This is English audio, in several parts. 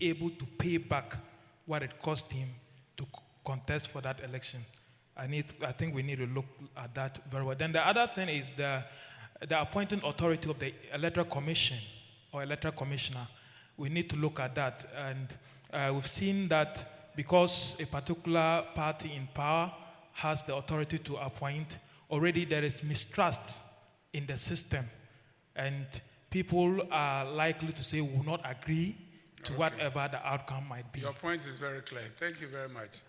able to pay back what it cost him to contest for that election. I think we need to look at that very well. Then the other thing is the appointing authority of the Electoral Commission or Electoral Commissioner. We need to look at that. And we've seen that because a particular party in power has the authority to appoint, already there is mistrust in the system. And people are likely to say will not agree to whatever the outcome might be. Your point is very clear. Thank you very much.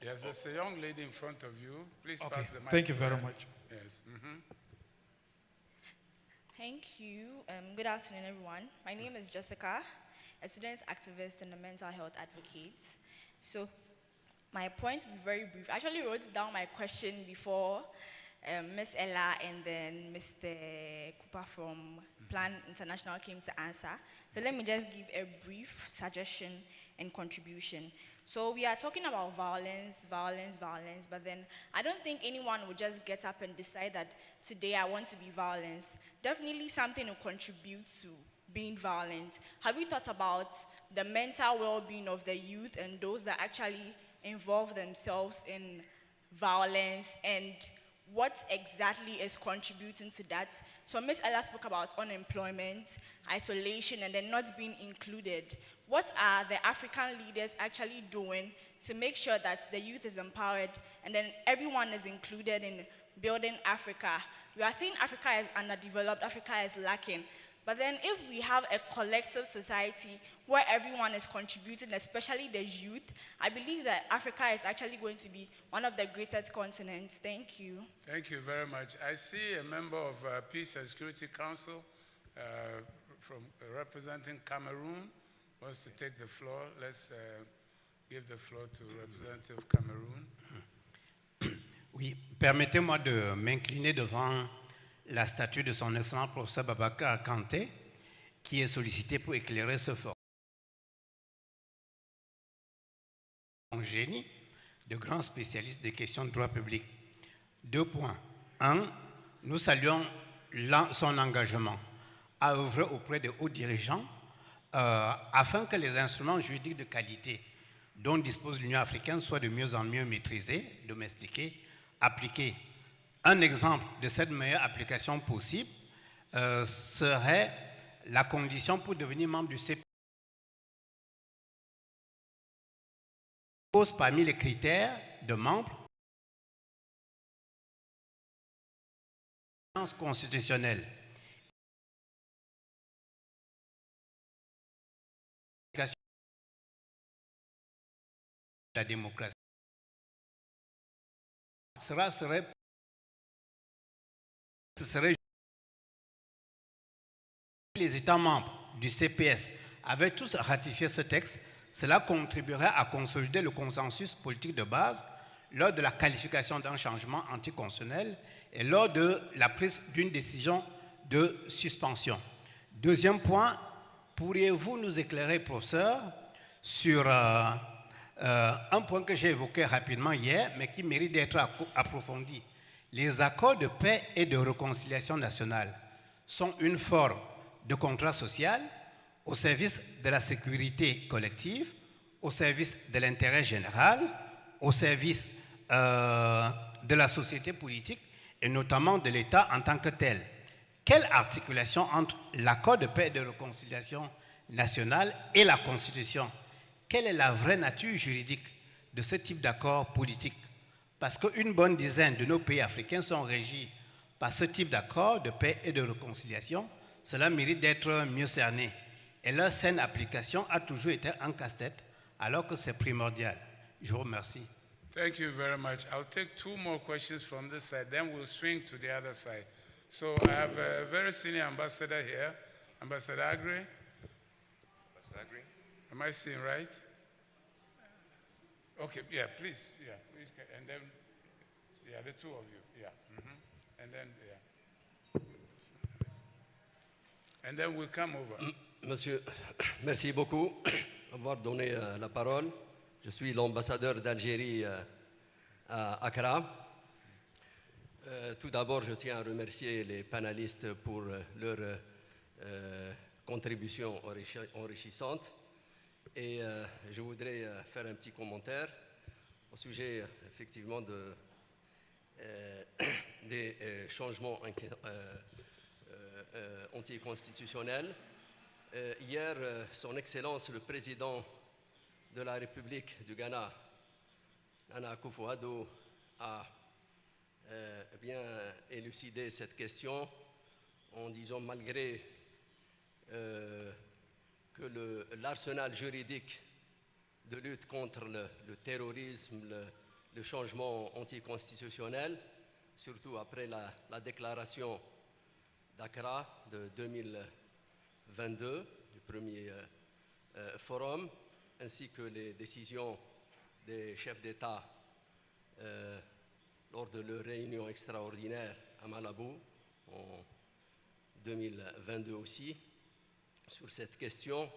Yes, there's a young lady in front of you. Please pass the mic. Thank you very much. Yes. Thank you. Good afternoon, everyone. My name is Jessica, a student activist and a mental health advocate. So my point will be very brief. I actually wrote down my question before Ms. Ella and then Mr. Cooper from Plan International came to answer. So let me just give a brief suggestion and contribution. So we are talking about violence, but then I don't think anyone would just get up and decide that today I want to be violent. Definitely something to contribute to being violent. Have you thought about the mental well-being of the youth and those that actually involve themselves in violence, and what exactly is contributing to that? So Ms. Ella spoke about unemployment, isolation, and then not being included. What are the African leaders actually doing to make sure that the youth is empowered and then everyone is included in building Africa? We are saying Africa is underdeveloped, Africa is lacking. But then if we have a collective society where everyone is contributing, especially the youth, I believe that Africa is actually going to be one of the greatest continents. Thank you. Thank you very much. I see a member of Peace and Security Council from representing Cameroon wants to take the floor. Let's give the floor to Representative Cameroon. Oui, permettez-moi de m'incliner devant la statue de son excellent professeur Babacar Kanté, qui est sollicité pour éclairer ce forum. Un génie, de grands spécialistes des questions de droit public. 2 points. 1, nous saluons son engagement à œuvrer auprès des hauts dirigeants afin que les instruments juridiques de qualité dont dispose l'Union africaine soient de mieux en mieux maîtrisés, domestiqués, appliqués. Un exemple de cette meilleure application possible serait la condition pour devenir membre du CPS. Parmi les critères de membre constitutionnelle. La démocratie serait les États membres du CPS avaient tous ratifié ce texte, cela contribuerait à consolider le consensus politique de base lors de la qualification d'un changement anticonstitutionnel et lors de la prise d'une décision de suspension. Deuxième point, pourriez-vous nous éclairer, professeur, sur un point que j'ai évoqué rapidement hier, mais qui mérite d'être approfondi. Les accords de paix et de réconciliation nationale sont une forme de contrat social au service de la sécurité collective, au service de l'intérêt général, au service de la société politique et notamment de l'État en tant que tel. Quelle articulation entre l'accord de paix et de réconciliation nationale et la Constitution? Quelle est la vraie nature juridique de ce type d'accord politique? Parce qu'une bonne dizaine de nos pays africains sont régis par ce type d'accord de paix et de réconciliation. Cela mérite d'être mieux cerné. Et leur saine application a toujours été un casse-tête, alors que c'est primordial. Je vous remercie. Thank you very much. I'll take 2 more questions from this side, then we'll swing to the other side. So I have a very senior ambassador here, Ambassador Agri. Ambassador Agri. Am I seeing right? Okay, yeah, please, and then, yeah, the 2 of you, yeah, and then, yeah. And then we'll come over. Monsieur, merci beaucoup d'avoir donné la parole. Je suis l'ambassadeur d'Algérie à Accra. Tout d'abord, je tiens à remercier les panélistes pour leur contribution enrichissante. Et je voudrais faire un petit commentaire au sujet effectivement des changements anticonstitutionnels. Hier, Son Excellence le Président de la République du Ghana, Nana Akufo-Addo, a bien élucidé cette question en disant malgré que l'arsenal juridique de lutte contre le terrorisme, le changement anticonstitutionnel, surtout après la déclaration d'Accra de 2022, du premier forum, ainsi que les décisions des chefs d'État lors de leur réunion extraordinaire à Malabo en 2022 aussi, sur cette question.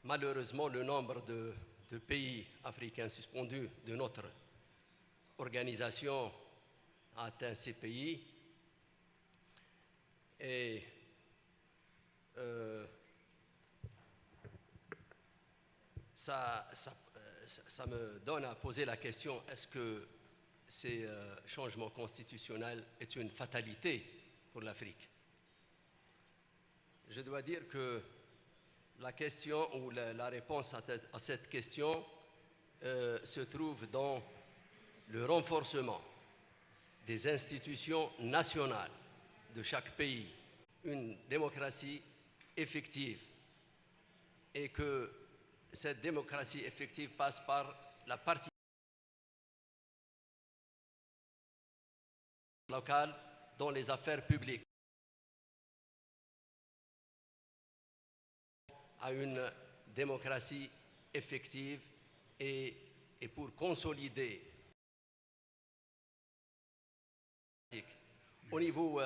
Malheureusement, le nombre de pays africains suspendus de notre organisation a atteint ces pays. Et ça me donne à poser la question, est-ce que ces changements constitutionnels est une fatalité pour l'Afrique? Je dois dire que la question ou la réponse à cette question se trouve dans le renforcement des institutions nationales de chaque pays, une démocratie effective, et que cette démocratie effective passe par la participation locale dans les affaires publiques, à une démocratie effective et pour consolider. Au niveau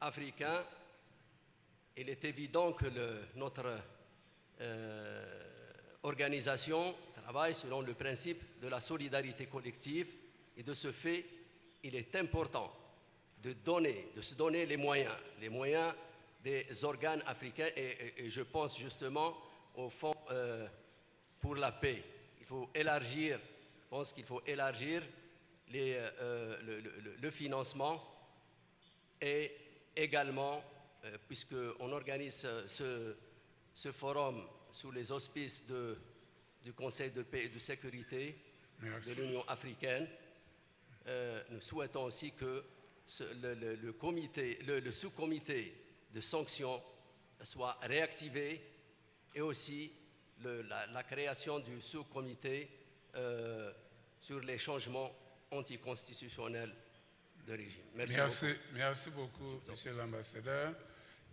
africain, il est évident que notre organisation travaille selon le principe de la solidarité collective, et de ce fait, il est important de se donner les moyens des organes africains, et je pense justement au Fonds pour la paix. Il faut élargir, je pense qu'il faut élargir le financement, et également, puisqu'on organise ce forum sous les auspices du Conseil de paix et de sécurité de l'Union africaine, nous souhaitons aussi que le sous-comité de sanctions soit réactivé, et aussi la création du sous-comité sur les changements anticonstitutionnels de régime. Merci beaucoup, Monsieur l'Ambassadeur.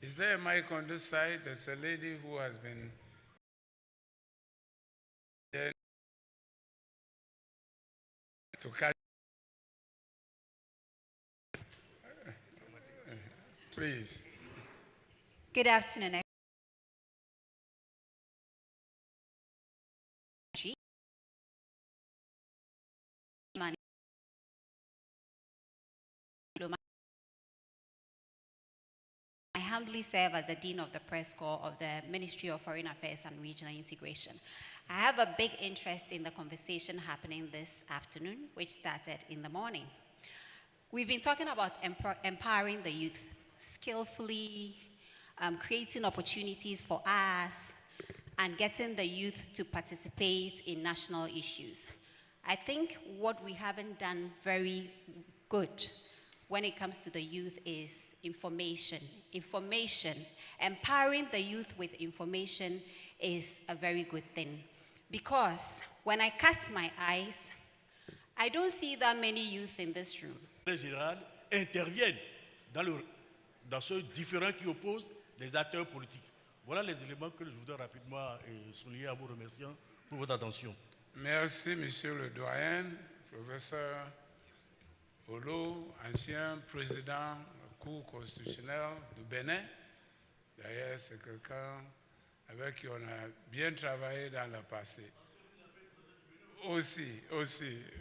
Is there a mic on this side? There's a lady who has been there to catch. Please. Good afternoon. I humbly serve as the Dean of the Press Corps of the Ministry of Foreign Affairs and Regional Integration. I have a big interest in the conversation happening this afternoon, which started in the morning. We've been talking about empowering the youth, skillfully creating opportunities for us, and getting the youth to participate in national issues. I think what we haven't done very good when it comes to the youth is information. Empowering the youth with information is a very good thing. Because when I cast my eyes, I don't see that many youth in this room. Les générales interviennent dans ce différend qui oppose les acteurs politiques. Voilà les éléments que je voudrais rapidement souligner en vous remerciant pour votre attention. Merci, Monsieur le Doyen, Professeur Olo, ancien président du Cour constitutionnelle du Bénin. D'ailleurs, c'est quelqu'un avec qui on a bien travaillé dans le passé. Aussi,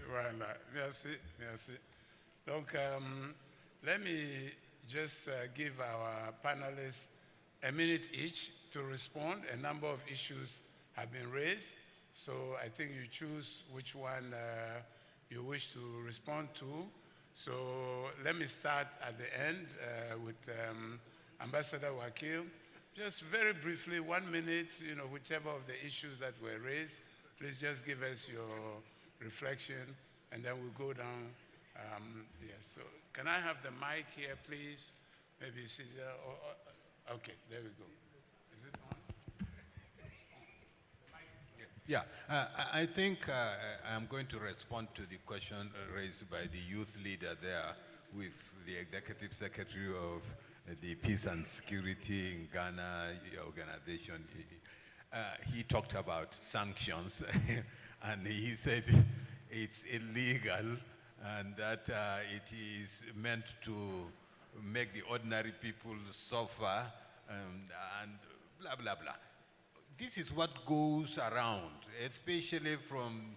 voilà. Merci. Donc, let me just give our panelists a minute each to respond. A number of issues have been raised. So I think you choose which one you wish to respond to. So let me start at the end with Ambassador Wakil. Just very briefly, 1 minute, whichever of the issues that were raised, please just give us your reflection, and then we'll go down. Yes, so can I have the mic here, please? Maybe Caesar, okay, there we go. Is it on? Yeah, I think I'm going to respond to the question raised by the youth leader there with the executive secretary of the Peace and Security in Ghana organization. He talked about sanctions and he said it's illegal and that it is meant to make the ordinary people suffer and blah, blah, blah. This is what goes around, especially from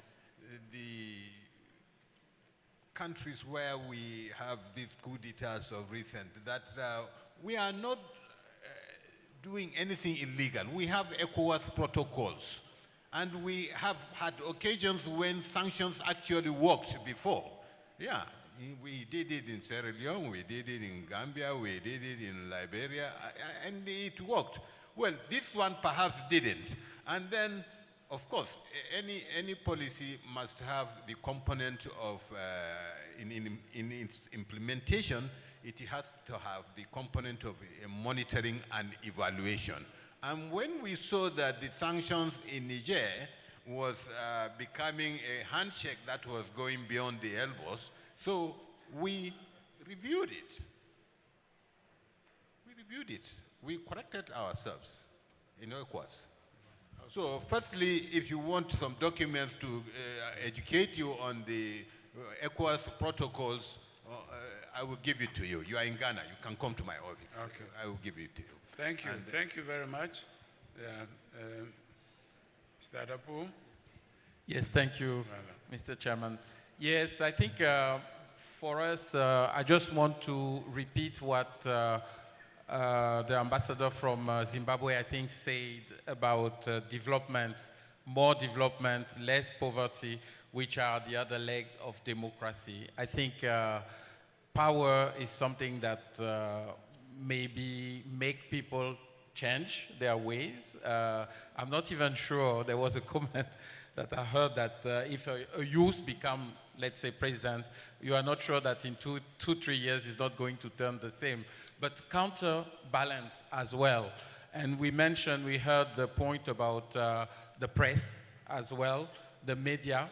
the countries where we have these coup d'etats of recent, that we are not doing anything illegal. We have ECOWAS protocols, and we have had occasions when sanctions actually worked before. Yeah, we did it in Sierra Leone, we did it in Gambia, we did it in Liberia, and it worked. Well, this one perhaps didn't. And then, of course, any policy must have the component of, in its implementation, it has to have the component of monitoring and evaluation. And when we saw that the sanctions in Niger was becoming a handshake that was going beyond the elbows, so we reviewed it. We reviewed it. We corrected ourselves in ECOWAS. So firstly, if you want some documents to educate you on the ECOWAS protocols, I will give it to you. You are in Ghana. You can come to my office. Okay. I will give it to you. Thank you. Thank you very much. Mr. Adapu? Yes, thank you, Mr. Chairman. Yes, I think for us, I just want to repeat what the ambassador from Zimbabwe, I think, said about development, more development, less poverty, which are the other leg of democracy. I think power is something that maybe make people change their ways. I'm not even sure, there was a comment that I heard that if a youth become, let's say, president, you are not sure that in 3 years it's not going to turn the same. But counterbalance as well. And we heard the point about the press as well, the media,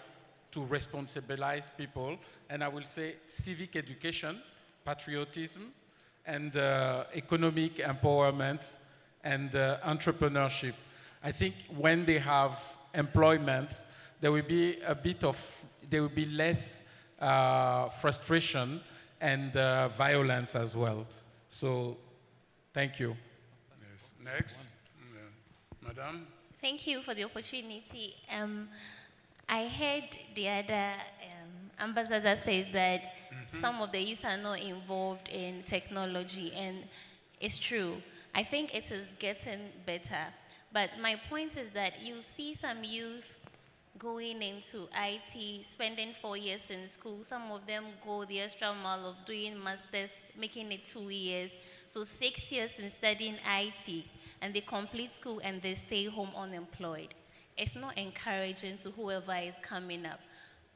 to responsibilize people. And I will say civic education, patriotism, and economic empowerment, and entrepreneurship. I think when they have employment, there will be less frustration and violence as well. So, thank you. Yes. Next, Madam. Thank you for the opportunity. I heard the other ambassador says that some of the youth are not involved in technology, and it's true. I think it is getting better. But my point is that you see some youth going into IT, spending 4 years in school. Some of them go the extra mile of doing masters, making it 2 years. So 6 years in studying IT, and they complete school and they stay home unemployed. It's not encouraging to whoever is coming up.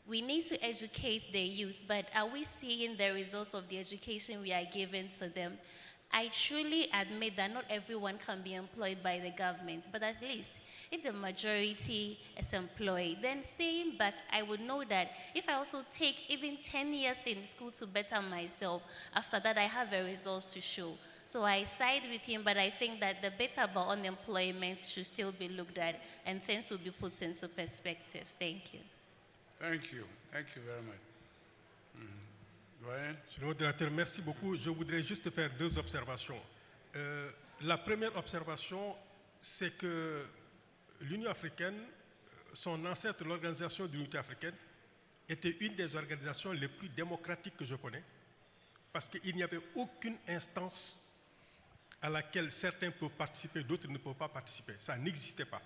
We need to educate the youth, but are we seeing the results of the education we are giving to them? I truly admit that not everyone can be employed by the government, but at least if the majority is employed, then staying back, I would know that if I also take even 10 years in school to better myself, after that I have a results to show. So I side with him, but I think that the bit about unemployment should still be looked at and things will be put into perspective. Thank you. Thank you. Thank you very much. Monsieur le modérateur, merci beaucoup. Je voudrais juste faire 2 observations. La première observation, c'est que l'Union africaine, son ancêtre, l'Organisation de l'Unité africaine, était une des organisations les plus démocratiques que je connais, parce qu'il n'y avait aucune instance à laquelle certains peuvent participer, d'autres ne peuvent pas participer. Ça n'existait pas.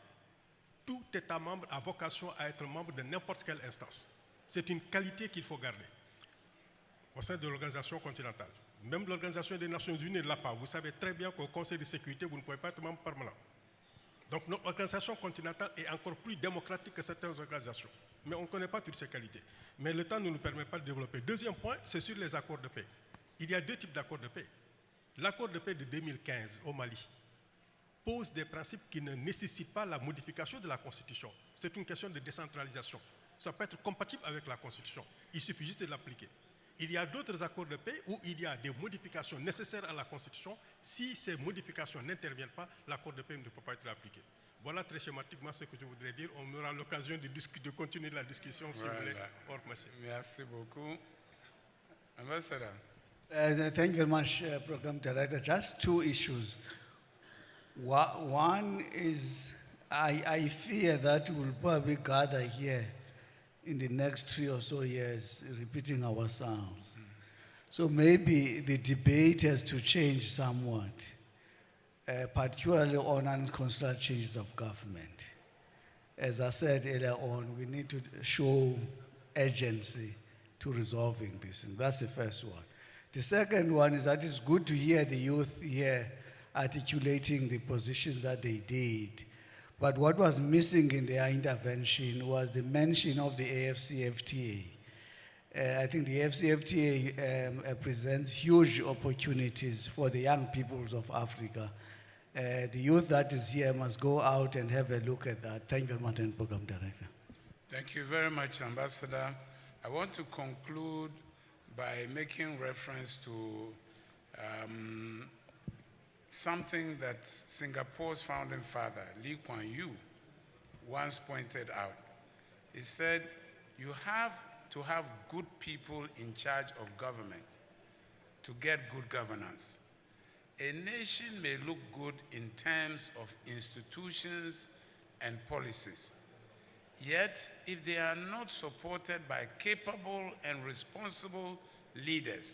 tout État membre a vocation à être membre de n'importe quelle instance. C'est une qualité qu'il faut garder au sein de l'organisation continentale. Même l'Organisation des Nations Unies ne l'a pas. Vous savez très bien qu'au Conseil de sécurité, vous ne pouvez pas être membre permanent. Donc notre organisation continentale est encore plus démocratique que certaines organisations. Mais on ne connaît pas toutes ces qualités. Mais le temps ne nous permet pas de développer. Deuxième point, c'est sur les accords de paix. Il y a deux types d'accords de paix. L'accord de paix de 2015 au Mali pose des principes qui ne nécessitent pas la modification de la Constitution. C'est une question de décentralisation. Ça peut être compatible avec la Constitution. Il suffit juste de l'appliquer. Il y a d'autres accords de paix où il y a des modifications nécessaires à la Constitution. Si ces modifications n'interviennent pas, l'accord de paix ne peut pas être appliqué. Voilà très schématiquement ce que je voudrais dire. On aura l'occasion de continuer la discussion si vous voulez. Merci beaucoup. Ambassador. Thank you very much, Program Director. Just two issues. One is I fear that we'll probably gather here in the next 3 or so years, repeating ourselves. So maybe the debate has to change somewhat, particularly on unconstitutional changes of government. As I said earlier on, we need to show urgency to resolving this, and that's the first one. The second one is that it's good to hear the youth here articulating the positions that they did. But what was missing in their intervention was the mention of the AFCFTA. I think the AFCFTA presents huge opportunities for the young peoples of Africa. The youth that is here must go out and have a look at that. Thank you very much, Program Director. Thank you very much, Ambassador. I want to conclude by making reference to something that Singapore's founding father, Lee Kuan Yew, once pointed out. He said, you have to have good people in charge of government to get good governance. A nation may look good in terms of institutions and policies, yet if they are not supported by capable and responsible leaders,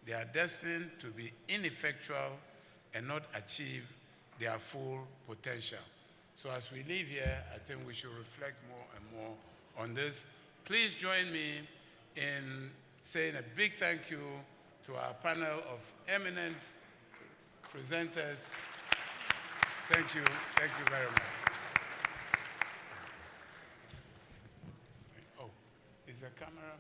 they are destined to be ineffectual and not achieve their full potential. So as we leave here, I think we should reflect more and more on this. Please join me in saying a big thank you to our panel of eminent presenters. Thank you very much. Oh, is the cameraman?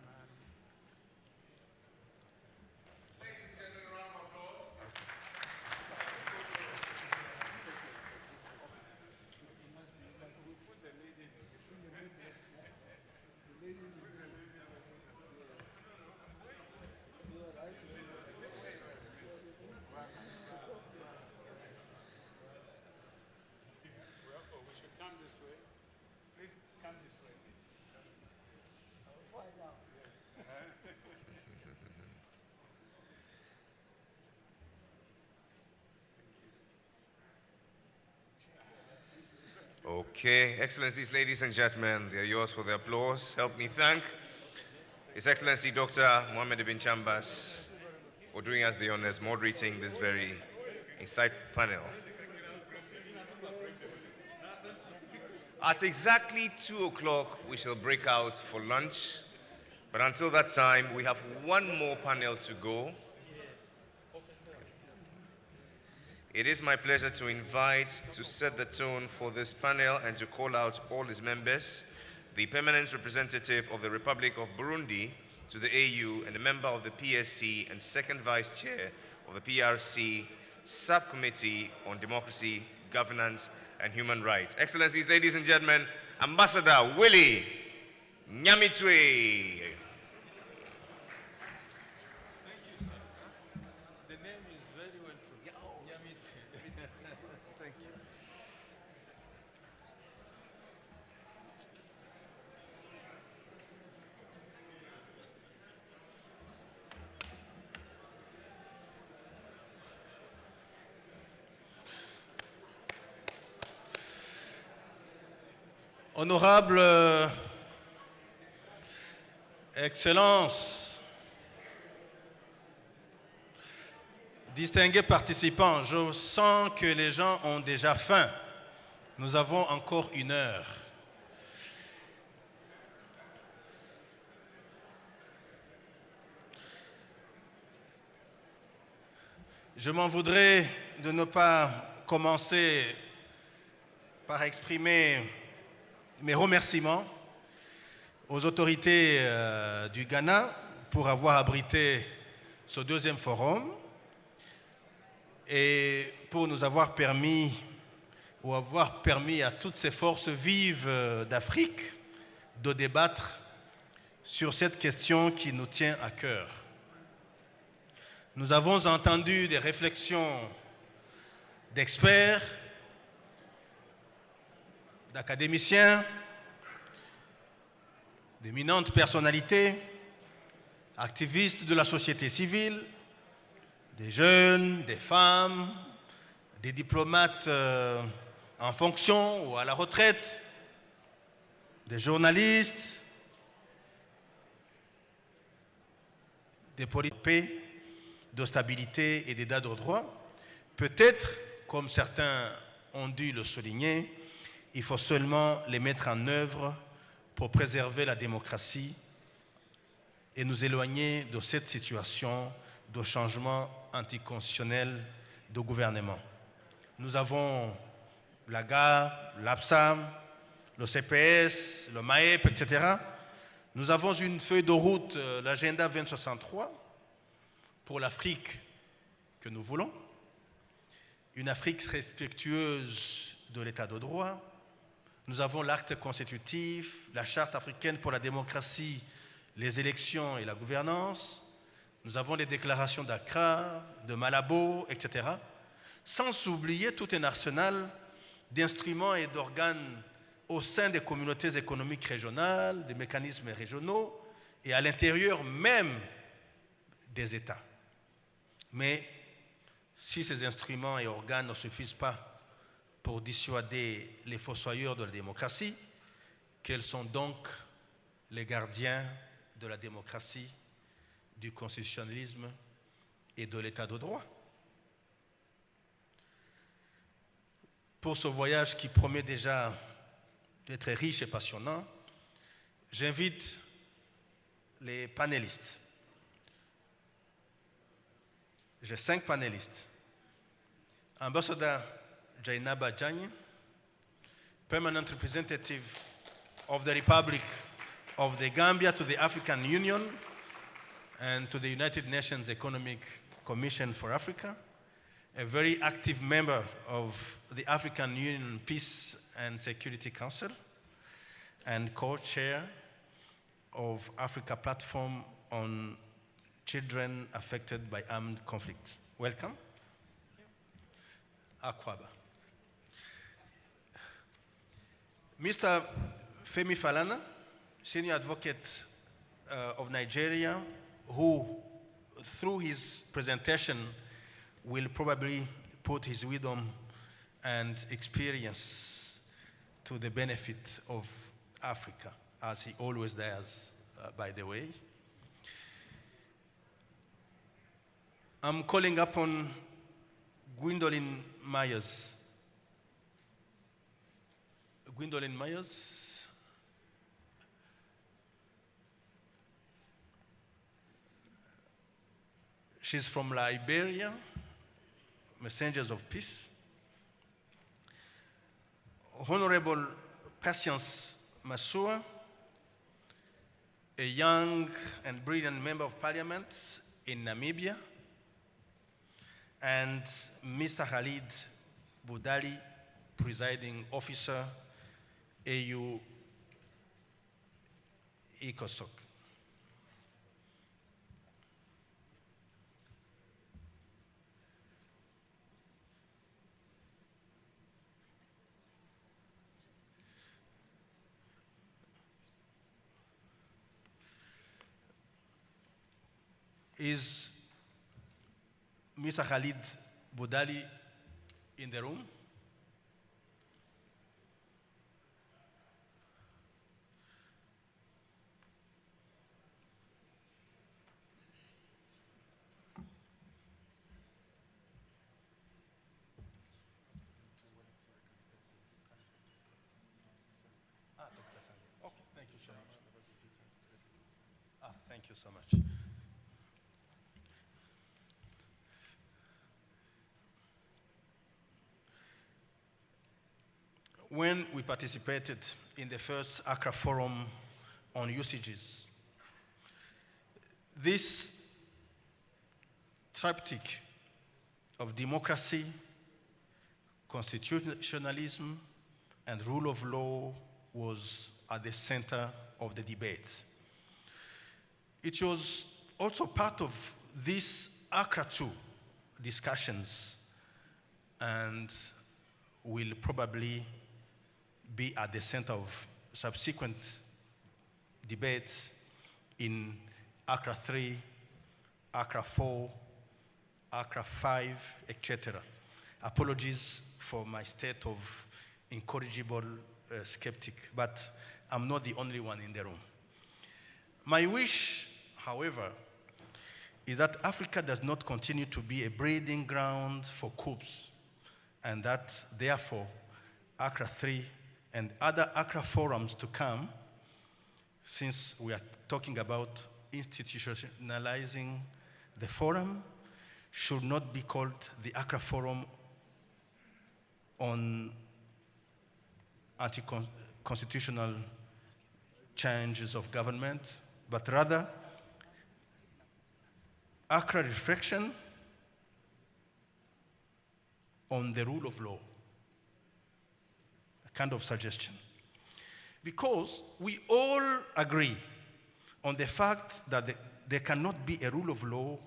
Okay, Excellencies, ladies and gentlemen, they are yours for the applause. Help me thank His Excellency Dr. Mohammed Ibn Chambas for doing us the honors moderating this very insightful panel. At exactly 2 o'clock, we shall break out for lunch. But until that time, we have one more panel to go. It is my pleasure to invite to set the tone for this panel and to call out all its members, the permanent representative of the Republic of Burundi to the AU and a member of the PSC and second vice chair of the PRC Subcommittee on Democracy, Governance and Human Rights. Excellencies, ladies and gentlemen, Ambassador Willie Nyamitwe. Honorable Excellence, distingués participants, je sens que les gens ont déjà faim. Nous avons encore 1 heure. je m'en voudrais de ne pas commencer par exprimer mes remerciements aux autorités du Ghana pour avoir abrité ce deuxième forum et pour nous avoir permis ou avoir permis à toutes ces forces vives d'Afrique de débattre sur cette question qui nous tient à cœur. Nous avons entendu des réflexions d'experts, d'académiciens, d'éminentes personnalités, activistes de la société civile, des jeunes, des femmes, des diplomates en fonction ou à la retraite, des journalistes, des politiques de paix, de stabilité et d'état de droit. Peut-être, comme certains ont dû le souligner, il faut seulement les mettre en œuvre pour préserver la démocratie et nous éloigner de cette situation de changement anticonstitutionnel de gouvernement. Nous avons la GA, l'APSAM, le CPS, le MAEP, etc. Nous avons une feuille de route, l'agenda 2063, pour l'Afrique que nous voulons, une Afrique respectueuse de l'état de droit. Nous avons l'acte constitutif, la charte africaine pour la démocratie, les élections et la gouvernance. Nous avons les déclarations d'Accra, de Malabo, etc. Sans oublier tout un arsenal d'instruments et d'organes au sein des communautés économiques régionales, des mécanismes régionaux et à l'intérieur même des États. Mais si ces instruments et organes ne suffisent pas pour dissuader les fossoyeurs de la démocratie, quels sont donc les gardiens de la démocratie, du constitutionnalisme et de l'état de droit? Pour ce voyage qui promet déjà d'être riche et passionnant, j'invite les panélistes. J'ai 5 panélistes. Ambassador Jainaba Janye, Permanent Representative of the Republic of the Gambia to the African Union and to the United Nations Economic Commission for Africa, a very active member of the African Union Peace and Security Council, and co-chair of Africa Platform on Children Affected by Armed Conflict. Welcome. Akwaba. Mr. Femi Falana, Senior Advocate of Nigeria, who through his presentation will probably put his wisdom and experience to the benefit of Africa, as he always does, by the way. I'm calling upon Gwendolyn Myers. Gwendolyn Myers. She's from Liberia, Messengers of Peace. Honorable Patience Masua, a young and brilliant member of parliament in Namibia, and Mr. Khalid Boudali, presiding officer, AU ECOSOC. Is Mr. Khalid Boudali in the room? Dr. Sandra. Okay, thank you so much. Thank you so much. when we participated in the first Accra Forum on usages, this triptych of democracy, constitutionalism, and rule of law was at the center of the debate. It was also part of these Accra 2 discussions and will probably be at the center of subsequent debates in Accra 3, Accra 4, Accra 5, etc. Apologies for my state of incorrigible skeptic, but I'm not the only one in the room. My wish, however, is that Africa does not continue to be a breeding ground for coups, and that, therefore, Accra 3 and other Accra forums to come, since we are talking about institutionalizing the forum, should not be called the Accra Forum on anti-constitutional changes of government, but rather Accra Reflection on the rule of law, a kind of suggestion. Because we all agree on the fact that there cannot be a rule of law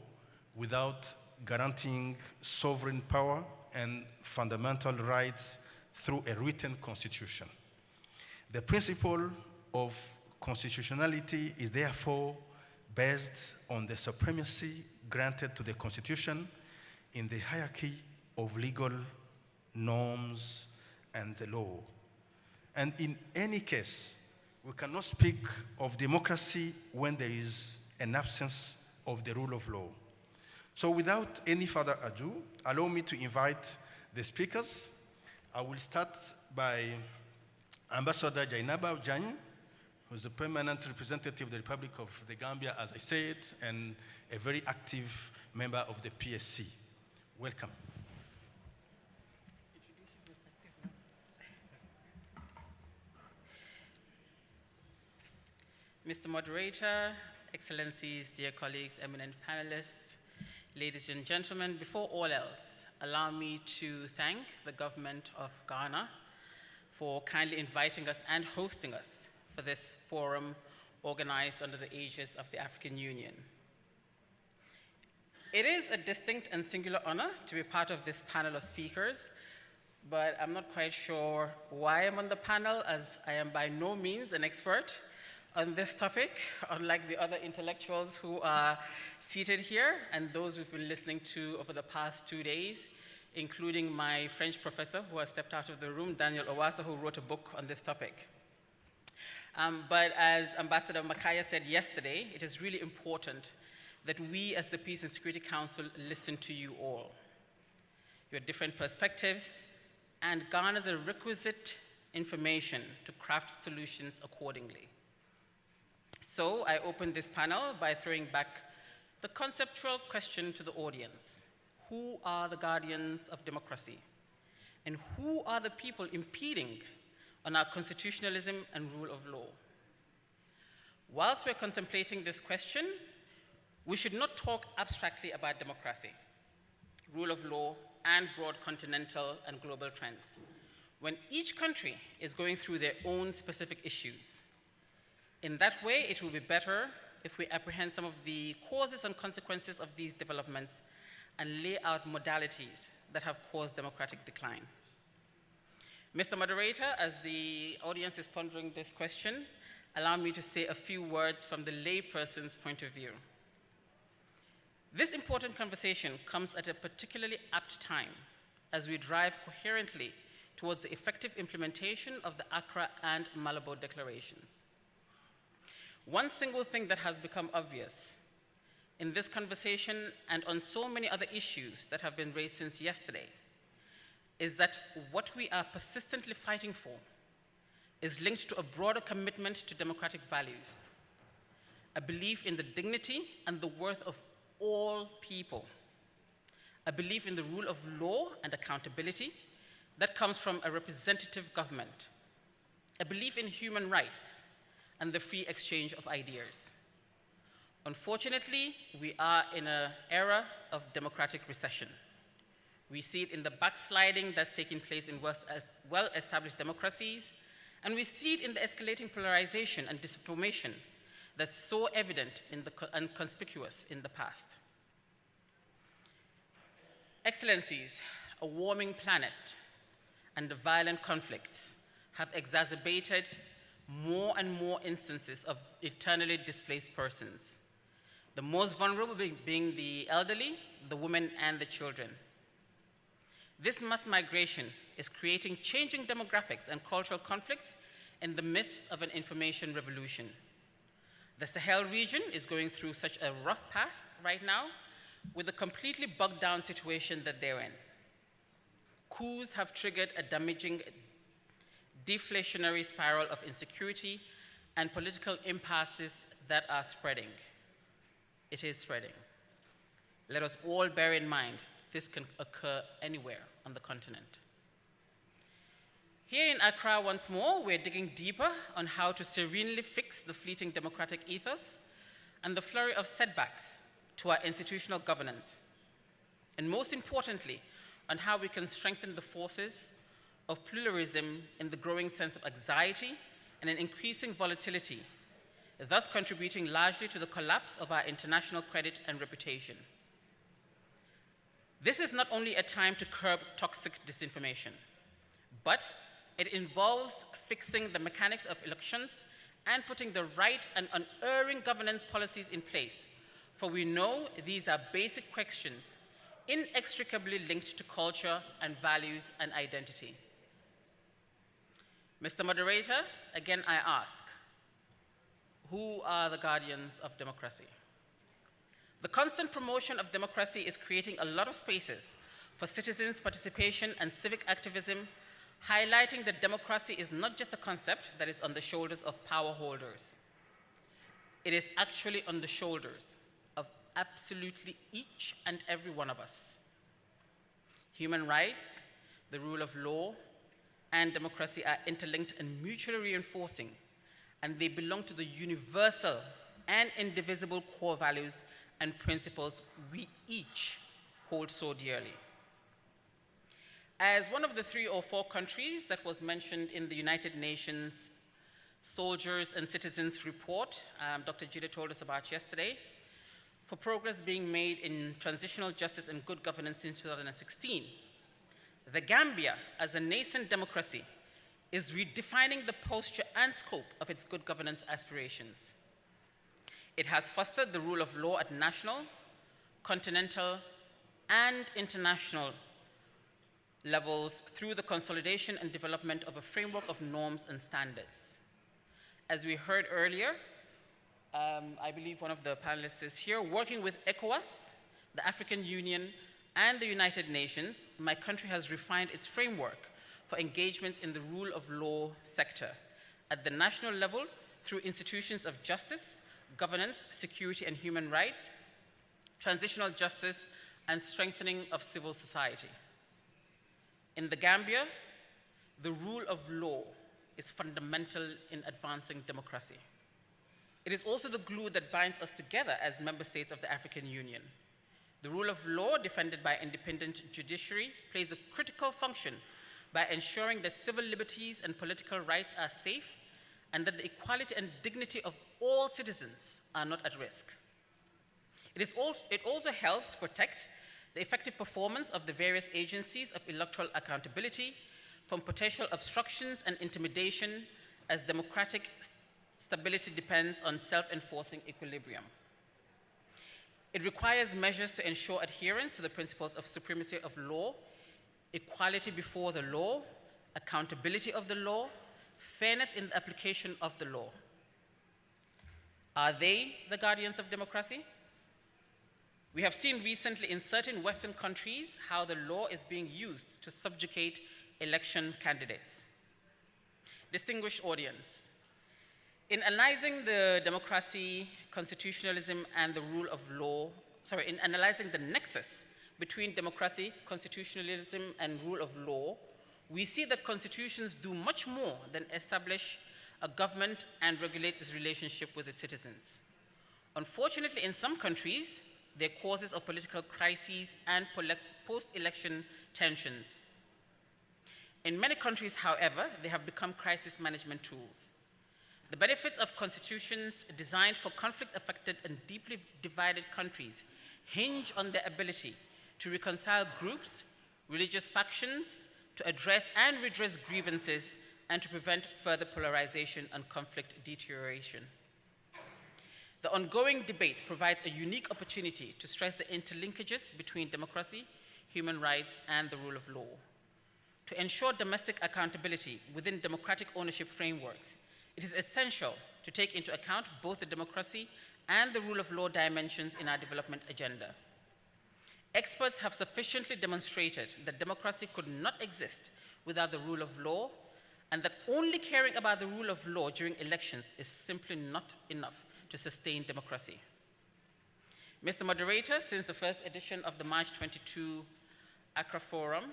without guaranteeing sovereign power and fundamental rights through a written constitution. The principle of constitutionality is therefore based on the supremacy granted to the Constitution in the hierarchy of legal norms and the law. And in any case, we cannot speak of democracy when there is an absence of the rule of law. So without any further ado, allow me to invite the speakers. I will start by Ambassador Jainaba Ujany, who is a permanent representative of the Republic of the Gambia, as I said, and a very active member of the PSC. Welcome. Mr. Moderator, Excellencies, dear colleagues, eminent panelists, ladies and gentlemen, before all else, allow me to thank the government of Ghana for kindly inviting us and hosting us for this forum organized under the aegis of the African Union. It is a distinct and singular honor to be part of this panel of speakers, but I'm not quite sure why I'm on the panel, as I am by no means an expert on this topic, unlike the other intellectuals who are seated here and those we've been listening to over the past 2 days, including my French professor who has stepped out of the room, Daniel Owasa, who wrote a book on this topic. But as Ambassador Makaya said yesterday, it is really important that we as the Peace and Security Council listen to you all, your different perspectives, and garner the requisite information to craft solutions accordingly. So I open this panel by throwing back the conceptual question to the audience. Who are the guardians of democracy? And who are the people impeding on our constitutionalism and rule of law? Whilst we're contemplating this question, we should not talk abstractly about democracy, rule of law, and broad continental and global trends, when each country is going through their own specific issues. In that way, it will be better if we apprehend some of the causes and consequences of these developments and lay out modalities that have caused democratic decline. Mr. Moderator, as the audience is pondering this question, allow me to say a few words from the layperson's point of view. This important conversation comes at a particularly apt time as we drive coherently towards the effective implementation of the Accra and Malabo declarations. One single thing that has become obvious in this conversation and on so many other issues that have been raised since yesterday is that what we are persistently fighting for is linked to a broader commitment to democratic values, a belief in the dignity and the worth of all people, a belief in the rule of law and accountability, that comes from a representative government, a belief in human rights, and the free exchange of ideas. Unfortunately, we are in an era of democratic recession. We see it in the backsliding that's taking place in well-established democracies, and we see it in the escalating polarization and disinformation that's so evident and conspicuous in the past. Excellencies, a warming planet and the violent conflicts have exacerbated more and more instances of eternally displaced persons, the most vulnerable being the elderly, the women, and the children. This mass migration is creating changing demographics and cultural conflicts in the midst of an information revolution. The Sahel region is going through such a rough path right now with a completely bogged down situation that they're in. Coups have triggered a damaging deflationary spiral of insecurity and political impasses that are spreading. It is spreading. Let us all bear in mind this can occur anywhere on the continent. Here in Accra once more, we're digging deeper on how to serenely fix the fleeting democratic ethos and the flurry of setbacks to our institutional governance, and most importantly, on how we can strengthen the forces of pluralism in the growing sense of anxiety and an increasing volatility, thus contributing largely to the collapse of our international credit and reputation. This is not only a time to curb toxic disinformation, but it involves fixing the mechanics of elections and putting the right and unerring governance policies in place, for we know these are basic questions inextricably linked to culture and values and identity. Mr. Moderator, again I ask, who are the guardians of democracy? The constant promotion of democracy is creating a lot of spaces for citizens' participation and civic activism, highlighting that democracy is not just a concept that is on the shoulders of power holders. It is actually on the shoulders of absolutely each and every one of us. Human rights, the rule of law, and democracy are interlinked and mutually reinforcing, and they belong to the universal and indivisible core values and principles we each hold so dearly. As one of the 3 or 4 countries that was mentioned in the United Nations Soldiers and Citizens Report, Dr. Judah told us about yesterday, for progress being made in transitional justice and good governance since 2016, the Gambia, as a nascent democracy, is redefining the posture and scope of its good governance aspirations. It has fostered the rule of law at national, continental, and international levels through the consolidation and development of a framework of norms and standards. As we heard earlier, I believe one of the panelists is here, working with ECOWAS, the African Union, and the United Nations, my country has refined its framework for engagements in the rule of law sector at the national level through institutions of justice, governance, security, and human rights, transitional justice, and strengthening of civil society. In the Gambia, the rule of law is fundamental in advancing democracy. It is also the glue that binds us together as member states of the African Union. The rule of law, defended by independent judiciary, plays a critical function by ensuring that civil liberties and political rights are safe and that the equality and dignity of all citizens are not at risk. It also helps protect the effective performance of the various agencies of electoral accountability from potential obstructions and intimidation, as democratic stability depends on self-enforcing equilibrium. It requires measures to ensure adherence to the principles of supremacy of law, equality before the law, accountability of the law, fairness in the application of the law. Are they the guardians of democracy? We have seen recently in certain Western countries how the law is being used to subjugate election candidates. Distinguished audience, in analyzing the democracy, constitutionalism, and the rule of law, in analyzing the nexus between democracy, constitutionalism, and rule of law, we see that constitutions do much more than establish a government and regulate its relationship with its citizens. Unfortunately, in some countries, they're causes of political crises and post-election tensions. In many countries, however, they have become crisis management tools. The benefits of constitutions designed for conflict-affected and deeply divided countries hinge on their ability to reconcile groups, religious factions, to address and redress grievances, and to prevent further polarization and conflict deterioration. The ongoing debate provides a unique opportunity to stress the interlinkages between democracy, human rights, and the rule of law. To ensure domestic accountability within democratic ownership frameworks, it is essential to take into account both the democracy and the rule of law dimensions in our development agenda. Experts have sufficiently demonstrated that democracy could not exist without the rule of law, and that only caring about the rule of law during elections is simply not enough to sustain democracy. Mr. Moderator, since the first edition of the March 22 Accra Forum,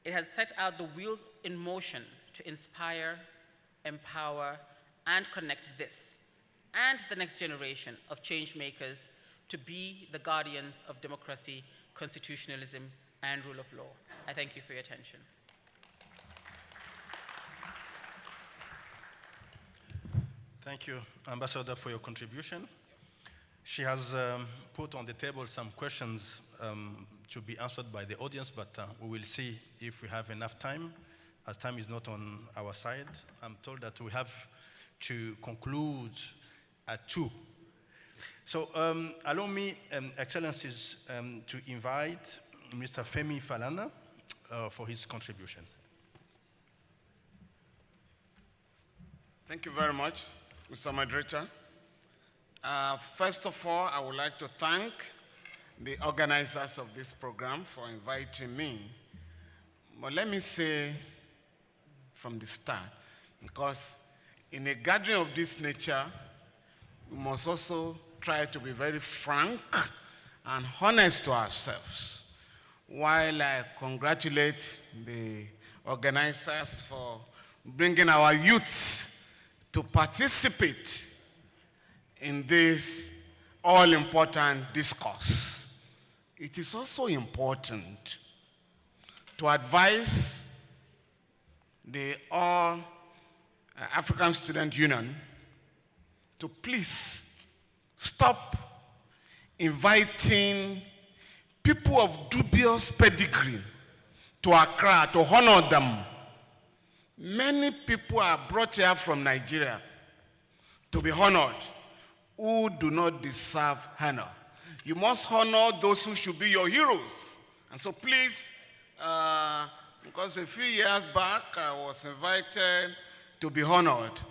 it has set out the wheels in motion to inspire, empower, and connect this and the next generation of change makers to be the guardians of democracy, constitutionalism, and rule of law. I thank you for your attention. Thank you, Ambassador, for your contribution. She has put on the table some questions to be answered by the audience, but we will see if we have enough time, as time is not on our side. I'm told that we have to conclude at 2. So allow me, Excellencies, to invite Mr. Femi Falana for his contribution. Thank you very much, Mr. Moderator. First of all, I would like to thank the organizers of this program for inviting me. But let me say from the start, because in a gathering of this nature, we must also try to be very frank and honest to ourselves. While I congratulate the organizers for bringing our youths to participate in this all-important discourse, it is also important to advise the All African Student Union to please stop inviting people of dubious pedigree to Accra to honor them. Many people are brought here from Nigeria to be honored who do not deserve honor. You must honor those who should be your heroes. And so please, because a few years back I was invited to be honored,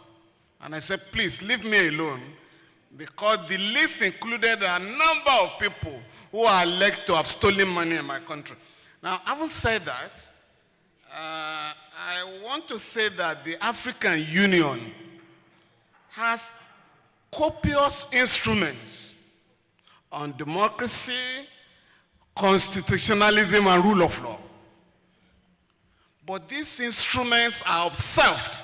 and I said, please leave me alone, because the list included a number of people who are alleged to have stolen money in my country. Now, having said that, I want to say that the African Union has copious instruments on democracy, constitutionalism, and rule of law. But these instruments are observed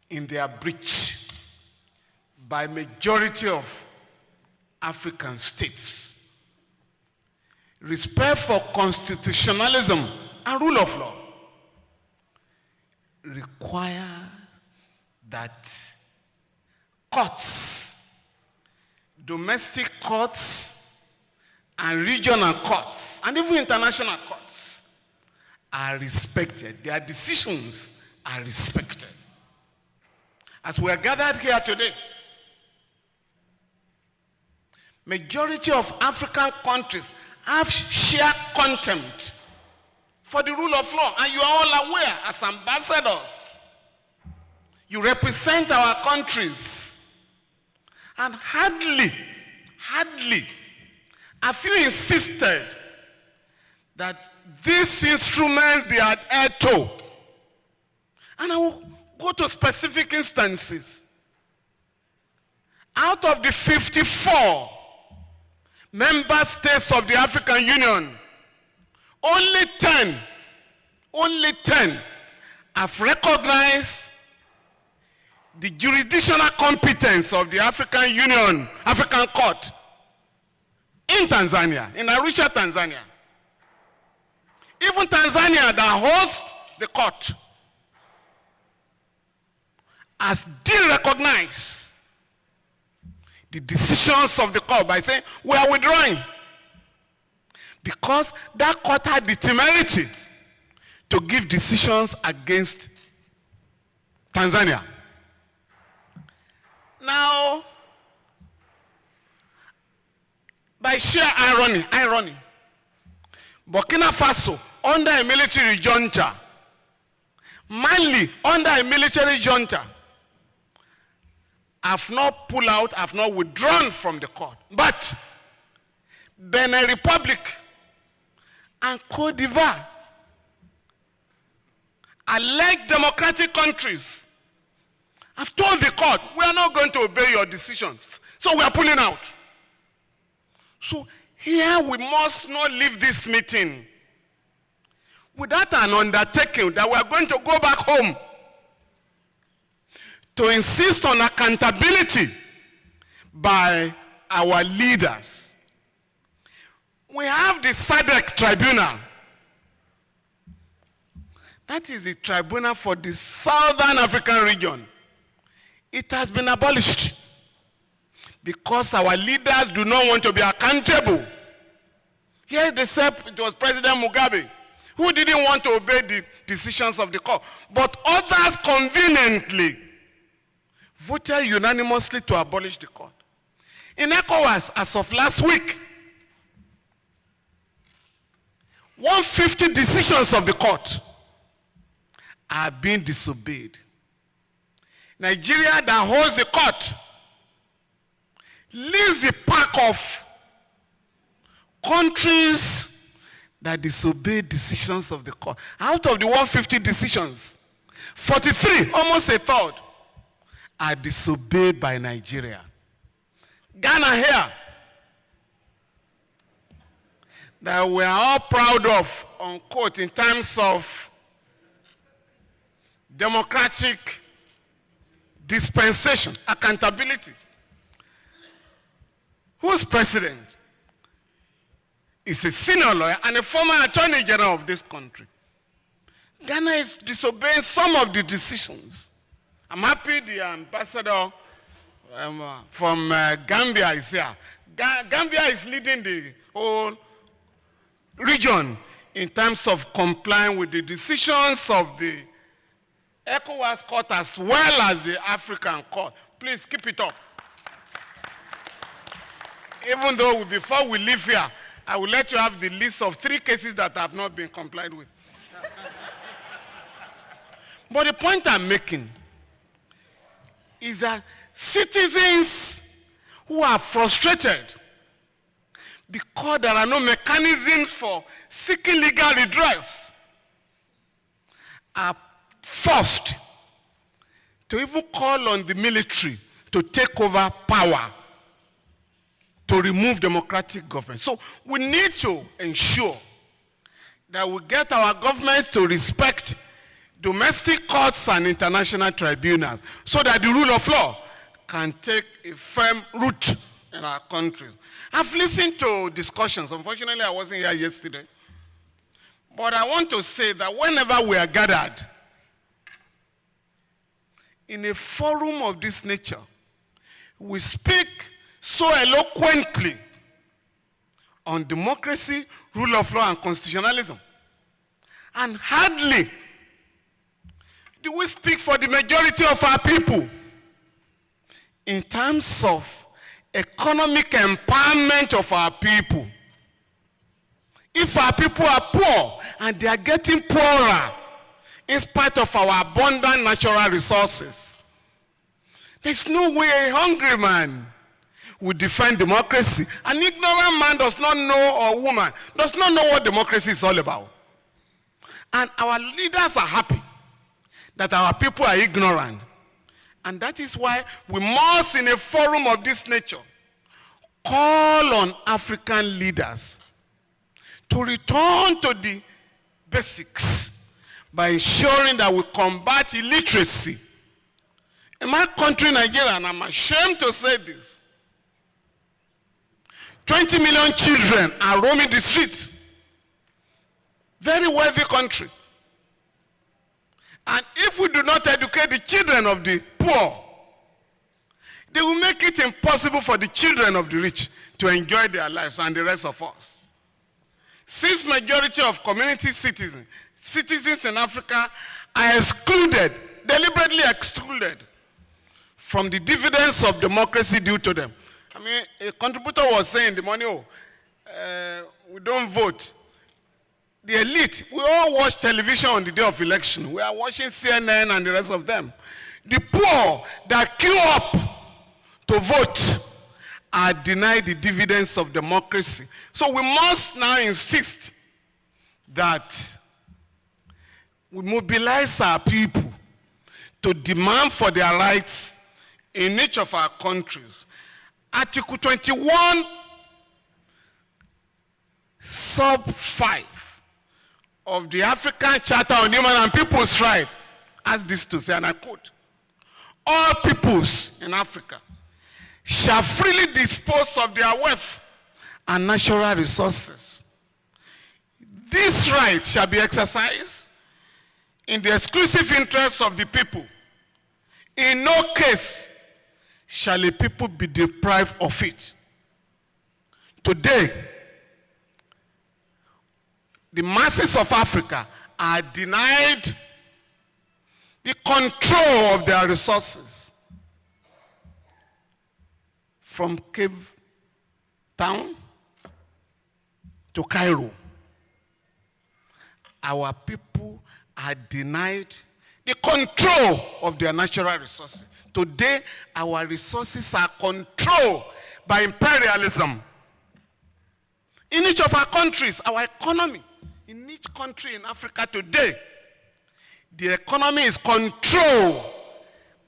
in their breach by majority of African states. Respect for constitutionalism and rule of law require that courts, domestic courts, and regional courts, and even international courts are respected. Their decisions are respected. As we are gathered here today, majority of African countries have sheer contempt for the rule of law, and you are all aware as ambassadors. You represent our countries, and hardly have you insisted that this instrument be adhered to. And I will go to specific instances. Out of the 54 member states of the African Union, only 10 only 10 have recognized the jurisdictional competence of the African Union, African Court in Tanzania, in Arusha, Tanzania. Even Tanzania that hosts the court has de-recognized the decisions of the court by saying, we are withdrawing. Because that court had the temerity to give decisions against Tanzania. Now, by sheer irony, Burkina Faso, under a military junta, Mali, under a military junta, have not pulled out, have not withdrawn from the court. But Benin Republic and Cote d'Ivoire, alleged democratic countries, have told the court, we are not going to obey your decisions, so we are pulling out. So here we must not leave this meeting without an undertaking that we are going to go back home to insist on accountability by our leaders. We have the SADC tribunal. That is the tribunal for the Southern African region. It has been abolished because our leaders do not want to be accountable. Here they said it was President Mugabe who didn't want to obey the decisions of the court, but others conveniently voted unanimously to abolish the court. In ECOWAS, as of last week, 150 decisions of the court are being disobeyed. Nigeria, that holds the court, leads the pack of countries that disobey decisions of the court. Out of the 150 decisions, 43, almost a third, are disobeyed by Nigeria. Ghana here, that we are all proud of, unquote, in terms of democratic dispensation, accountability. Whose president is a senior lawyer and a former attorney general of this country? Ghana is disobeying some of the decisions. I'm happy the ambassador from Gambia is here. Gambia is leading the whole region in terms of complying with the decisions of the ECOWAS court as well as the African court. Please keep it up. Even though before we leave here, I will let you have the list of 3 cases that have not been complied with. But the point I'm making is that citizens who are frustrated because there are no mechanisms for seeking legal redress are forced to even call on the military to take over power to remove democratic government. So we need to ensure that we get our governments to respect domestic courts and international tribunals so that the rule of law can take a firm root in our country. I've listened to discussions. Unfortunately, I wasn't here yesterday. But I want to say that whenever we are gathered in a forum of this nature, we speak so eloquently on democracy, rule of law, and constitutionalism. And hardly do we speak for the majority of our people in terms of economic empowerment of our people. If our people are poor and they are getting poorer in spite of our abundant natural resources, there's no way a hungry man will defend democracy. An ignorant man does not know, or woman does not know what democracy is all about. And our leaders are happy that our people are ignorant. And that is why we must, in a forum of this nature, call on African leaders to return to the basics by ensuring that we combat illiteracy. In my country, Nigeria, and I'm ashamed to say this, 20 million children are roaming the streets. Very wealthy country. And if we do not educate the children of the poor, they will make it impossible for the children of the rich to enjoy their lives and the rest of us. Since majority of community citizens in Africa are excluded, deliberately excluded from the dividends of democracy due to them. I mean, a contributor was saying the morning, we don't vote. The elite, we all watch television on the day of election. We are watching CNN and the rest of them. The poor that queue up to vote are denied the dividends of democracy. So we must now insist that we mobilize our people to demand for their rights in each of our countries. Article 21, sub 5 of the African Charter on Human and People's Rights has this to say, and I quote, all peoples in Africa shall freely dispose of their wealth and natural resources. This right shall be exercised in the exclusive interest of the people. In no case shall a people be deprived of it. Today, the masses of Africa are denied the control of their resources. From Cape Town to Cairo, our people are denied the control of their natural resources. Today, our resources are controlled by imperialism. In each of our countries, our economy, in each country in Africa today, the economy is controlled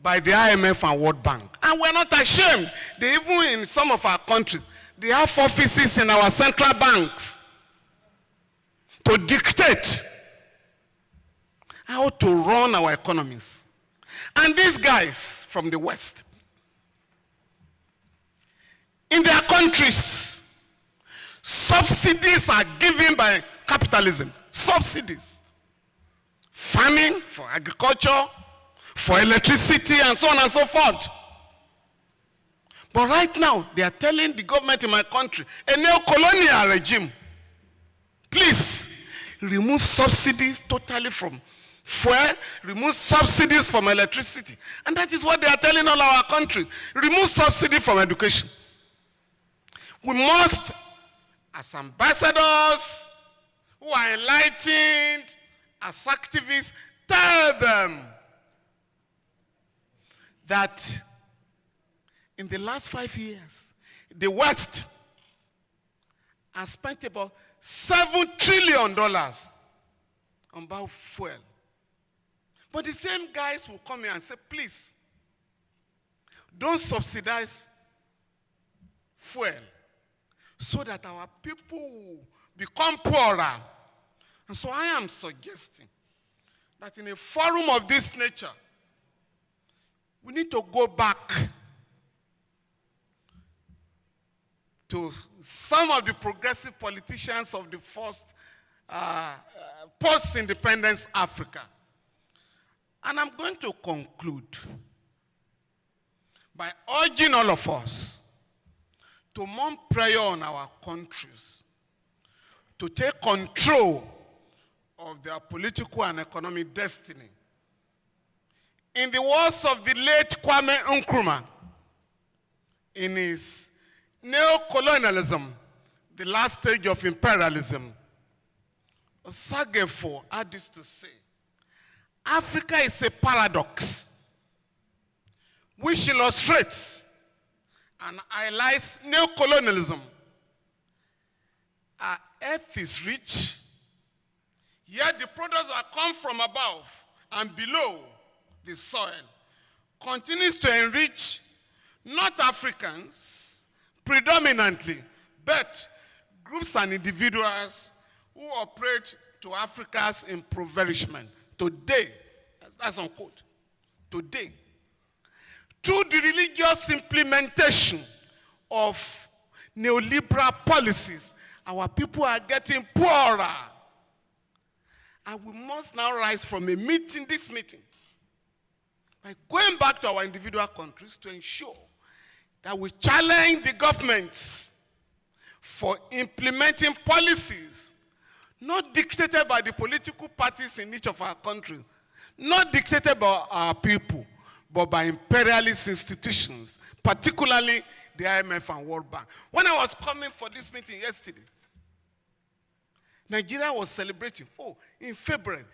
by the IMF and World Bank. And we're not ashamed. They even in some of our countries, they have offices in our central banks to dictate how to run our economies. And these guys from the West, in their countries, subsidies are given by capitalism. Subsidies. Farming, for agriculture, for electricity, and so on and so forth. But right now, they are telling the government in my country, a neo-colonial regime, please remove subsidies totally from fuel, remove subsidies from electricity. And that is what they are telling all our countries. Remove subsidy from education. We must, as ambassadors who are enlightened, as activists, tell them that in the last 5 years, the West has spent about $7 trillion on about fuel. But the same guys will come here and say, please, don't subsidize fuel so that our people will become poorer. And so I am suggesting that in a forum of this nature, we need to go back to some of the progressive politicians of the first post-independence Africa. And I'm going to conclude by urging all of us to mount prayer on our countries, to take control of their political and economic destiny. In the words of the late Kwame Nkrumah, in his Neo-Colonialism, the last stage of imperialism, Osagefo had this to say, Africa is a paradox which illustrates and highlights neo-colonialism. Our earth is rich, yet the products that come from above and below the soil continues to enrich not Africans predominantly, but groups and individuals who operate to Africa's impoverishment. today, that's unquote, today, through the religious implementation of neoliberal policies, our people are getting poorer. And we must now rise from this meeting, by going back to our individual countries to ensure that we challenge the governments for implementing policies not dictated by the political parties in each of our countries, not dictated by our people, but by imperialist institutions, particularly the IMF and World Bank. When I was coming for this meeting yesterday, Nigeria was celebrating. Oh, in February,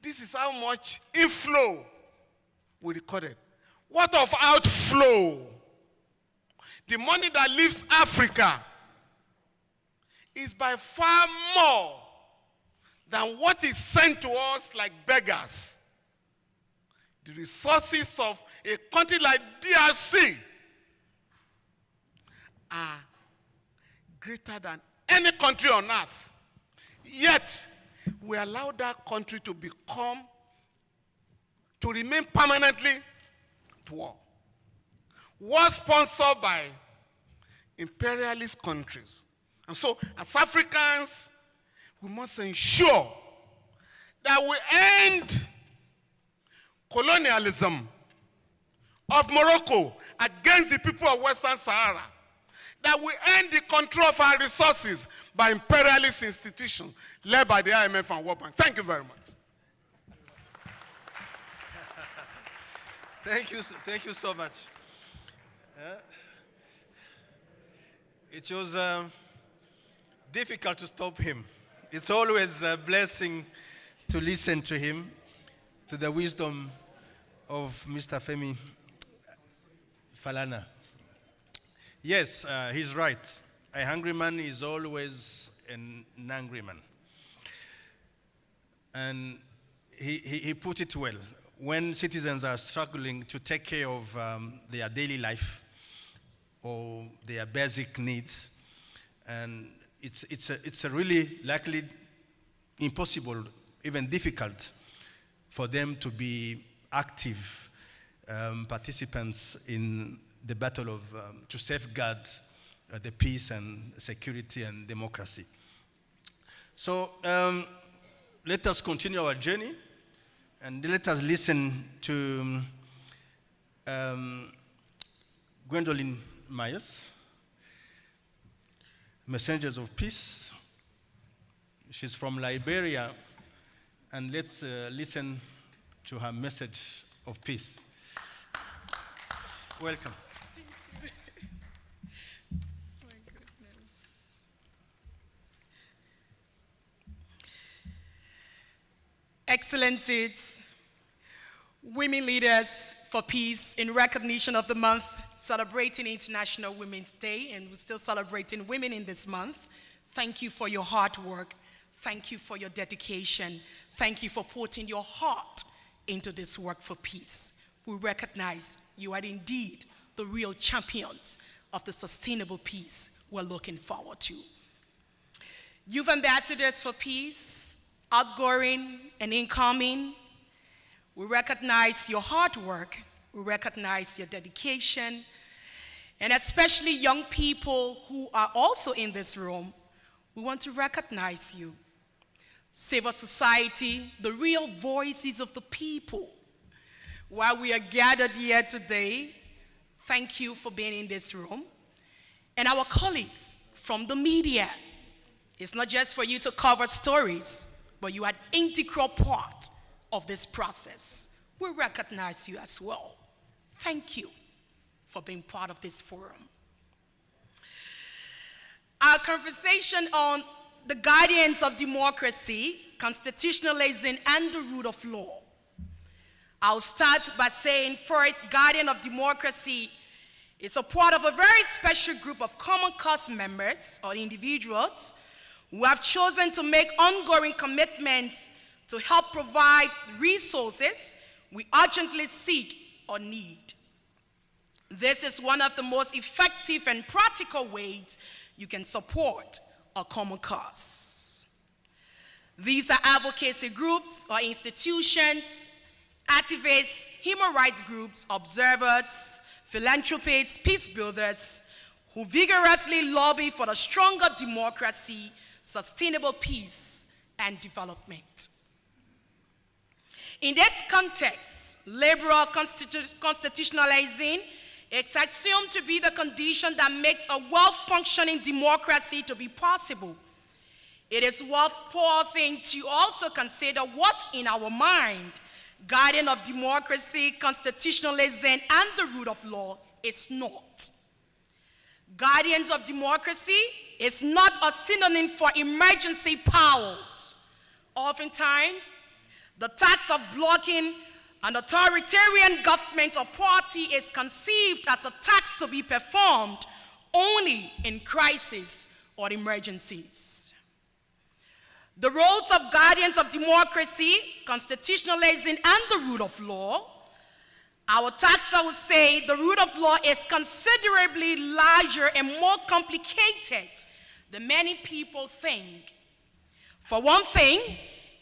this is how much inflow we recorded. What of outflow? The money that leaves Africa is by far more than what is sent to us like beggars. The resources of a country like DRC are greater than any country on earth. Yet, we allow that country to remain permanently at war. War sponsored by imperialist countries. And so, as Africans, we must ensure that we end colonialism of Morocco against the people of Western Sahara, that we end the control of our resources by imperialist institutions led by the IMF and World Bank. Thank you very much. Thank you so much. It was difficult to stop him. It's always a blessing to listen to him, to the wisdom of Mr. Femi Falana. Yes, he's right. A hungry man is always an angry man. And he put it well. When citizens are struggling to take care of their daily life or their basic needs, and it's a really likely impossible, even difficult, for them to be active participants in the battle of to safeguard the peace and security and democracy. So let us continue our journey, and let us listen to Gwendolyn Myers, Messengers of Peace. She's from Liberia, and let's listen to her message of peace. Welcome. My goodness. Excellencies, women leaders for peace, in recognition of the month celebrating International Women's Day, and we're still celebrating women in this month, thank you for your hard work. Thank you for your dedication. Thank you for putting your heart into this work for peace. We recognize you are indeed the real champions of the sustainable peace we're looking forward to. Youth ambassadors for peace, outgoing and incoming, we recognize your hard work, we recognize your dedication, and especially young people who are also in this room, we want to recognize you. Civil society, the real voices of the people. While we are gathered here today, thank you for being in this room. And our colleagues from the media, it's not just for you to cover stories, but you are an integral part of this process. We recognize you as well. Thank you for being part of this forum. Our conversation on the guardians of democracy, constitutionalism, and the rule of law. I'll start by saying first, guardian of democracy is a part of a very special group of common cause members or individuals who have chosen to make ongoing commitments to help provide resources we urgently seek or need. This is one of the most effective and practical ways you can support a common cause. These are advocacy groups or institutions, activists, human rights groups, observers, philanthropists, peace builders, who vigorously lobby for a stronger democracy, sustainable peace, and development. In this context, liberal constitutionalizing is assumed to be the condition that makes a well-functioning democracy to be possible. It is worth pausing to also consider what, in our mind, guardian of democracy, constitutionalism, and the rule of law is not. Guardians of democracy is not a synonym for emergency powers. Oftentimes, the task of blocking an authoritarian government or party is conceived as a task to be performed only in crisis or emergencies. The roles of guardians of democracy, constitutionalism, and the rule of law, our taxa will say the rule of law is considerably larger and more complicated than many people think. For one thing,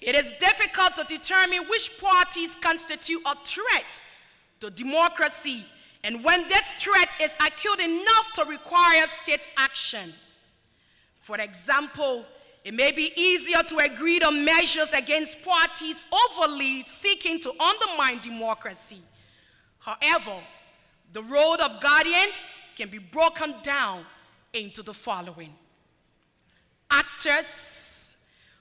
it is difficult to determine which parties constitute a threat to democracy and when this threat is acute enough to require state action. For example, it may be easier to agree on measures against parties overtly seeking to undermine democracy. However, the role of guardians can be broken down into the following. Actors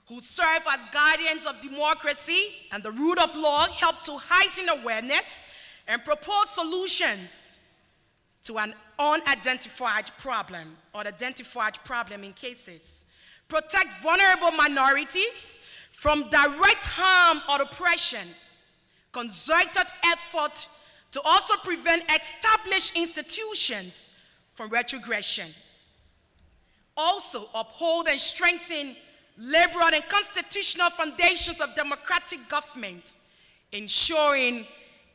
who serve as guardians of democracy and the rule of law help to heighten awareness and propose solutions to an unidentified problem or identified problem in cases. Protect vulnerable minorities from direct harm or oppression. Concerted effort to also prevent established institutions from retrogression. Also uphold and strengthen liberal and constitutional foundations of democratic government, ensuring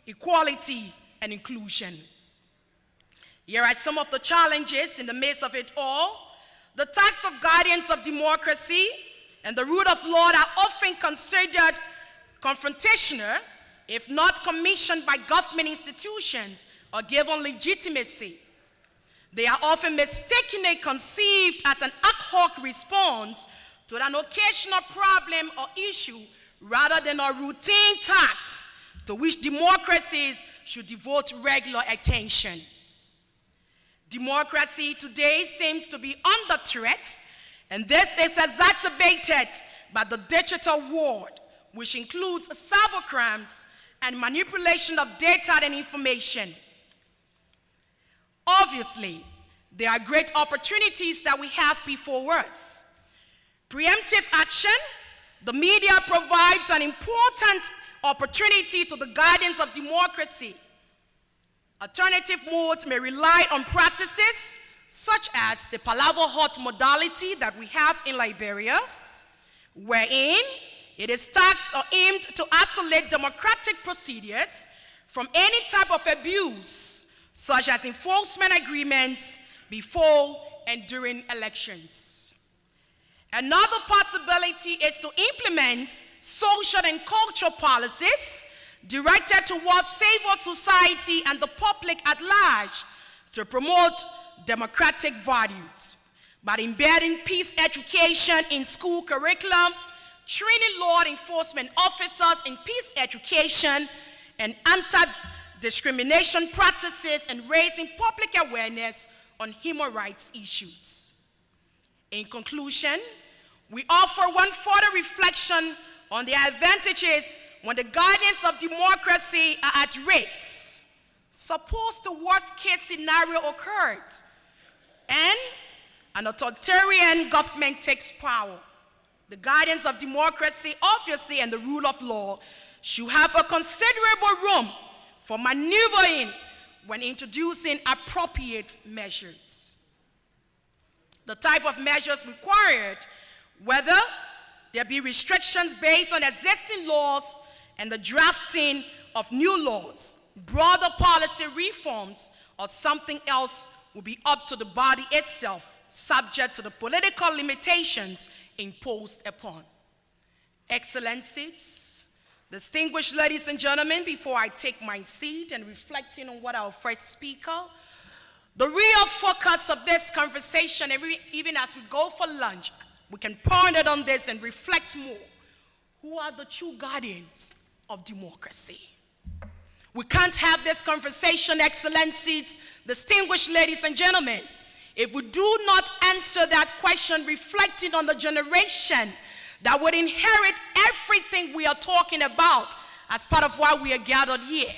equality and inclusion. Here are some of the challenges in the midst of it all. The task of guardians of democracy and the rule of law are often considered confrontational, if not commissioned by government institutions or given legitimacy. They are often mistakenly conceived as an ad hoc response to an occasional problem or issue rather than a routine task to which democracies should devote regular attention. Democracy today seems to be under threat, and this is exacerbated by the digital world, which includes cybercrimes and manipulation of data and information. Obviously, there are great opportunities that we have before us. Preemptive action, the media provides an important opportunity to the guardians of democracy. Alternative modes may rely on practices such as the palaver hut modality that we have in Liberia, wherein it is tasked or aimed to isolate democratic procedures from any type of abuse, such as enforcement agreements before and during elections. Another possibility is to implement social and cultural policies directed towards safer society and the public at large to promote democratic values by embedding peace education in school curriculum, training law enforcement officers in peace education and anti-discrimination practices, and raising public awareness on human rights issues. In conclusion, we offer one further reflection on the advantages when the guardians of democracy are at risk. Suppose the worst case scenario occurred and an authoritarian government takes power. The guardians of democracy, obviously, and the rule of law should have a considerable room for maneuvering when introducing appropriate measures. The type of measures required, whether there be restrictions based on existing laws and the drafting of new laws, broader policy reforms, or something else, will be up to the body itself, subject to the political limitations imposed upon. Excellencies, distinguished ladies and gentlemen, before I take my seat and reflecting on what our first speaker, the real focus of this conversation, even as we go for lunch, we can ponder on this and reflect more. Who are the true guardians of democracy? We can't have this conversation, Excellencies, distinguished ladies and gentlemen, if we do not answer that question reflecting on the generation that would inherit everything we are talking about as part of why we are gathered here.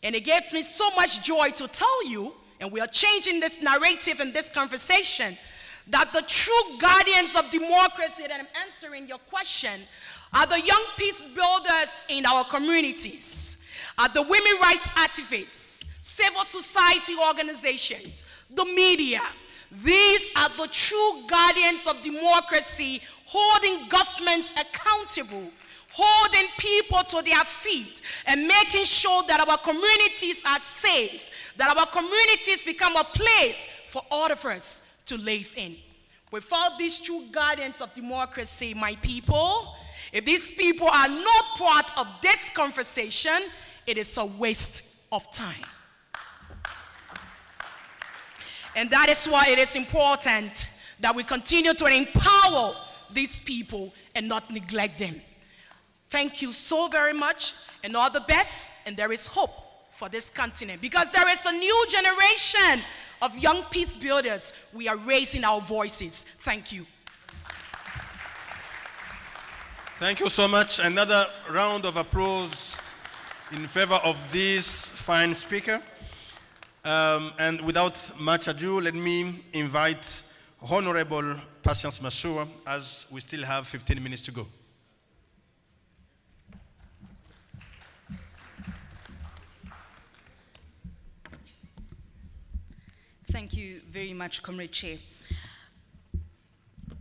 And it gives me so much joy to tell you, and we are changing this narrative in this conversation, that the true guardians of democracy, that I'm answering your question, are the young peace builders in our communities, are the women rights activists, civil society organizations, the media. These are the true guardians of democracy, holding governments accountable, holding people to their feet, and making sure that our communities are safe, that our communities become a place for all of us to live in. Without these true guardians of democracy, my people, if these people are not part of this conversation, it is a waste of time. And that is why it is important that we continue to empower these people and not neglect them. Thank you so very much, and all the best, and there is hope for this continent, because there is a new generation of young peace builders. We are raising our voices. Thank you. Thank you so much. Another round of applause in favor of this fine speaker. And without much ado, let me invite Honorable Patience Massour, as we still have 15 minutes to go. Thank you very much, Comrade Chair.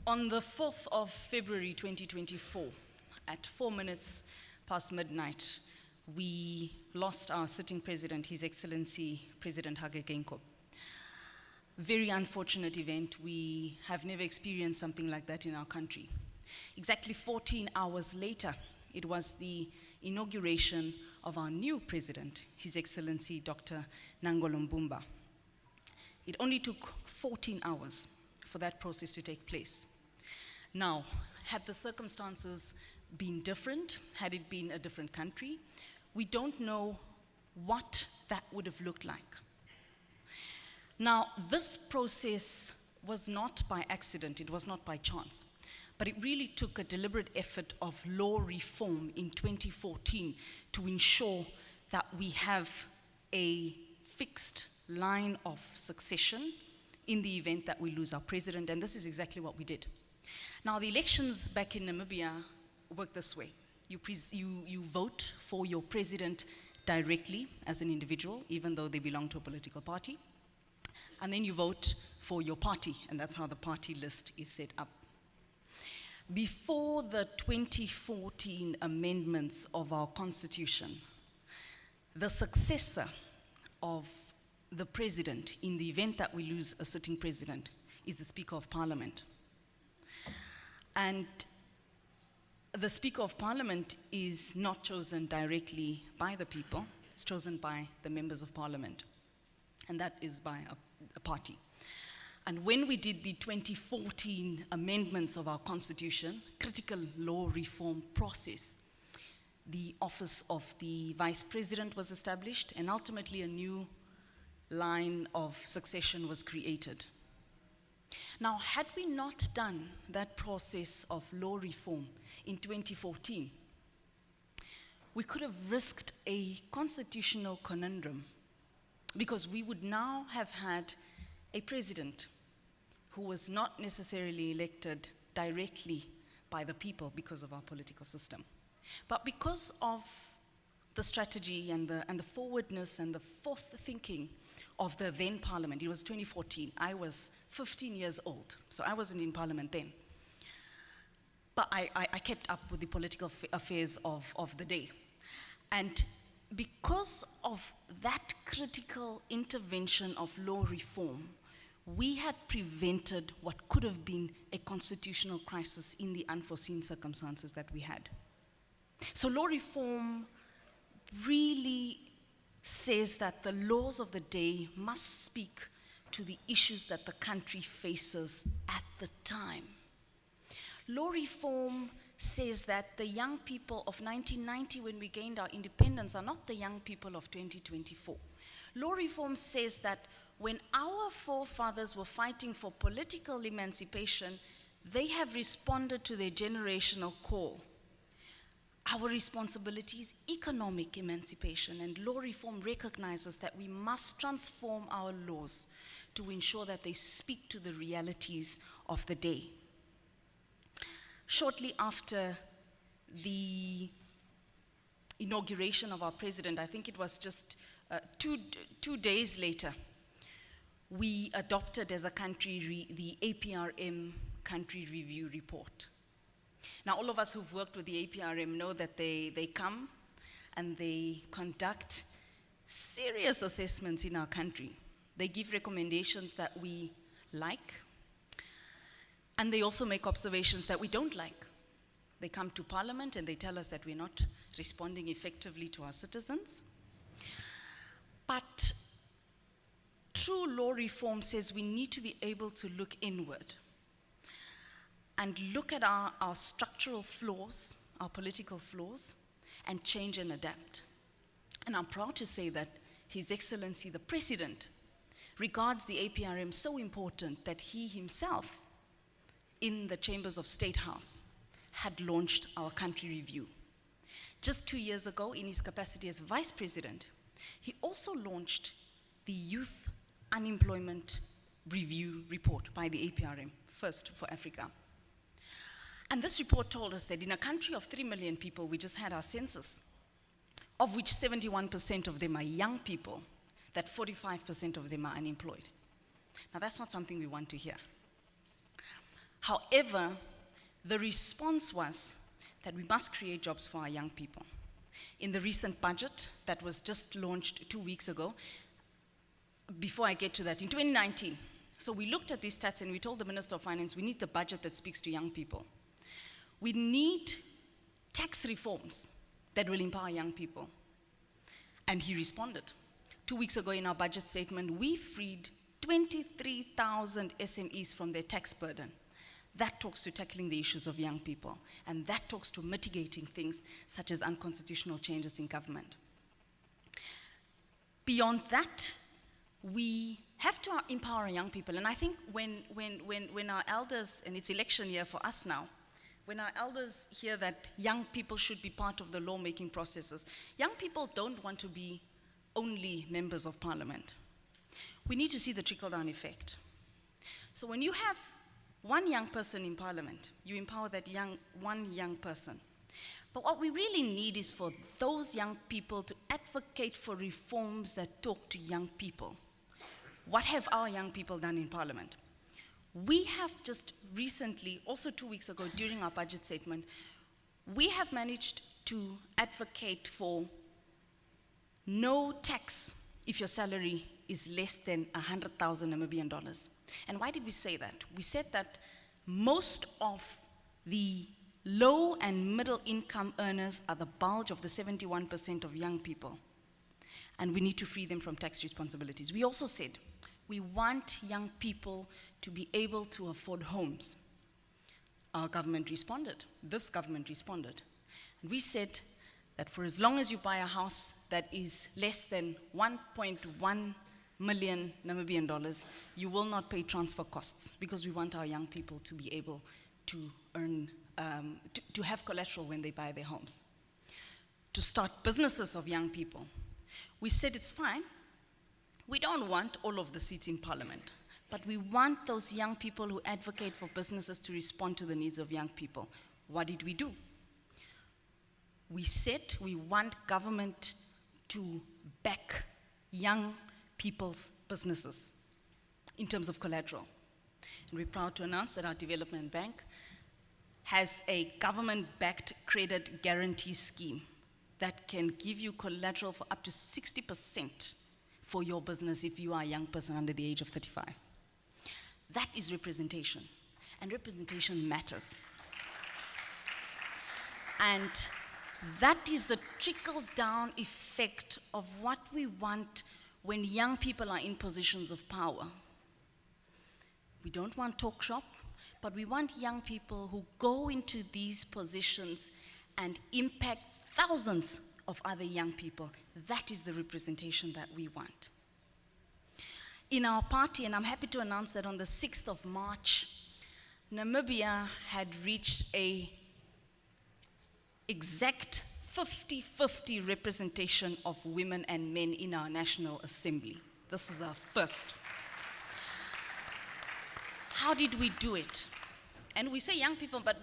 On the 4th of February 2024, at 4 minutes past midnight, we lost our sitting president, His Excellency President Hage Geingob. Very unfortunate event. We have never experienced something like that in our country. Exactly 14 hours later, it was the inauguration of our new president, His Excellency Dr. Nangolo Mbumba. It only took 14 hours for that process to take place. Now, had the circumstances been different, had it been a different country, we don't know what that would have looked like. Now, this process was not by accident, it was not by chance, but it really took a deliberate effort of law reform in 2014 to ensure that we have a fixed line of succession in the event that we lose our president, and this is exactly what we did. Now, the elections back in Namibia work this way. You vote for your president directly as an individual, even though they belong to a political party, and then you vote for your party, and that's how the party list is set up. Before the 2014 amendments of our constitution, the successor of the president, in the event that we lose a sitting president, is the Speaker of Parliament. And the Speaker of Parliament is not chosen directly by the people, it's chosen by the members of Parliament, and that is by a party. And when we did the 2014 amendments of our constitution, critical law reform process, the office of the Vice President was established, and ultimately a new line of succession was created. Now, had we not done that process of law reform in 2014, we could have risked a constitutional conundrum, because we would now have had a president who was not necessarily elected directly by the people because of our political system. But because of the strategy and the forwardness and the forth thinking of the then parliament, it was 2014, I was 15 years old, so I wasn't in parliament then. But I kept up with the political affairs of the day. And because of that critical intervention of law reform, we had prevented what could have been a constitutional crisis in the unforeseen circumstances that we had. So law reform really says that the laws of the day must speak to the issues that the country faces at the time. Law reform says that the young people of 1990, when we gained our independence, are not the young people of 2024. Law reform says that when our forefathers were fighting for political emancipation, they have responded to their generational call. Our responsibility is economic emancipation, and law reform recognizes that we must transform our laws to ensure that they speak to the realities of the day. Shortly after the inauguration of our president, I think it was just two days later, we adopted as a country the APRM country review report. Now, all of us who've worked with the APRM know that they come and they conduct serious assessments in our country. They give recommendations that we like, and they also make observations that we don't like. They come to Parliament and they tell us that we're not responding effectively to our citizens. But true law reform says we need to be able to look inward and look at our structural flaws, our political flaws, and change and adapt. And I'm proud to say that His Excellency the President regards the APRM so important that he himself, in the Chambers of State House, had launched our country review. Just 2 years ago, in his capacity as Vice President, he also launched the Youth Unemployment Review Report by the APRM, first for Africa. And this report told us that in a country of 3 million people, we just had our census, of which 71% of them are young people, that 45% of them are unemployed. Now, that's not something we want to hear. However, the response was that we must create jobs for our young people. In the recent budget that was just launched 2 weeks ago, before I get to that, in 2019, so we looked at these stats and we told the Minister of Finance, we need the budget that speaks to young people. We need tax reforms that will empower young people. And he responded. 2 weeks ago in our budget statement, we freed 23,000 SMEs from their tax burden. That talks to tackling the issues of young people. And that talks to mitigating things such as unconstitutional changes in government. Beyond that, we have to empower young people. And I think when our elders, and it's election year for us now, when our elders hear that young people should be part of the lawmaking processes, young people don't want to be only members of Parliament. We need to see the trickle-down effect. So when you have one young person in Parliament, you empower that one young person. But what we really need is for those young people to advocate for reforms that talk to young people. What have our young people done in Parliament? We have just recently, also 2 weeks ago during our budget statement, we have managed to advocate for no tax if your salary is less than 100,000 Namibian dollars. And why did we say that? We said that most of the low and middle income earners are the bulge of the 71% of young people. And we need to free them from tax responsibilities. We also said we want young people to be able to afford homes. Our government responded. This government responded. And we said that for as long as you buy a house that is less than 1.1 million Namibian dollars, you will not pay transfer costs, because we want our young people to be able to earn, to have collateral when they buy their homes. To start businesses of young people, we said it's fine. We don't want all of the seats in Parliament, but we want those young people who advocate for businesses to respond to the needs of young people. What did we do? We said we want government to back young people's businesses in terms of collateral. And we're proud to announce that our development bank has a government-backed credit guarantee scheme that can give you collateral for up to 60% for your business if you are a young person under the age of 35. That is representation, and representation matters. And that is the trickle-down effect of what we want when young people are in positions of power. We don't want talk shop, but we want young people who go into these positions and impact thousands of other young people. That is the representation that we want. In our party, and I'm happy to announce that on the 6th of March, Namibia had reached a exact 50-50 representation of women and men in our National Assembly. This is our first. How did we do it? And we say young people, but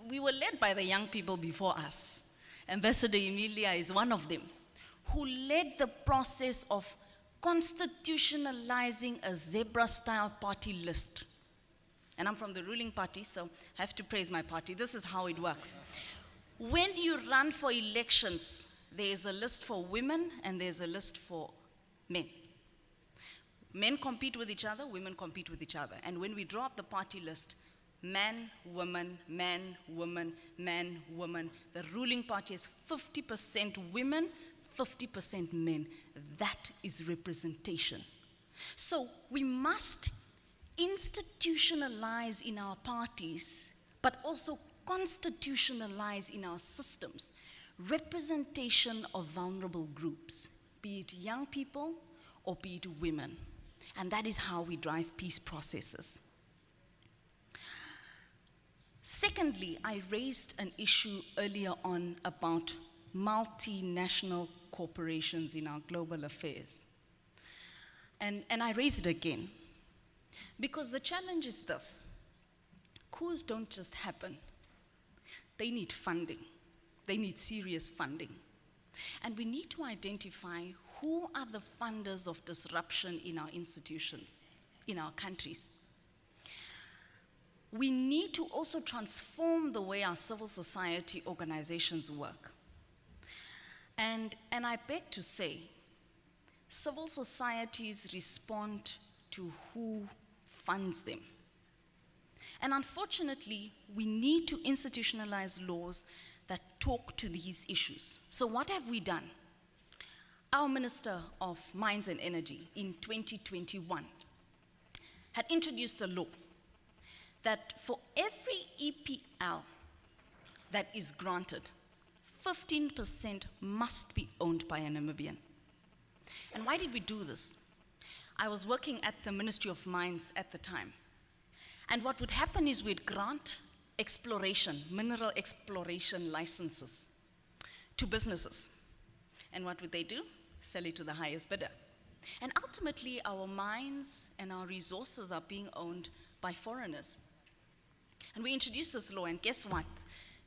we were led by the young people before us. Ambassador Emilia is one of them, who led the process of constitutionalizing a zebra-style party list. And I'm from the ruling party, so I have to praise my party. This is how it works. When you run for elections, there's a list for women and there's a list for men. Men compete with each other, women compete with each other. And when we draw up the party list, man, woman, man, woman, man, woman, the ruling party is 50% women, 50% men. That is representation. So we must institutionalize in our parties, but also constitutionalize in our systems representation of vulnerable groups, be it young people or be it women. And that is how we drive peace processes. Secondly, I raised an issue earlier on about multinational corporations in our global affairs. And I raise it again, because the challenge is this: coups don't just happen. They need funding. They need serious funding. And we need to identify who are the funders of disruption in our institutions, in our countries. We need to also transform the way our civil society organizations work. And I beg to say, civil societies respond to who funds them. And unfortunately, we need to institutionalize laws that talk to these issues. So what have we done? Our Minister of Mines and Energy in 2021 had introduced a law that for every EPL that is granted, 15% must be owned by a Namibian. And why did we do this? I was working at the Ministry of Mines at the time. And what would happen is we'd grant exploration, mineral exploration licenses to businesses. And what would they do? Sell it to the highest bidder. And ultimately, our mines and our resources are being owned by foreigners. And we introduced this law, and guess what?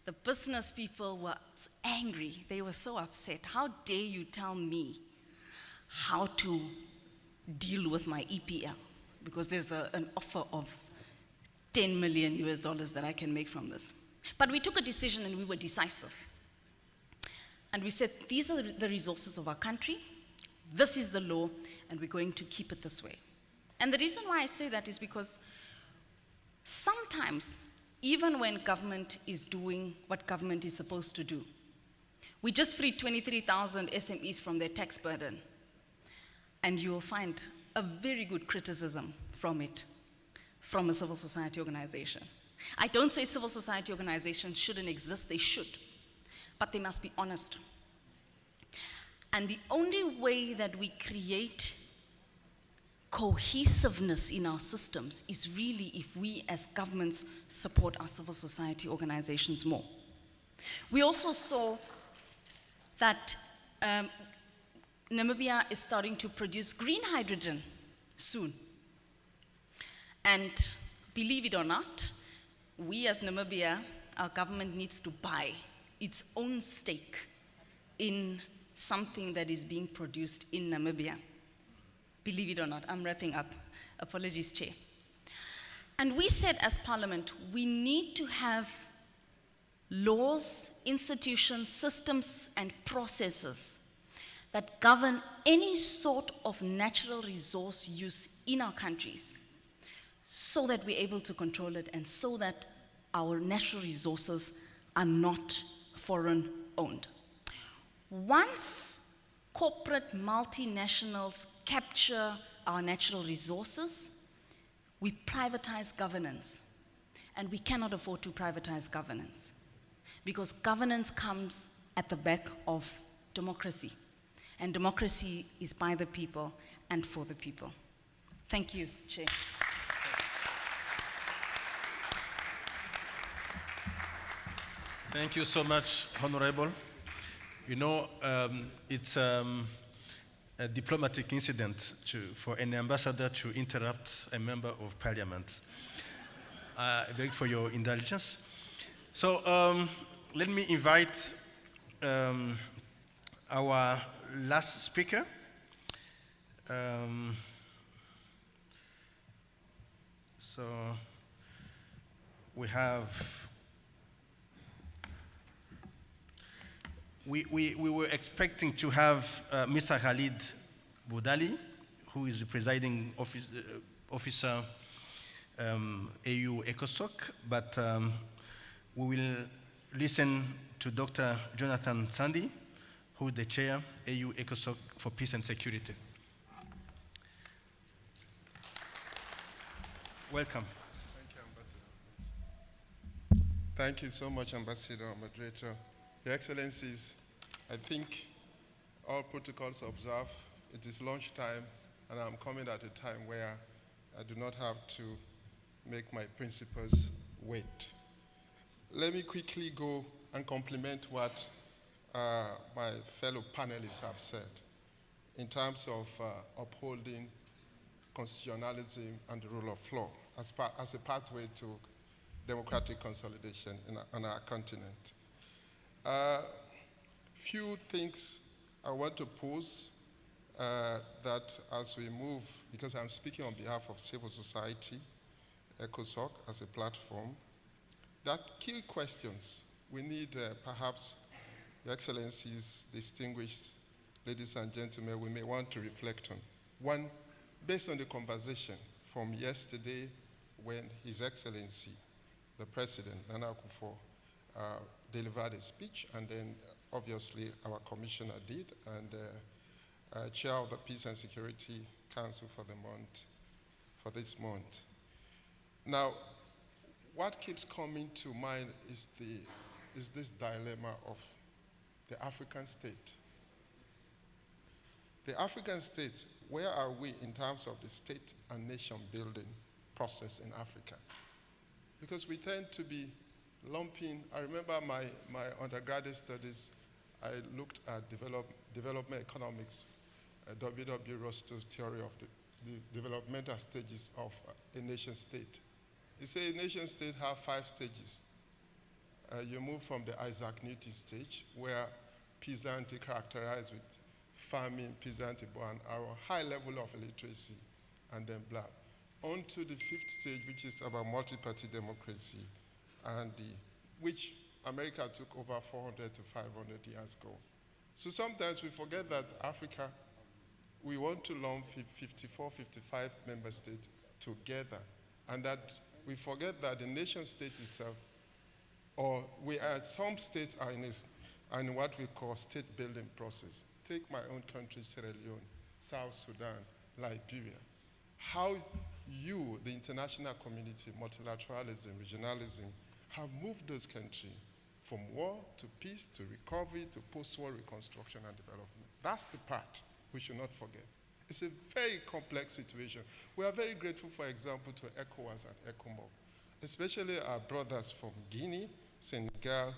The business people were angry. They were so upset. How dare you tell me how to deal with my EPL? Because there's an offer of $10 million that I can make from this. But we took a decision and we were decisive. And we said, these are the resources of our country, this is the law, and we're going to keep it this way. And the reason why I say that is because sometimes, even when government is doing what government is supposed to do, we just freed 23,000 SMEs from their tax burden, and you will find a very good criticism from it, from a civil society organization. I don't say civil society organizations shouldn't exist, they should, but they must be honest. And the only way that we create cohesiveness in our systems is really if we as governments support our civil society organizations more. We also saw that Namibia is starting to produce green hydrogen soon. And believe it or not, we as Namibia, our government needs to buy its own stake in something that is being produced in Namibia. Believe it or not, I'm wrapping up. Apologies, Chair. And we said as Parliament, we need to have laws, institutions, systems, and processes that govern any sort of natural resource use in our countries, so that we're able to control it and so that our natural resources are not foreign owned. Once corporate multinationals capture our natural resources, we privatize governance. And we cannot afford to privatize governance because governance comes at the back of democracy. And democracy is by the people and for the people. Thank you, Chair. Thank you so much, Honorable. You know, it's a diplomatic incident for an ambassador to interrupt a member of parliament. I beg for your indulgence. So let me invite our last speaker. So we have, we were expecting to have Mr. Khalid Boudali, who is the presiding officer AU ECOSOC, but we will listen to Dr. Jonathan Sandy, who is the chair, AU ECOSOC for Peace and Security. Welcome. Thank you, Ambassador. Thank you so much, Ambassador, Moderator. Your Excellencies, I think all protocols observed. It is lunchtime, and I'm coming at a time where I do not have to make my principles wait. Let me quickly go and compliment what my fellow panelists have said in terms of upholding constitutionalism and the rule of law as a pathway to democratic consolidation on our continent. Few things I want to pose that as we move, because I'm speaking on behalf of civil society, ECOSOC as a platform, that key questions we need perhaps, Your Excellencies, distinguished ladies and gentlemen, we may want to reflect on. One, based on the conversation from yesterday when His Excellency, the President, Nana Akufo, delivered a speech, and then obviously our commissioner did, and chair of the Peace and Security Council for the month, for this month. Now, what keeps coming to mind is this dilemma of the African state. The African state, where are we in terms of the state and nation building process in Africa? Because we tend to be lumping, I remember my undergraduate studies, I looked at development economics, W.W. Rosto's theory of the developmental stages of a nation state. He said a nation state have 5 stages. You move from the Isaac Newton stage, where peasantry characterized with farming, peasantry, bow and arrow, high level of illiteracy, and then black. On to the 5th stage, which is about multi-party democracy, and which America took over 400 to 500 years ago. So sometimes we forget that Africa, we want to lump 54, 55 member states together, and that we forget that the nation state itself, or some states are in what we call state building process. Take my own country, Sierra Leone, South Sudan, Liberia. How you, the international community, multilateralism, regionalism, have moved those countries from war to peace to recovery to post-war reconstruction and development. That's the part we should not forget. It's a very complex situation. We are very grateful, for example, to ECOWAS and ECOMOG, especially our brothers from Guinea, Senegal,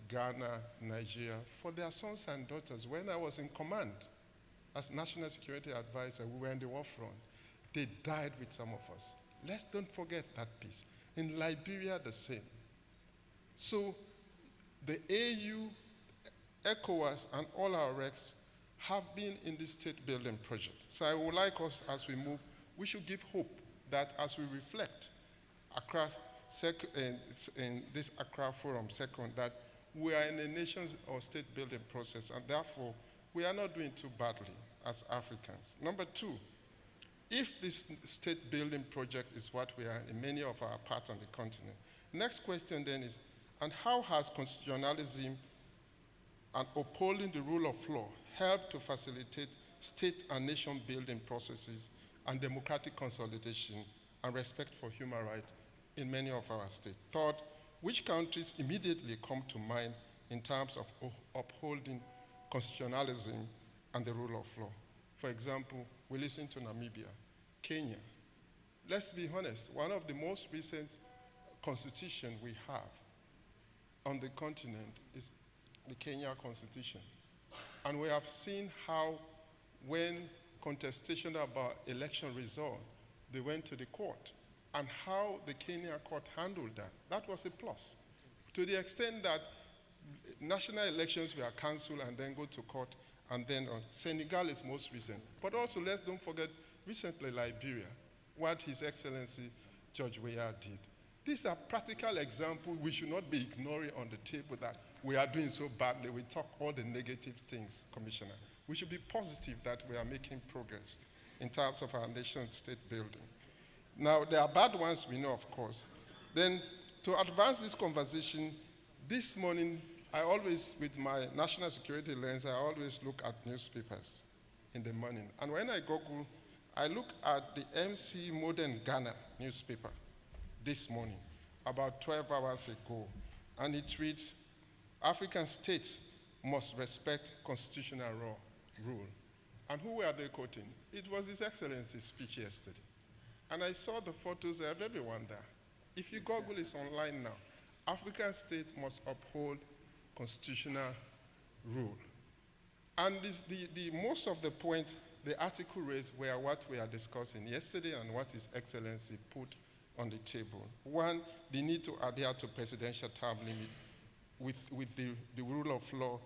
Ghana, Nigeria, for their sons and daughters. When I was in command as National Security Advisor, we were in the war front. They died with some of us. Let's don't forget that piece. In Liberia, the same. So the AU, ECOWAS, and all our RECs have been in this state building project. So I would like us, as we move, we should give hope that as we reflect across in this Accra Forum second, that we are in a nation or state building process, and therefore we are not doing too badly as Africans. Number 2, if this state building project is what we are in many of our parts on the continent, next question then is, and how has constitutionalism and upholding the rule of law helped to facilitate state and nation building processes and democratic consolidation and respect for human rights in many of our states? Third, which countries immediately come to mind in terms of upholding constitutionalism and the rule of law? For example, we listen to Namibia, Kenya. Let's be honest, one of the most recent constitutions we have on the continent is the Kenya Constitution. And we have seen how when contestation about election result, they went to the court, and how the Kenya court handled that. That was a plus. To the extent that national elections were cancelled and then go to court, and then Senegal is most recent. But also, don't forget, recently Liberia, what His Excellency George Weah did. These are practical examples we should not be ignoring on the table that we are doing so badly. We talk all the negative things, Commissioner. We should be positive that we are making progress in terms of our nation-state building. Now, there are bad ones, we know, of course. Then, to advance this conversation, this morning, I always, with my national security lens, I always look at newspapers in the morning. And when I Google, I look at the MC Modern Ghana newspaper this morning, about 12 hours ago, and it reads, African states must respect constitutional rule. And who were they quoting? It was His Excellency's speech yesterday. And I saw the photos of everyone there. If you Google it online now, African states must uphold constitutional rule. And the most of the points the article raised were what we are discussing yesterday and what His Excellency put on the table. One, the need to adhere to presidential term limit with the rule of law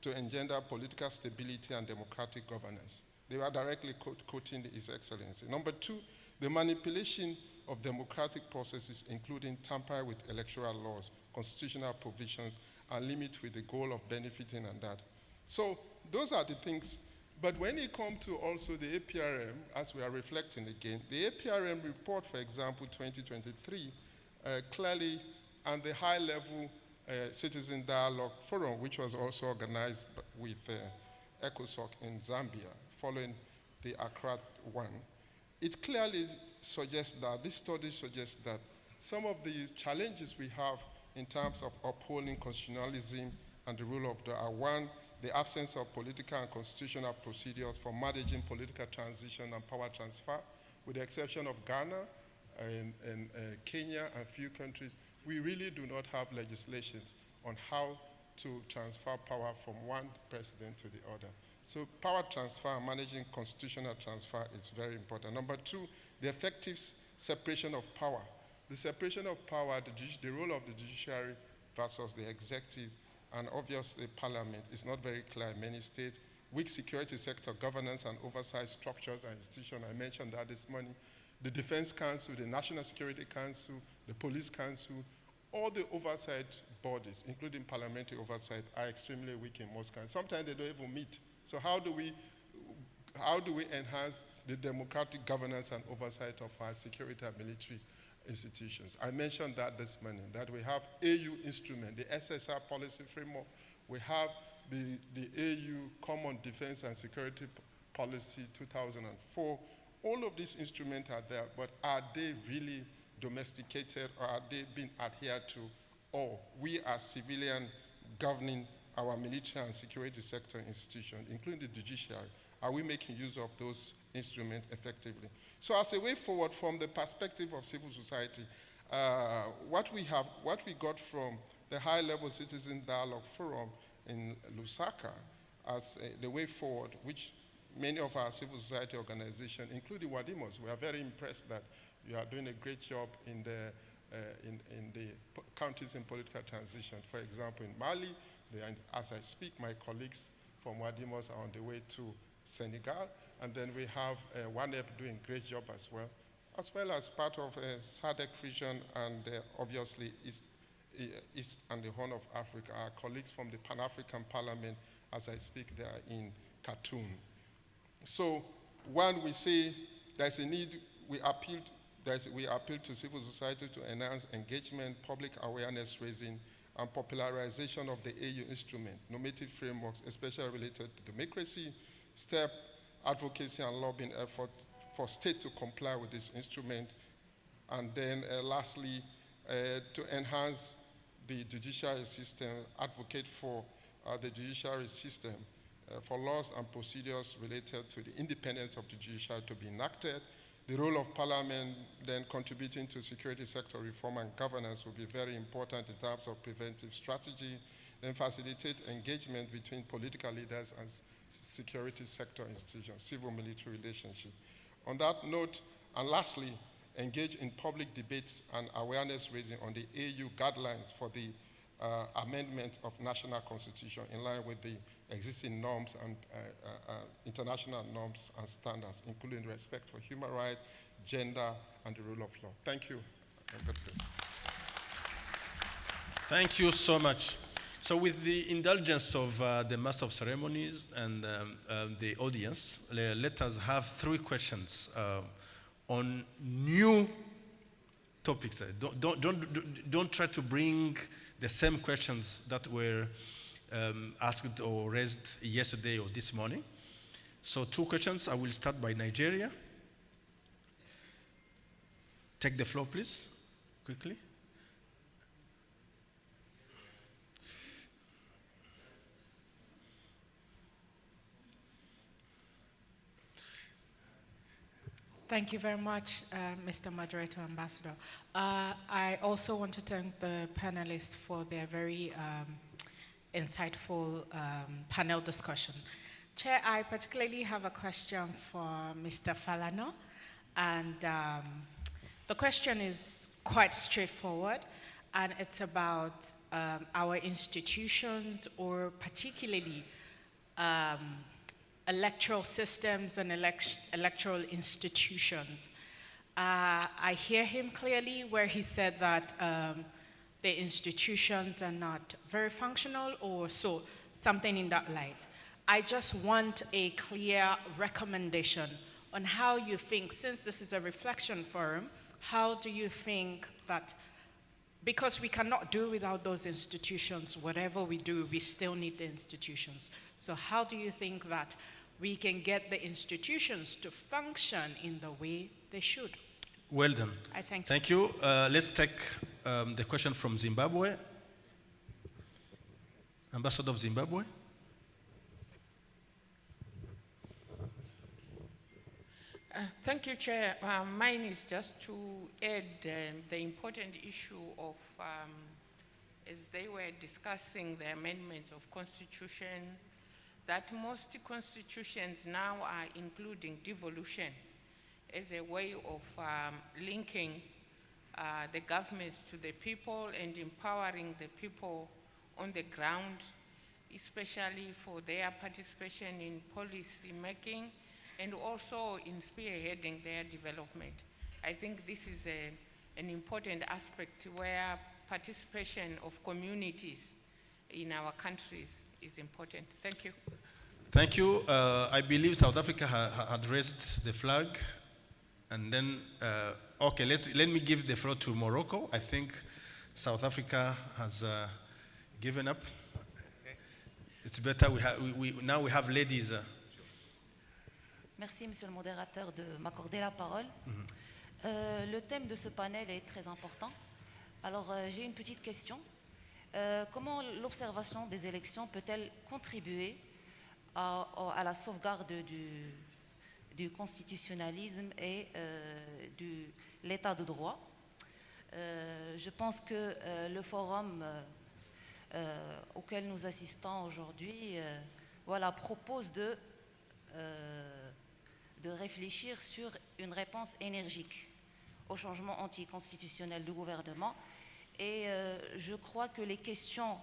to engender political stability and democratic governance. They were directly quoting His Excellency. Number two, the manipulation of democratic processes, including tamper with electoral laws, constitutional provisions, and limit with the goal of benefiting and that. So those are the things. But when it comes to also the APRM, as we are reflecting again, the APRM report, for example, 2023, clearly, and the high-level Citizen Dialogue Forum, which was also organized with ECOSOC in Zambia, following the Accra one, it clearly suggests that, this study suggests that some of the challenges we have in terms of upholding constitutionalism and the rule of law are, one, the absence of political and constitutional procedures for managing political transition and power transfer, with the exception of Ghana and Kenya and a few countries. We really do not have legislations on how to transfer power from one president to the other. So power transfer and managing constitutional transfer is very important. Number two, the effective separation of power. The separation of power, the role of the judiciary versus the executive, and obviously parliament is not very clear in many states. Weak security sector governance and oversight structures and institutions, I mentioned that this morning. The Defense Council, the National Security Council, the Police Council, all the oversight bodies, including parliamentary oversight, are extremely weak in most countries. Sometimes they don't even meet. So how do we enhance the democratic governance and oversight of our security and military institutions? I mentioned that this morning, that we have AU instrument, the SSR policy framework. We have the AU Common Defense and Security Policy 2004. All of these instruments are there, but are they really domesticated, or are they being adhered to? Or we as civilian governing our military and security sector institutions, including the judiciary, are we making use of those instruments effectively? So as a way forward from the perspective of civil society, what we got from the high-level Citizen Dialogue Forum in Lusaka as the way forward, which many of our civil society organizations, including Wadimos, we are very impressed that you are doing a great job in the countries in political transition. For example, in Mali, as I speak, my colleagues from Wadimos are on the way to Senegal, and then we have WANEP doing a great job as well as part of SADC region and obviously East and the Horn of Africa. Our colleagues from the Pan-African Parliament, as I speak, they are in Khartoum. So when we say there's a need, we appeal to civil society to enhance engagement, public awareness raising, and popularization of the AU instrument, normative frameworks, especially related to democracy, step advocacy and lobbying effort for state to comply with this instrument, and then lastly, to enhance the judiciary system, advocate for the judiciary system, for laws and procedures related to the independence of the judiciary to be enacted. The role of Parliament then contributing to security sector reform and governance will be very important in terms of preventive strategy, then facilitate engagement between political leaders and security sector institutions, civil-military relationship. On that note, and lastly, engage in public debates and awareness raising on the AU guidelines for the amendment of national constitution in line with the existing norms and international norms and standards, including respect for human rights, gender, and the rule of law. Thank you, and God bless. Thank you so much. So with the indulgence of the Master of Ceremonies and the audience, let us have 3 questions on new topics. Don't try to bring the same questions that were asked or raised yesterday or this morning. So 2 questions. I will start by Nigeria. Take the floor, please, quickly. Thank you very much, Mr. Moderator, Ambassador. I also want to thank the panelists for their very insightful panel discussion. Chair, I particularly have a question for Mr. Falana, and the question is quite straightforward, and it's about our institutions, or particularly electoral systems and electoral institutions. I hear him clearly where he said that the institutions are not very functional, or so, something in that light. I just want a clear recommendation on how you think, since this is a reflection forum, how do you think that, because we cannot do without those institutions, whatever we do, we still need the institutions. So how do you think that we can get the institutions to function in the way they should? Well done. I thank you. Thank you. Let's take the question from Zimbabwe. Ambassador of Zimbabwe. Thank you, Chair. Mine is just to add the important issue of, as they were discussing the amendments of Constitution, that most constitutions now are including devolution as a way of linking the governments to the people and empowering the people on the ground, especially for their participation in policy making and also in spearheading their development. I think this is an important aspect where participation of communities in our countries is important. Thank you. Thank you. I believe South Africa had raised the flag, and then, okay, let me give the floor to Morocco. I think South Africa has given up. Okay. It's better, now we have ladies. Merci, Monsieur le Modérateur, de m'accorder la parole. Le thème de ce panel est très important. Alors, j'ai une petite question. Comment l'observation des élections peut-elle contribuer à la sauvegarde du constitutionnalisme et de l'état de droit? Je pense que le forum auquel nous assistons aujourd'hui voilà, propose de réfléchir sur une réponse énergique au changement anticonstitutionnel du gouvernement. Et je crois que les questions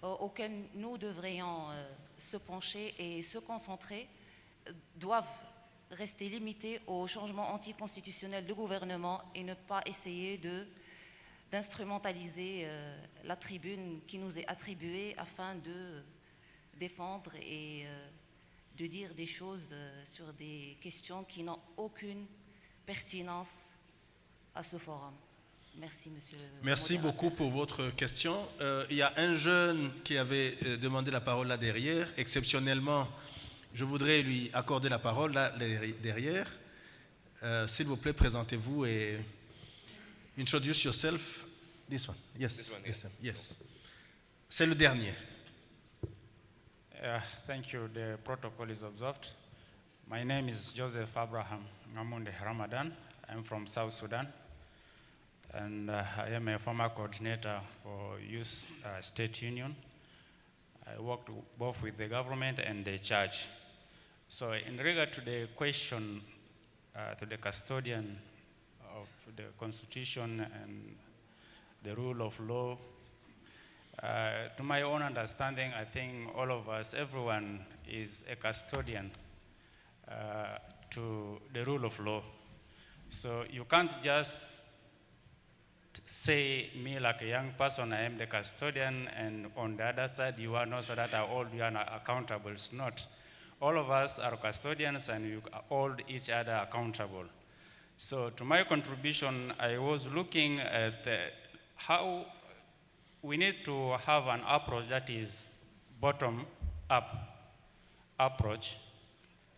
auxquelles nous devrions se pencher et se concentrer doivent rester limitées au changement anticonstitutionnel du gouvernement et ne pas essayer d'instrumentaliser la tribune qui nous est attribuée afin de défendre et de dire des choses sur des questions qui n'ont aucune pertinence à ce forum? Merci, monsieur. Merci beaucoup pour votre question. Il y a un jeune qui avait demandé la parole là derrière. Exceptionnellement, je voudrais lui accorder la parole là derrière. S'il vous plaît, présentez-vous et introduce yourself. This one. Yes. This one, yes. Yes. C'est le dernier. Thank you. The protocol is observed. My name is Joseph Abraham Ngamunde Ramadan. I'm from South Sudan. And I am a former coordinator for Youth State Union. I worked both with the government and the church. So in regard to the question to the custodian of the Constitution and the rule of law, to my own understanding, I think all of us, everyone is a custodian to the rule of law. So you can't just say me like a young person, I am the custodian, and on the other side, you are not, so that are all you are accountable. It's not. All of us are custodians, and you hold each other accountable. So to my contribution, I was looking at how we need to have an approach that is bottom-up approach,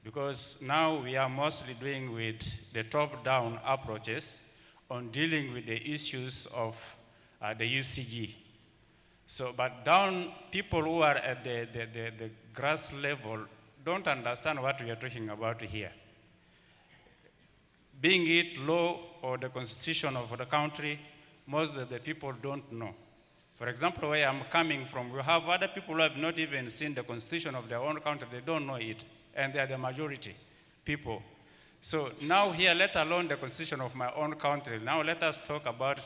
because now we are mostly doing with the top-down approaches on dealing with the issues of the UCG. So, but down, people who are at the grass level don't understand what we are talking about here. Being it law or the constitution of the country, most of the people don't know. For example, where I'm coming from, we have other people who have not even seen the constitution of their own country, they don't know it, and they are the majority people. So now here, let alone the constitution of my own country, now let us talk about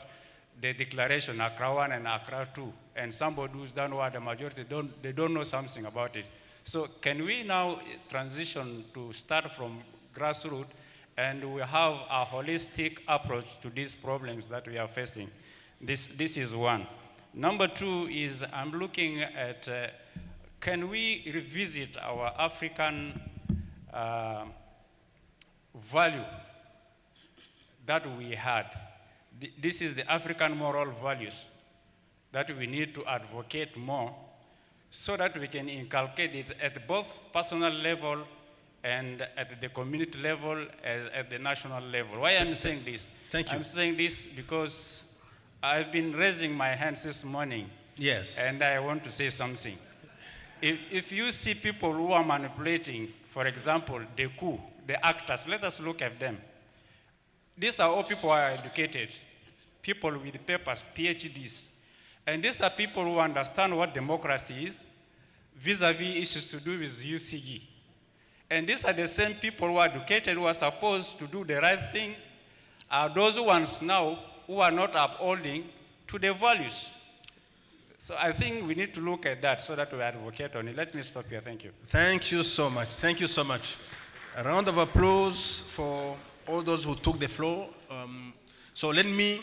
the declaration, Accra 1 and Accra 2, and somebody who's done what the majority they don't know something about it. So can we now transition to start from grassroots, and we have a holistic approach to these problems that we are facing? This is one. Number two is I'm looking at, can we revisit our African value that we had? This is the African moral values that we need to advocate more so that we can inculcate it at both personal level and at the community level, at the national level. Why I'm saying this? Thank you. I'm saying this because I've been raising my hands this morning. Yes. And I want to say something. If you see people who are manipulating, for example, the coup, the actors, let us look at them. These are all people who are educated, people with papers, PhDs. And these are people who understand what democracy is vis-a-vis issues to do with UCG. And these are the same people who are educated, who are supposed to do the right thing, are those ones now who are not upholding to the values. So I think we need to look at that so that we advocate on it. Let me stop here. Thank you. Thank you so much. Thank you so much. A round of applause for all those who took the floor. So let me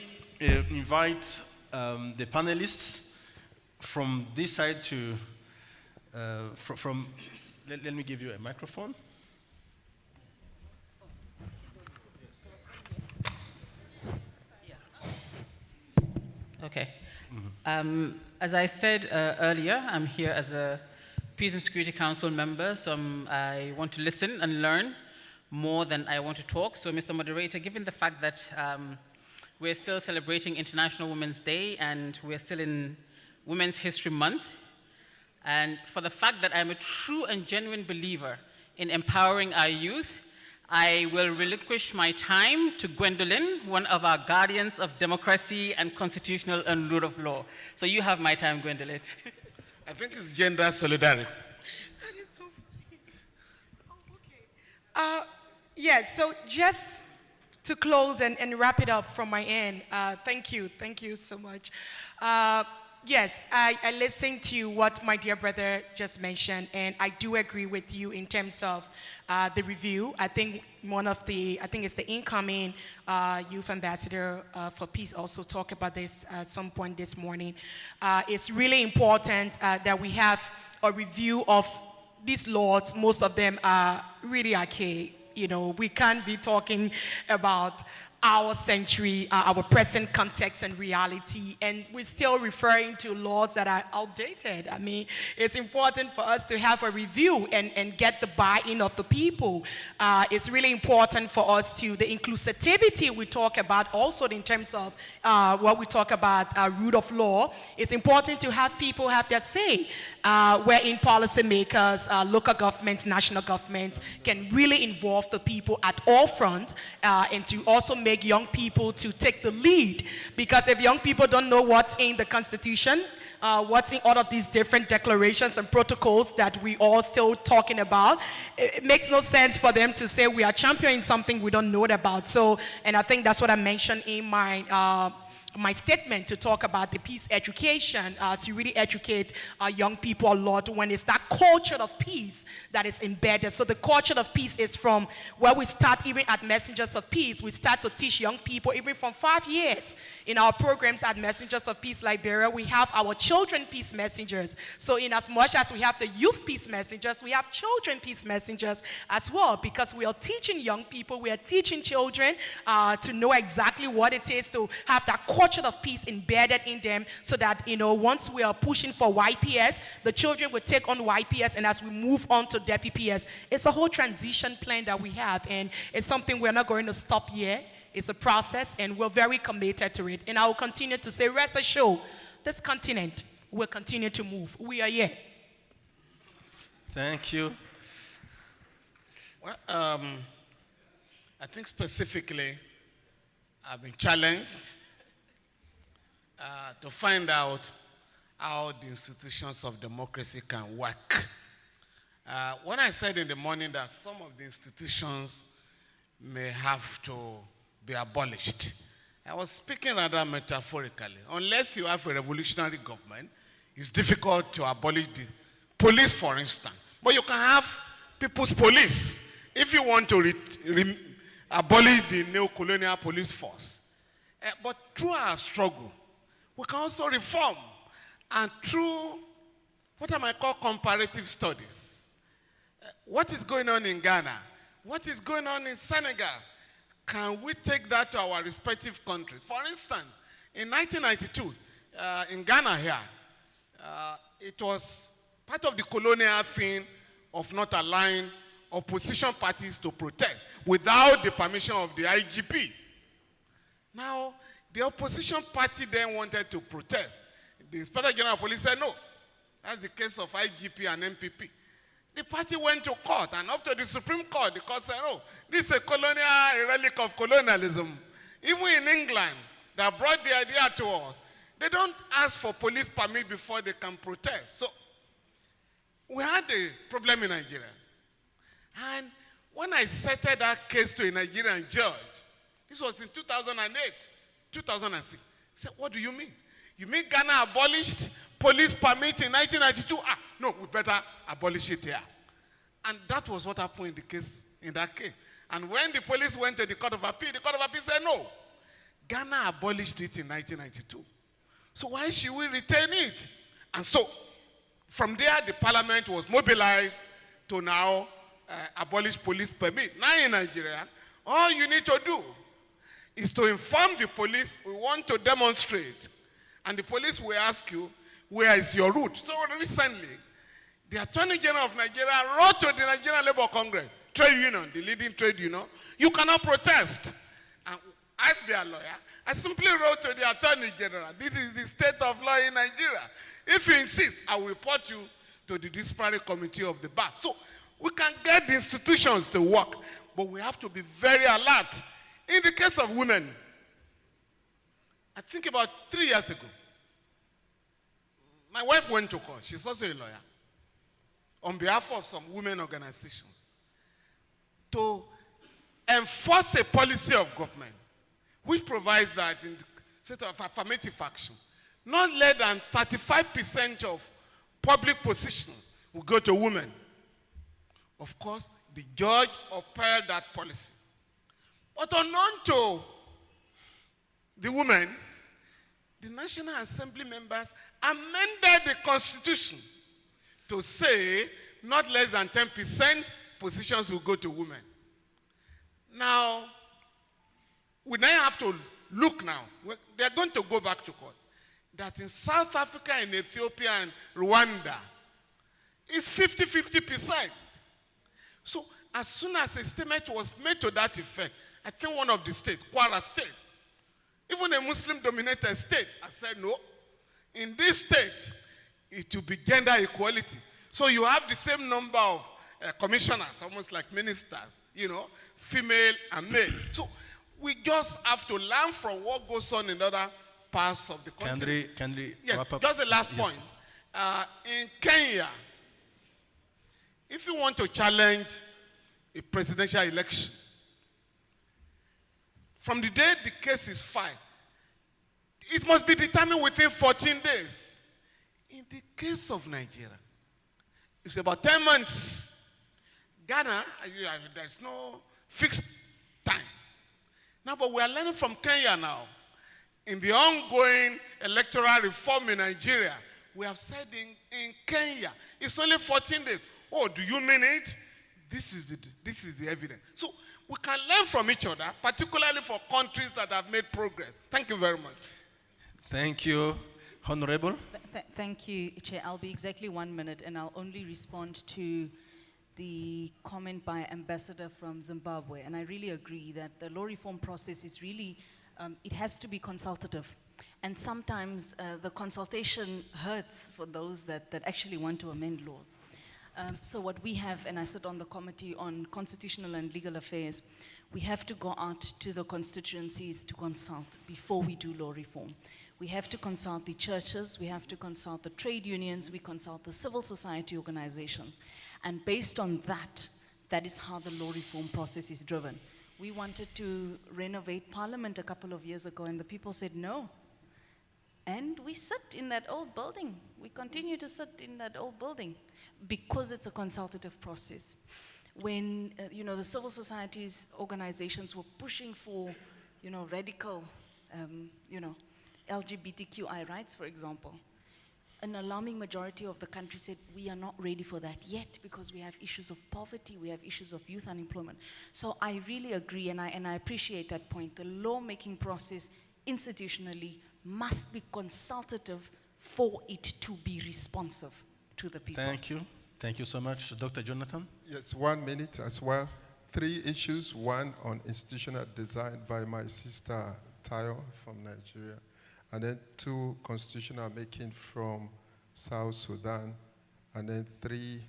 invite the panelists from this side to, let me give you a microphone. Okay. As I said earlier, I'm here as a Peace and Security Council member, so I want to listen and learn more than I want to talk. So, Mr. Moderator, given the fact that we're still celebrating International Women's Day and we're still in Women's History Month, and for the fact that I'm a true and genuine believer in empowering our youth, I will relinquish my time to Gwendolyn, one of our guardians of democracy and constitutional and rule of law. So you have my time, Gwendolyn. I think it's gender solidarity. That is so funny. Oh, okay. Yes, so just to close and wrap it up from my end, thank you so much. Yes, I listened to what my dear brother just mentioned, and I do agree with you in terms of the review. I think it's the incoming youth ambassador for peace also talked about this at some point this morning. It's really important that we have a review of these laws. Most of them are really archaic. we can't be talking about our century, our present context and reality, and we're still referring to laws that are outdated. I mean, it's important for us to have a review and get the buy-in of the people. It's really important for us to, the inclusivity we talk about also in terms of what we talk about, rule of law. It's important to have people have their say, wherein policymakers, local governments, national governments can really involve the people at all fronts, and to also make young people to take the lead. Because if young people don't know what's in the Constitution, what's in all of these different declarations and protocols that we all still talking about, it makes no sense for them to say we are championing something we don't know about. So, and I think that's what I mentioned in my statement, to talk about the peace education, to really educate young people a lot when it's that culture of peace that is embedded. So the culture of peace is from where we start, even at Messengers of Peace. We start to teach young people even from 5 years. In our programs at Messengers of Peace Liberia, we have our children peace messengers. So in as much as we have the youth peace messengers, we have children peace messengers as well, because we are teaching young people, we are teaching children to know exactly what it is to have that culture of peace embedded in them, so that, once we are pushing for YPS, the children will take on YPS, and as we move on to DPPS, it's a whole transition plan that we have, and it's something we're not going to stop here. It's a process, and we're very committed to it. And I will continue to say, rest assured, this continent will continue to move. We are here. Thank you. Well, I think specifically, I've been challenged to find out how the institutions of democracy can work. When I said in the morning that some of the institutions may have to be abolished, I was speaking rather metaphorically. Unless you have a revolutionary government, it's difficult to abolish the police, for instance. But you can have people's police if you want to abolish the neo-colonial police force. But through our struggle, we can also reform. And through what I might call comparative studies, what is going on in Ghana, what is going on in Senegal, can we take that to our respective countries? For instance, in 1992, in Ghana here, it was part of the colonial thing of not allowing opposition parties to protest without the permission of the IGP. Now, the opposition party then wanted to protest. The Inspector General of Police said no. That's the case of IGP and MPP. The party went to court, and up to the Supreme Court, the court said, no, this is a relic of colonialism. Even in England, that brought the idea to us, they don't ask for police permit before they can protest. So we had a problem in Nigeria. And when I settled that case to a Nigerian judge, this was in 2008, 2006, he said, what do you mean? You mean Ghana abolished police permit in 1992? No, we better abolish it here. And that was what happened in that case. And when the police went to the Court of Appeal said no. Ghana abolished it in 1992. So why should we retain it? And so, from there, the parliament was mobilized to now abolish police permit. Now in Nigeria, all you need to do is to inform the police, we want to demonstrate. And the police will ask you, where is your route? So recently, the Attorney General of Nigeria wrote to the Nigerian Labour Congress, trade union, the leading trade union, you cannot protest. And as their lawyer, I simply wrote to the Attorney General, this is the state of law in Nigeria. If you insist, I will report you to the disciplinary committee of the bar. So we can get the institutions to work, but we have to be very alert. In the case of women, I think about 3 years ago, my wife went to court. She's also a lawyer, on behalf of some women organizations, to enforce a policy of government which provides that in the state of affirmative action, not less than 35% of public positions will go to women. Of course, the judge upheld that policy. But unknown to the women, the National Assembly members amended the Constitution to say not less than 10% positions will go to women. Now, we now have to look now. They're going to go back to court. That in South Africa and Ethiopia and Rwanda, it's 50-50%. So as soon as a statement was made to that effect, I think one of the states, Kwara State, even a Muslim-dominated state, I said, no, in this state, it will be gender equality. So you have the same number of commissioners, almost like ministers, female and male. So we just have to learn from what goes on in other parts of the country. Can we wrap up? Just the last point. In Kenya, if you want to challenge a presidential election, from the day the case is filed, it must be determined within 14 days. In the case of Nigeria, it's about 10 months. Ghana, there's no fixed time. Now, but we are learning from Kenya now. In the ongoing electoral reform in Nigeria, we have said in Kenya, it's only 14 days. Oh, do you mean it? This is the evidence. So we can learn from each other, particularly for countries that have made progress. Thank you very much. Thank you. Honorable. Thank you, Chair. I'll be exactly 1 minute, and I'll only respond to the comment by Ambassador from Zimbabwe. And I really agree that the law reform process is really, it has to be consultative. And sometimes the consultation hurts for those that actually want to amend laws. So what we have, and I sit on the Committee on Constitutional and Legal Affairs, we have to go out to the constituencies to consult before we do law reform. We have to consult the churches, we have to consult the trade unions, we consult the civil society organizations. And based on that, that is how the law reform process is driven. We wanted to renovate Parliament a couple of years ago, and the people said no. And we sit in that old building. We continue to sit in that old building because it's a consultative process. When the civil societies organizations were pushing for radical LGBTQI rights, for example, an alarming majority of the country said we are not ready for that yet because we have issues of poverty, we have issues of youth unemployment. So I really agree, and I appreciate that point. The lawmaking process institutionally must be consultative for it to be responsive to the people. Thank you. Thank you so much. Dr. Jonathan? Yes, 1 minute as well. 3 issues. One on institutional design by my sister Tayo from Nigeria. And then 2 constitutional making from South Sudan. And then 3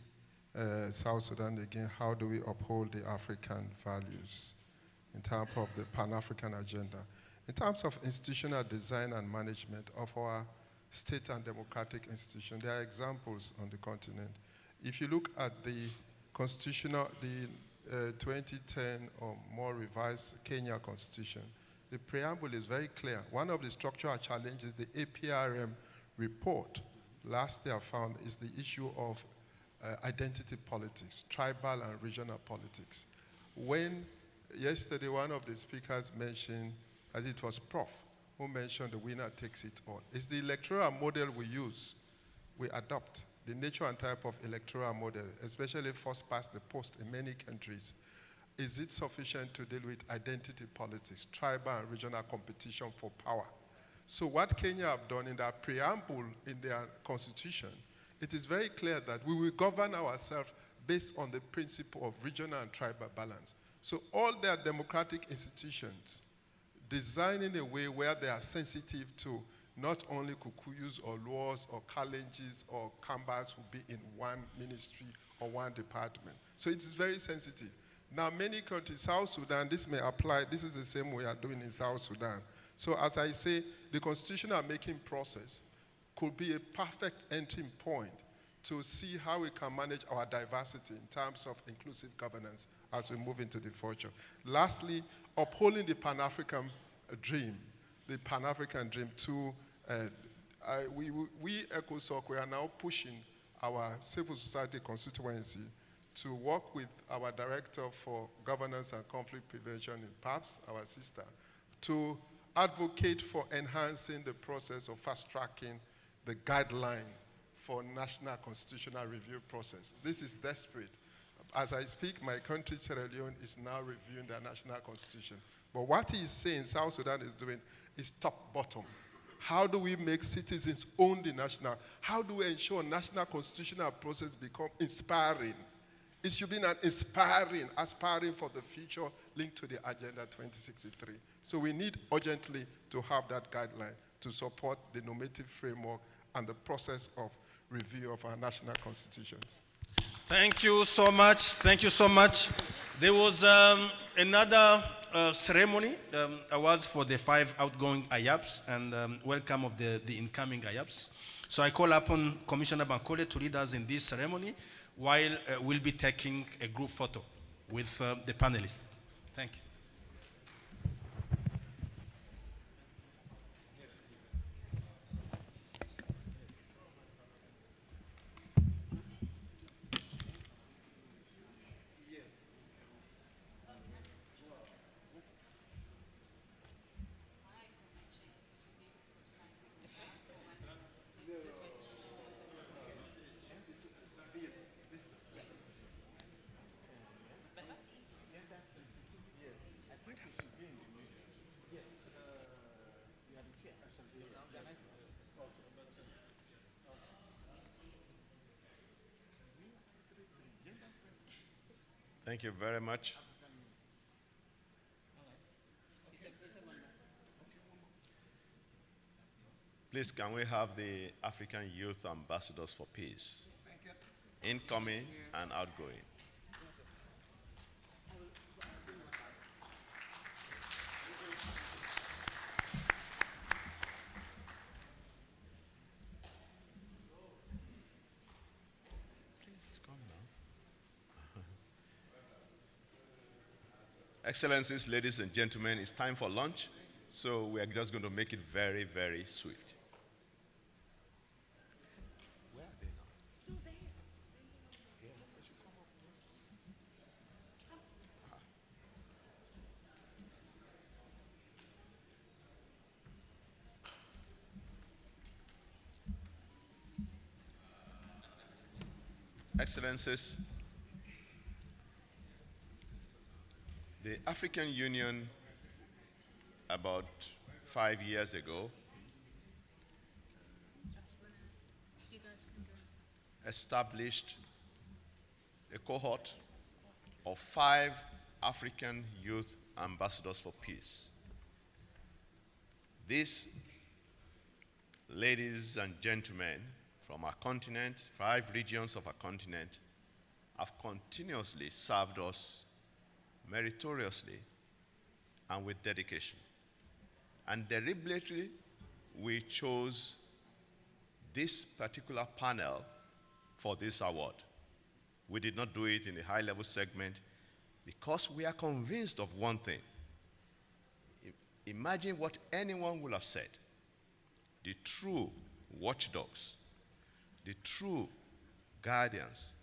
South Sudan again. How do we uphold the African values in terms of the Pan-African agenda? In terms of institutional design and management of our state and democratic institutions, there are examples on the continent. If you look at the constitutional, the 2010 or more revised Kenya constitution, the preamble is very clear. One of the structural challenges the APRM report last year found is the issue of identity politics, tribal and regional politics. When yesterday one of the speakers mentioned, as it was Prof, who mentioned the winner takes it all. It's the electoral model we use, we adopt. The nature and type of electoral model, especially first past the post in many countries, is it sufficient to deal with identity politics, tribal and regional competition for power? So what Kenya have done in their preamble in their constitution, it is very clear that we will govern ourselves based on the principle of regional and tribal balance. So all their democratic institutions design in a way where they are sensitive to not only Kukuyus or Luos or Kalenjis or Kambas will be in one ministry or one department. So it is very sensitive. Now many countries, South Sudan, this may apply, this is the same we are doing in South Sudan. So as I say, the constitutional making process could be a perfect entry point to see how we can manage our diversity in terms of inclusive governance as we move into the future. Lastly, upholding the Pan-African dream, the Pan-African dream to, we ECOSOC, we are now pushing our civil society constituency to work with our Director for Governance and Conflict Prevention in PAPS, our sister, to advocate for enhancing the process of fast-tracking the guideline for national constitutional review process. This is desperate As I speak, my country, Sierra Leone, is now reviewing their national constitution. But what he's saying South Sudan is doing is top-bottom. How do we make citizens own the national? How do we ensure national constitutional process become inspiring? It should be an aspiring for the future linked to the Agenda 2063. So we need urgently to have that guideline to support the normative framework and the process of review of our national constitutions. Thank you so much. Thank you so much. There was another ceremony, awards for the 5 outgoing IAPs and welcome of the incoming IAPs. So I call upon Commissioner Bankole to lead us in this ceremony while we'll be taking a group photo with the panelists. Thank you. Thank you very much. Please, can we have the African Youth Ambassadors for Peace? Incoming and outgoing. Excellencies, ladies and gentlemen, it's time for lunch, so we are just going to make it very, very swift. Where are they now? Excellencies, the African Union, about 5 years ago, established a cohort of 5 African Youth Ambassadors for Peace. These ladies and gentlemen from our continent, 5 regions of our continent, have continuously served us meritoriously and with dedication. And deliberately, we chose this particular panel for this award. We did not do it in the high-level segment because we are convinced of one thing. Imagine what anyone would have said. The true watchdogs, the true guardians,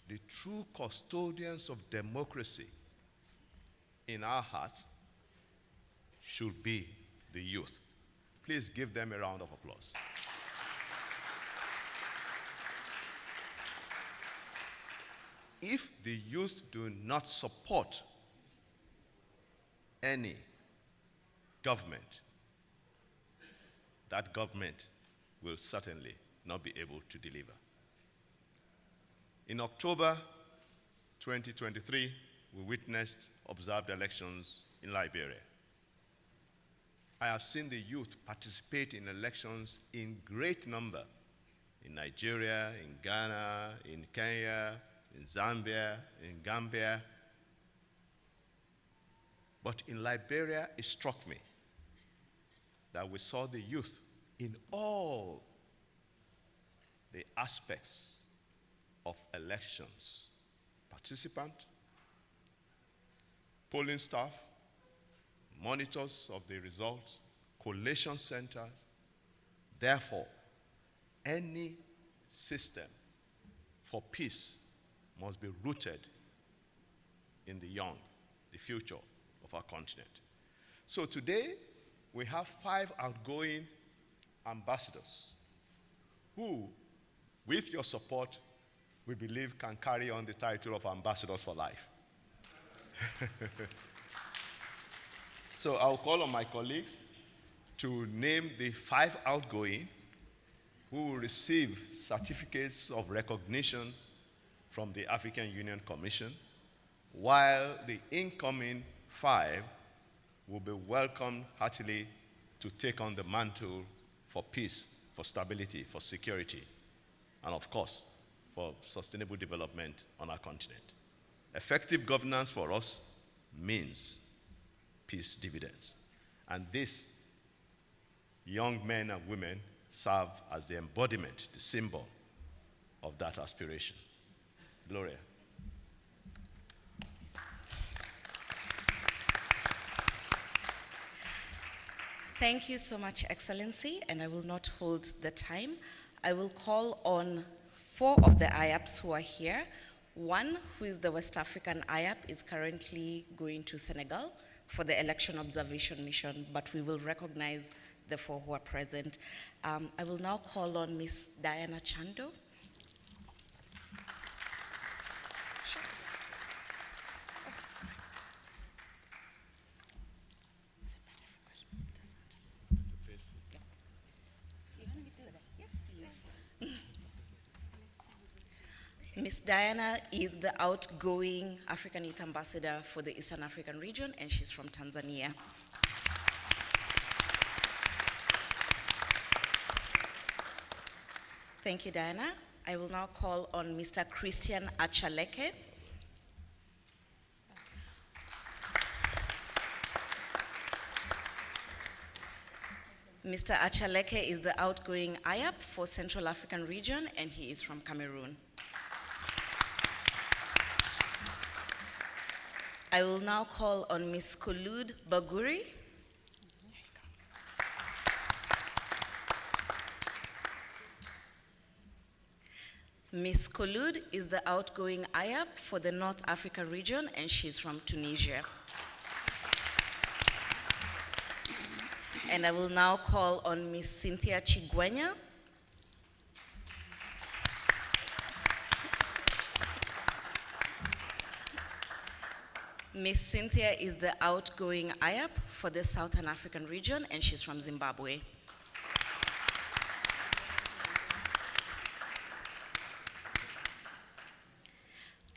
the true custodians of democracy in our heart should be the youth. Please give them a round of applause. If the youth do not support any government, that government will certainly not be able to deliver. In October 2023, we witnessed observed elections in Liberia. I have seen the youth participate in elections in great number in Nigeria, in Ghana, in Kenya, in Zambia, in Gambia. But in Liberia, it struck me that we saw the youth in all the aspects of elections: participant, polling staff, monitors of the results, collation centers. Therefore, any system for peace must be rooted in the young, the future of our continent. So today, we have 5 outgoing ambassadors who, with your support, we believe can carry on the title of ambassadors for life. So I'll call on my colleagues to name the 5 outgoing who will receive certificates of recognition from the African Union Commission, while the incoming 5 will be welcomed heartily to take on the mantle for peace, for stability, for security, and of course, for sustainable development on our continent. Effective governance for us means peace dividends. And these young men and women serve as the embodiment, the symbol of that aspiration. Gloria. Thank you so much, Excellency, and I will not hold the time. I will call on 4 of the IAPs who are here. One, who is the West African IAP, is currently going to Senegal for the election observation mission, but we will recognize the 4 who are present. I will now call on Ms. Diana Chando. Ms. Diana is the outgoing African Youth Ambassador for the Eastern African region, and she's from Tanzania. Thank you, Diana. I will now call on Mr. Christian Achaleke. Mr. Achaleke is the outgoing IAP for Central African region, and he is from Cameroon. I will now call on Ms. Kulud Baguri. Ms. Kulud is the outgoing IAP for the North Africa region, and she's from Tunisia. And I will now call on Ms. Cynthia Chigwenya. Ms. Cynthia is the outgoing IAP for the Southern African region, and she's from Zimbabwe.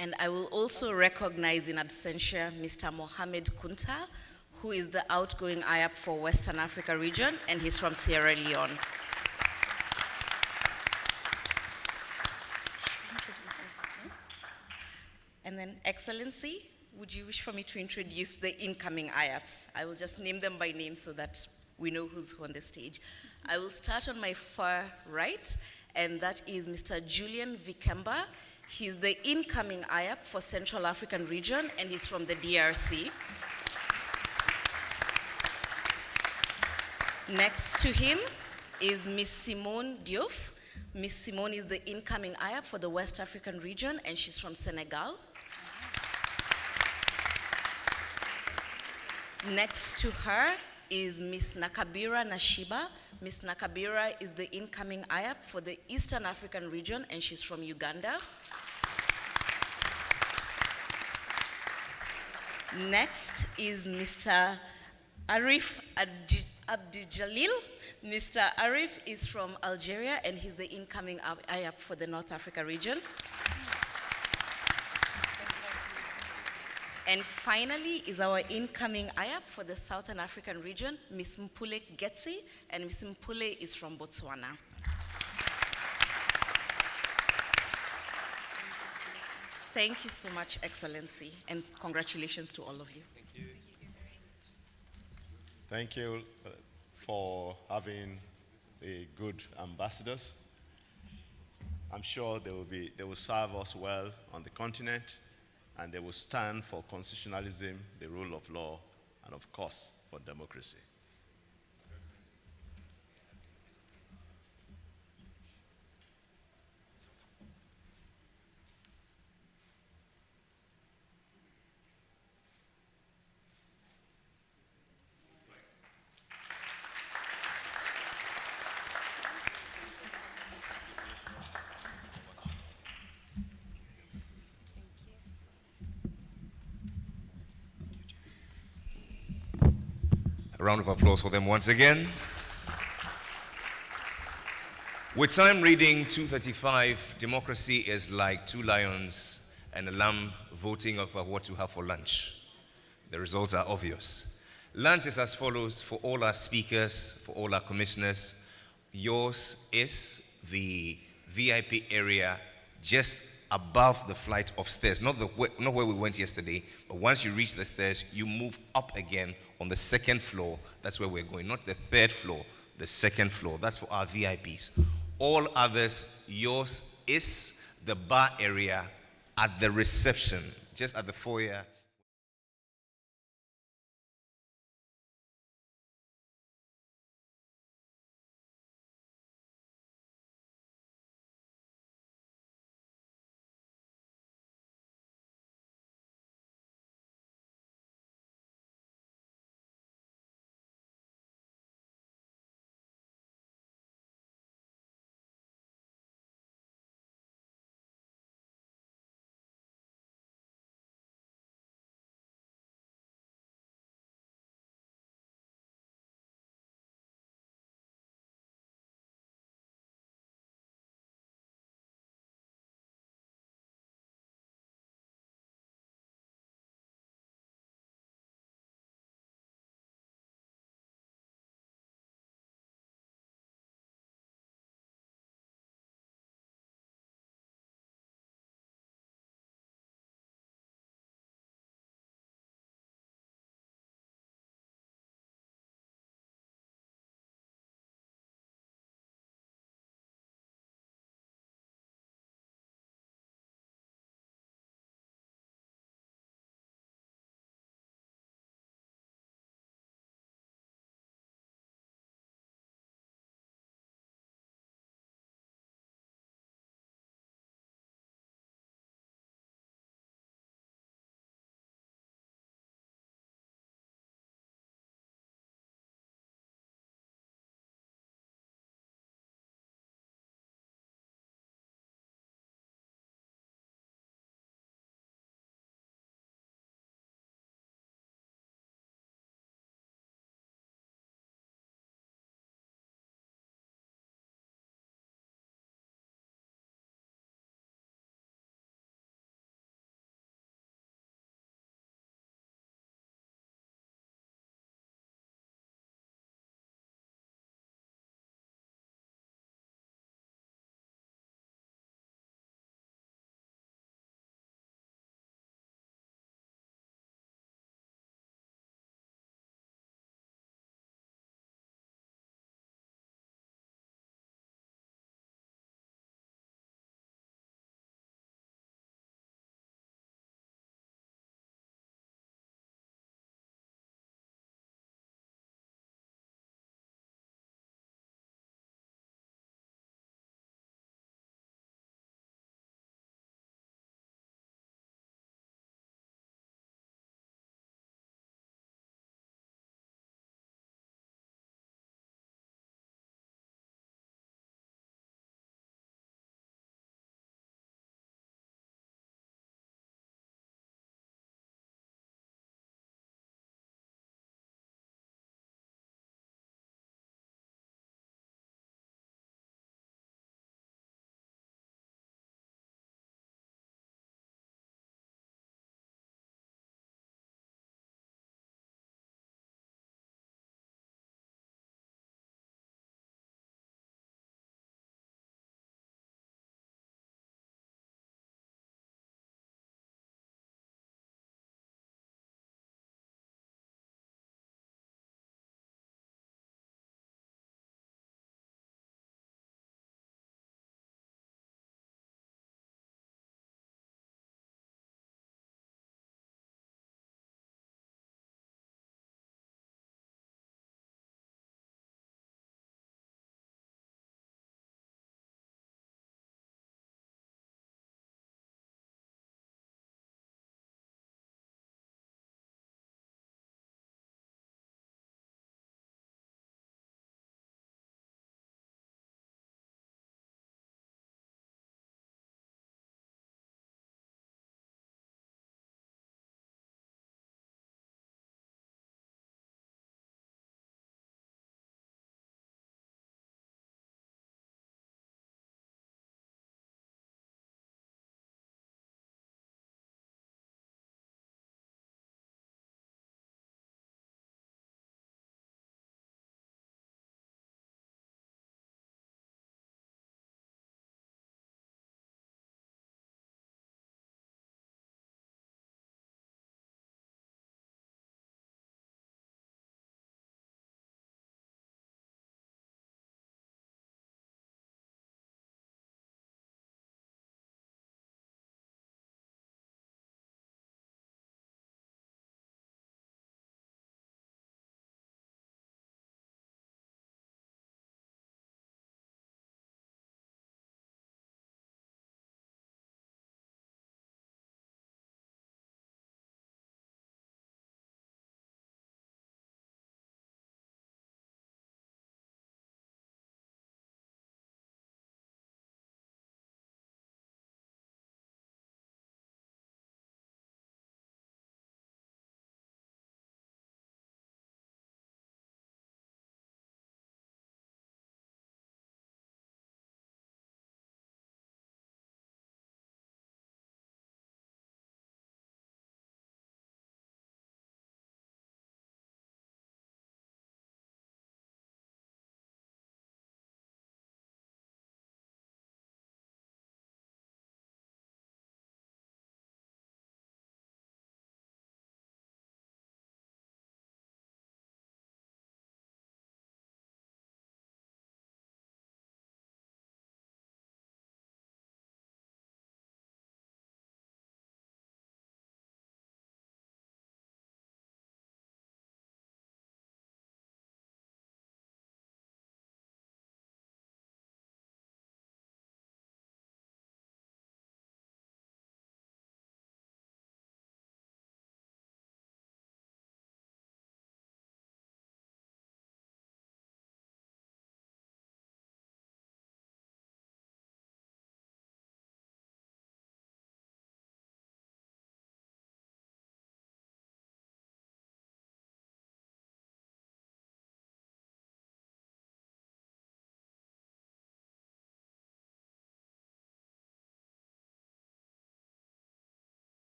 And I will also recognize in absentia Mr. Mohamed Kunta, who is the outgoing IAP for Western Africa region, and he's from Sierra Leone. And then, Excellency, would you wish for me to introduce the incoming IAPs? I will just name them by name so that we know who's who on the stage. I will start on my far right, and that is Mr. Julian Vikemba. He's the incoming IAP for Central African region, and he's from the DRC. Next to him is Ms. Simone Diouf. Ms. Simone is the incoming IAP for the West African region, and she's from Senegal. Next to her is Ms. Nakabira Nashiba. Ms. Nakabira is the incoming IAP for the Eastern African region, and she's from Uganda. Next is Mr. Arif Abdijalil. Mr. Arif is from Algeria, and he's the incoming IAP for the North Africa region. And finally is our incoming IAP for the Southern African region, Ms. Mpule Getsi, and Ms. Mpule is from Botswana. Thank you so much, Excellency, and congratulations to all of you. Thank you. Thank you for having the good ambassadors. I'm sure they will serve us well on the continent, and they will stand for constitutionalism, the rule of law, and of course, for democracy. A round of applause for them once again. With time reading 2:35, democracy is like two lions and a lamb voting over what to have for lunch. The results are obvious. Lunch is as follows for all our speakers, for all our commissioners. Yours is the VIP area just above the flight of stairs, not where we went yesterday, but once you reach the stairs, you move up again on the second floor. That's where we're going, not the third floor, the second floor. That's for our VIPs. All others, yours is the bar area at the reception, just at the foyer.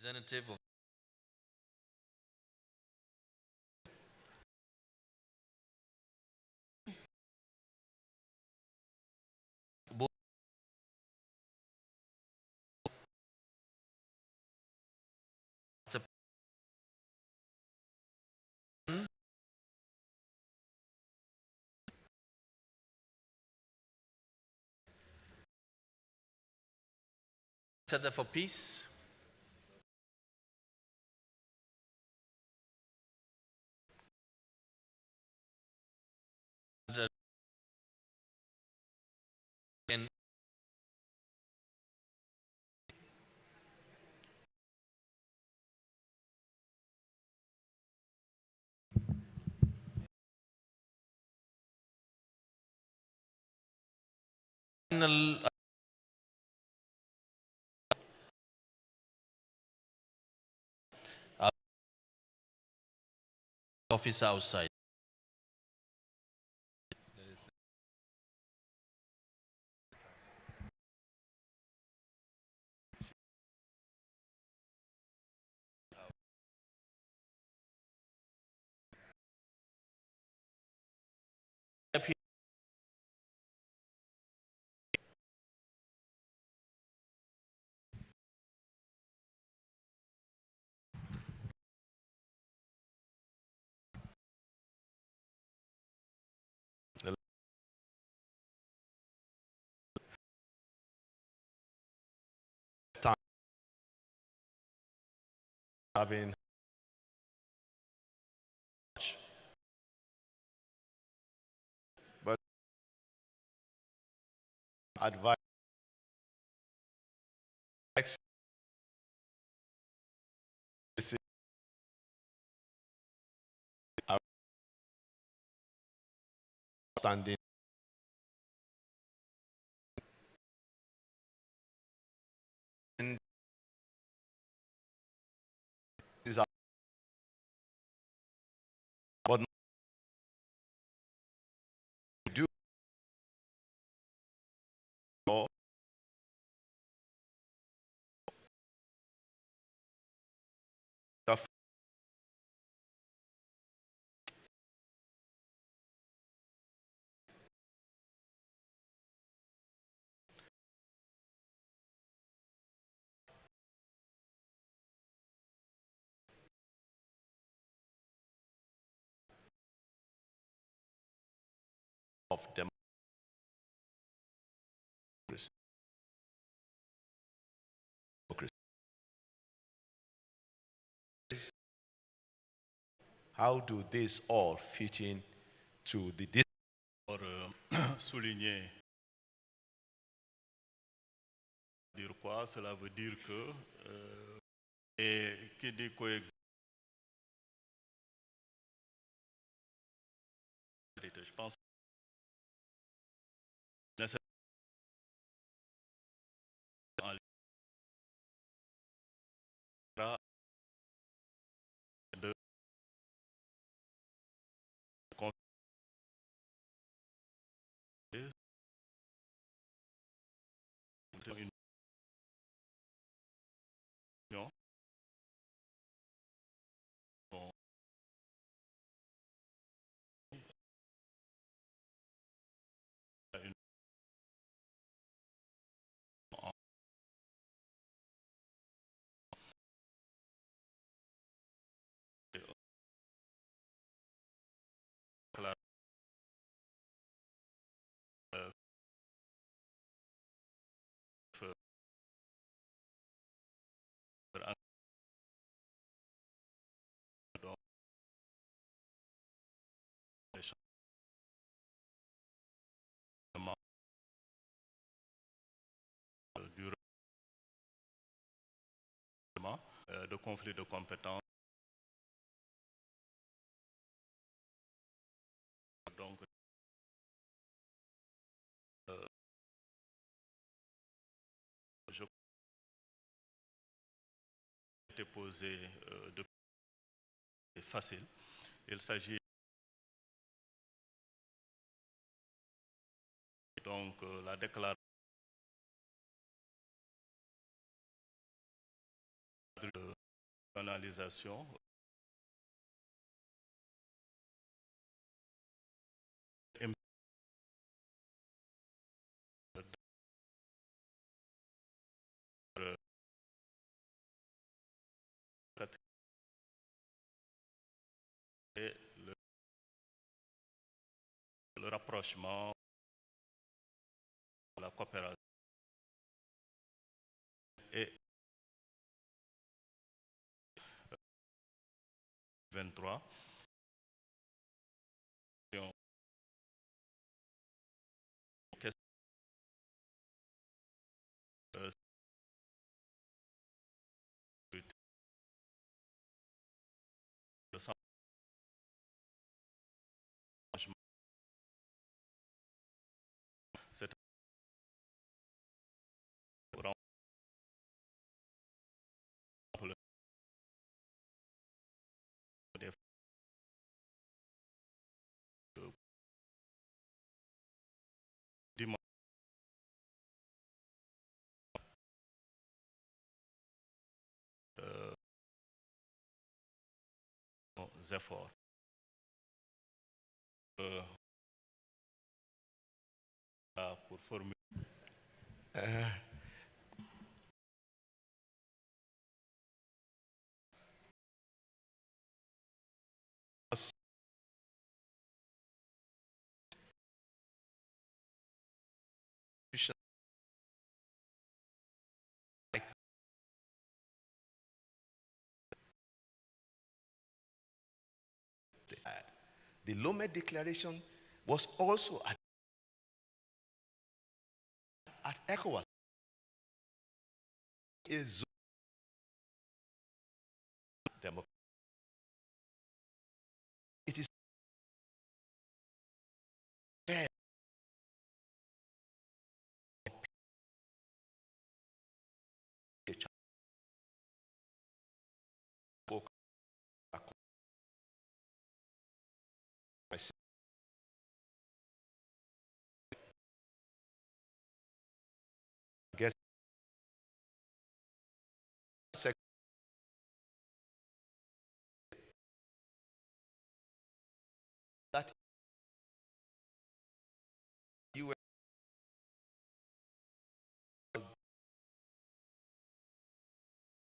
representative of Center for Peace, and final office outside. Having but advice standing and is but do or the of democracy. How do these all fit in to the pour souligner. Dire quoi? Cela veut dire que et qui dit coexistence. Je pense de une union de conflit de compétences. Donc, je été posé de facile. Il s'agit donc la déclaration Canalisation. Et le rapprochement, la coopération et 23. Le changement, c'est efforts. Pour formuler. The Lome Declaration was also at ECOWAS. Is it is fair. Guess that you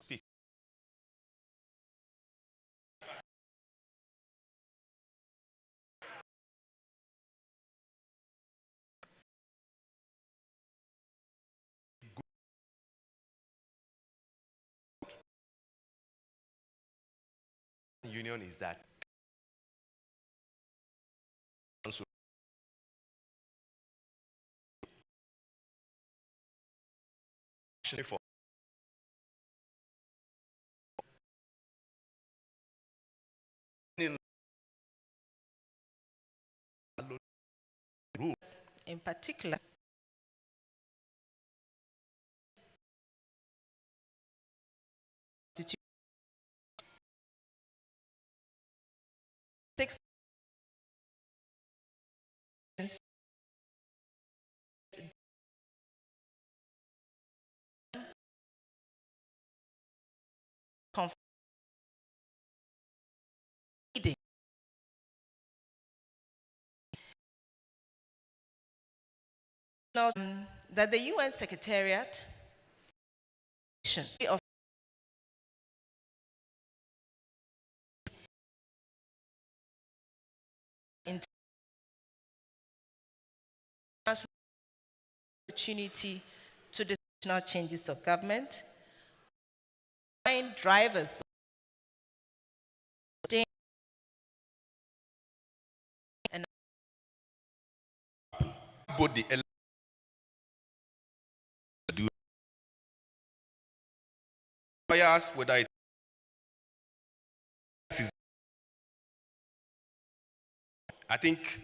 speak. Union is that for in particular that the UN Secretariat of opportunity to the national changes of government, find drivers and both the lawyers, whether it is, I think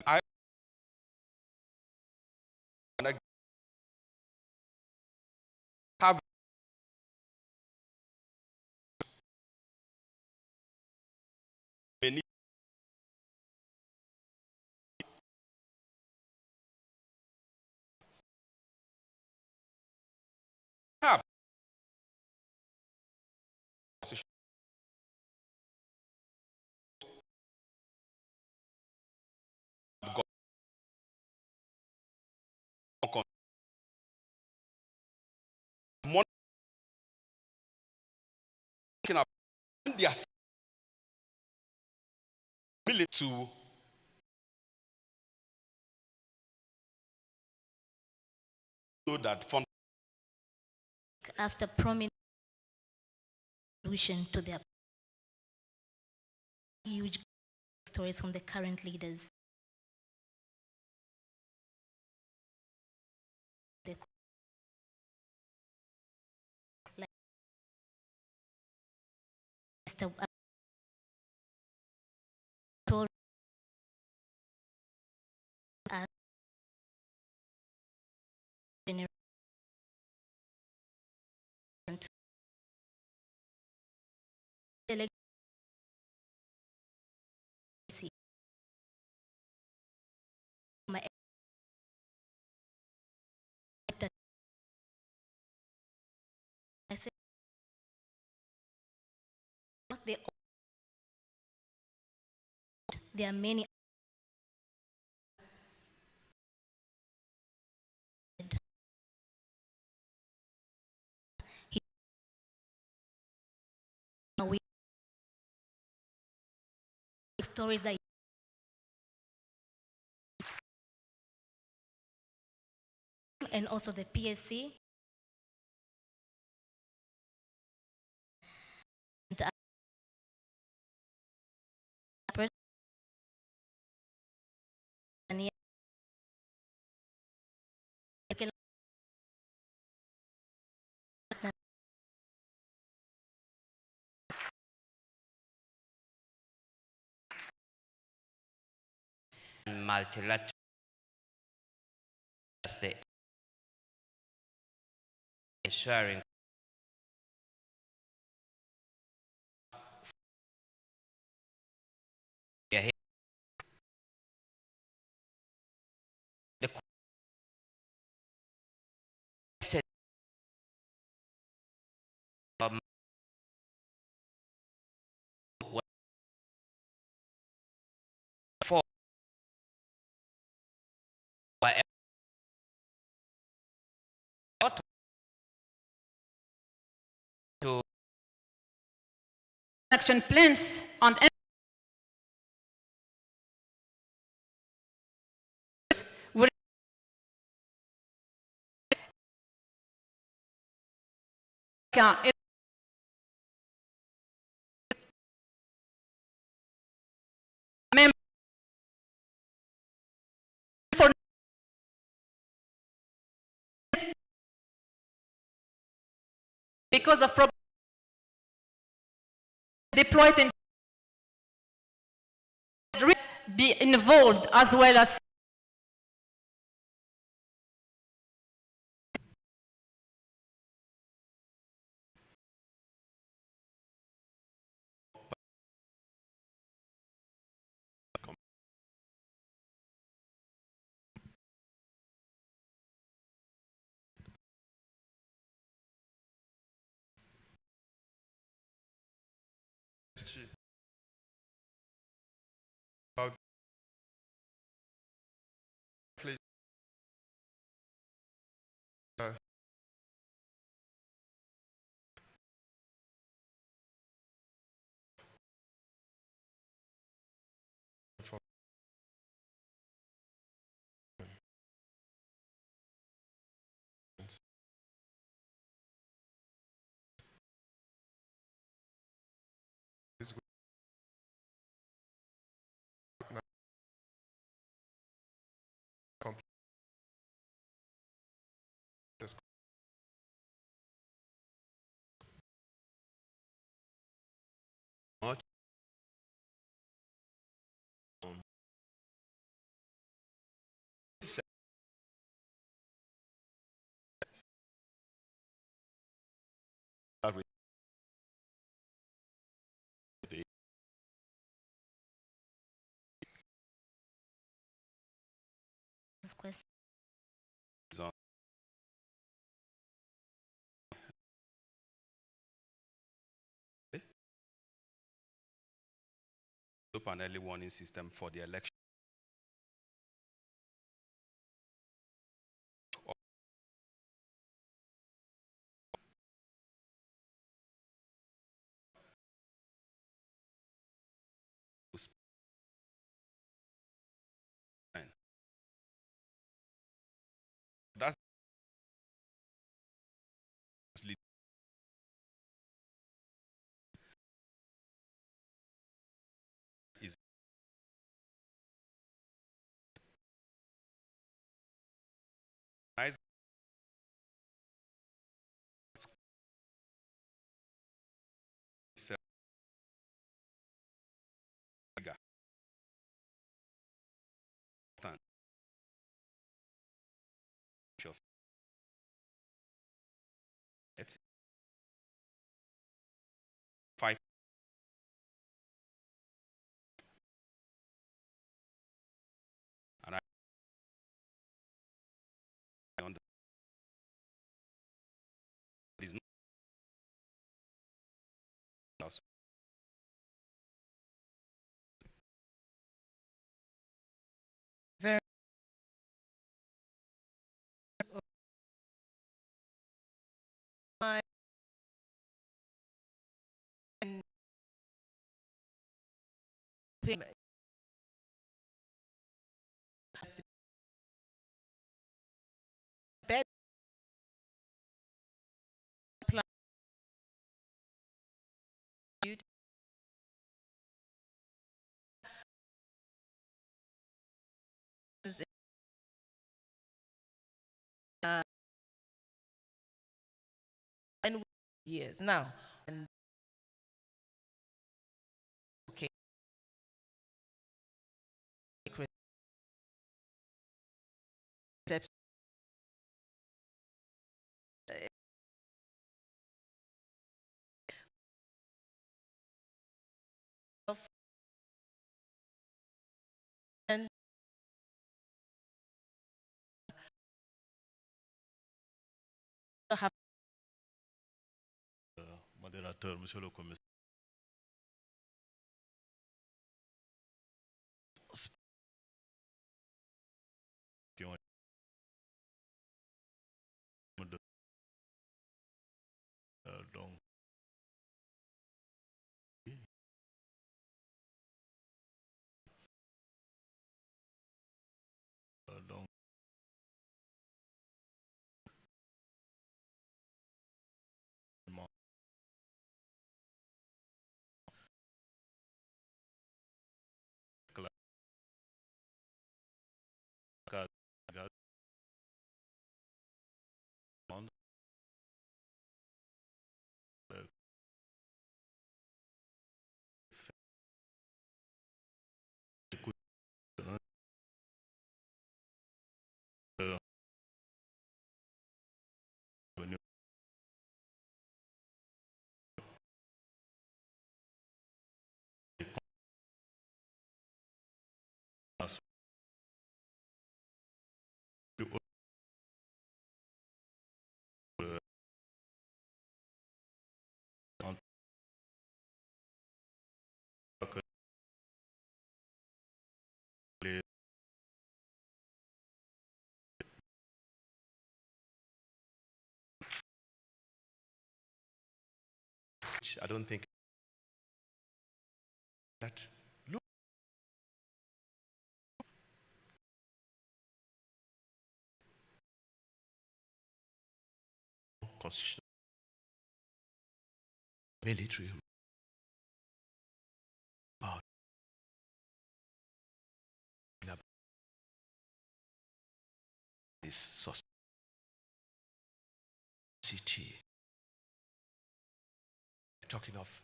I have many talking about their ability to that fund after prominent solution to their huge stories from the current leaders. Like Mr. told us my I said not the there are many stories that and also the PSC and yeah, okay. Multilateral the ensuring the question for to action plans on will for because of deployed in be involved as well as please. much. this question. An early warning system for the election. It's 5. And I understand it is not also Very my payment bed plan and years now. And okay. Steps. And have Modérateur, monsieur le commissaire. Qui ont donc donc I don't think that look constitutional military about this society. Talking of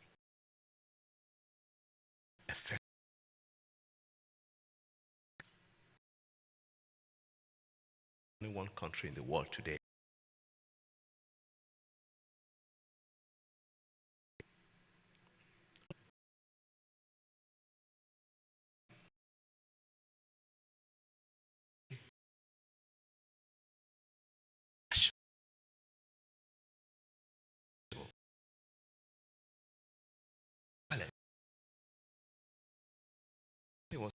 effect. Only one country in the world today it was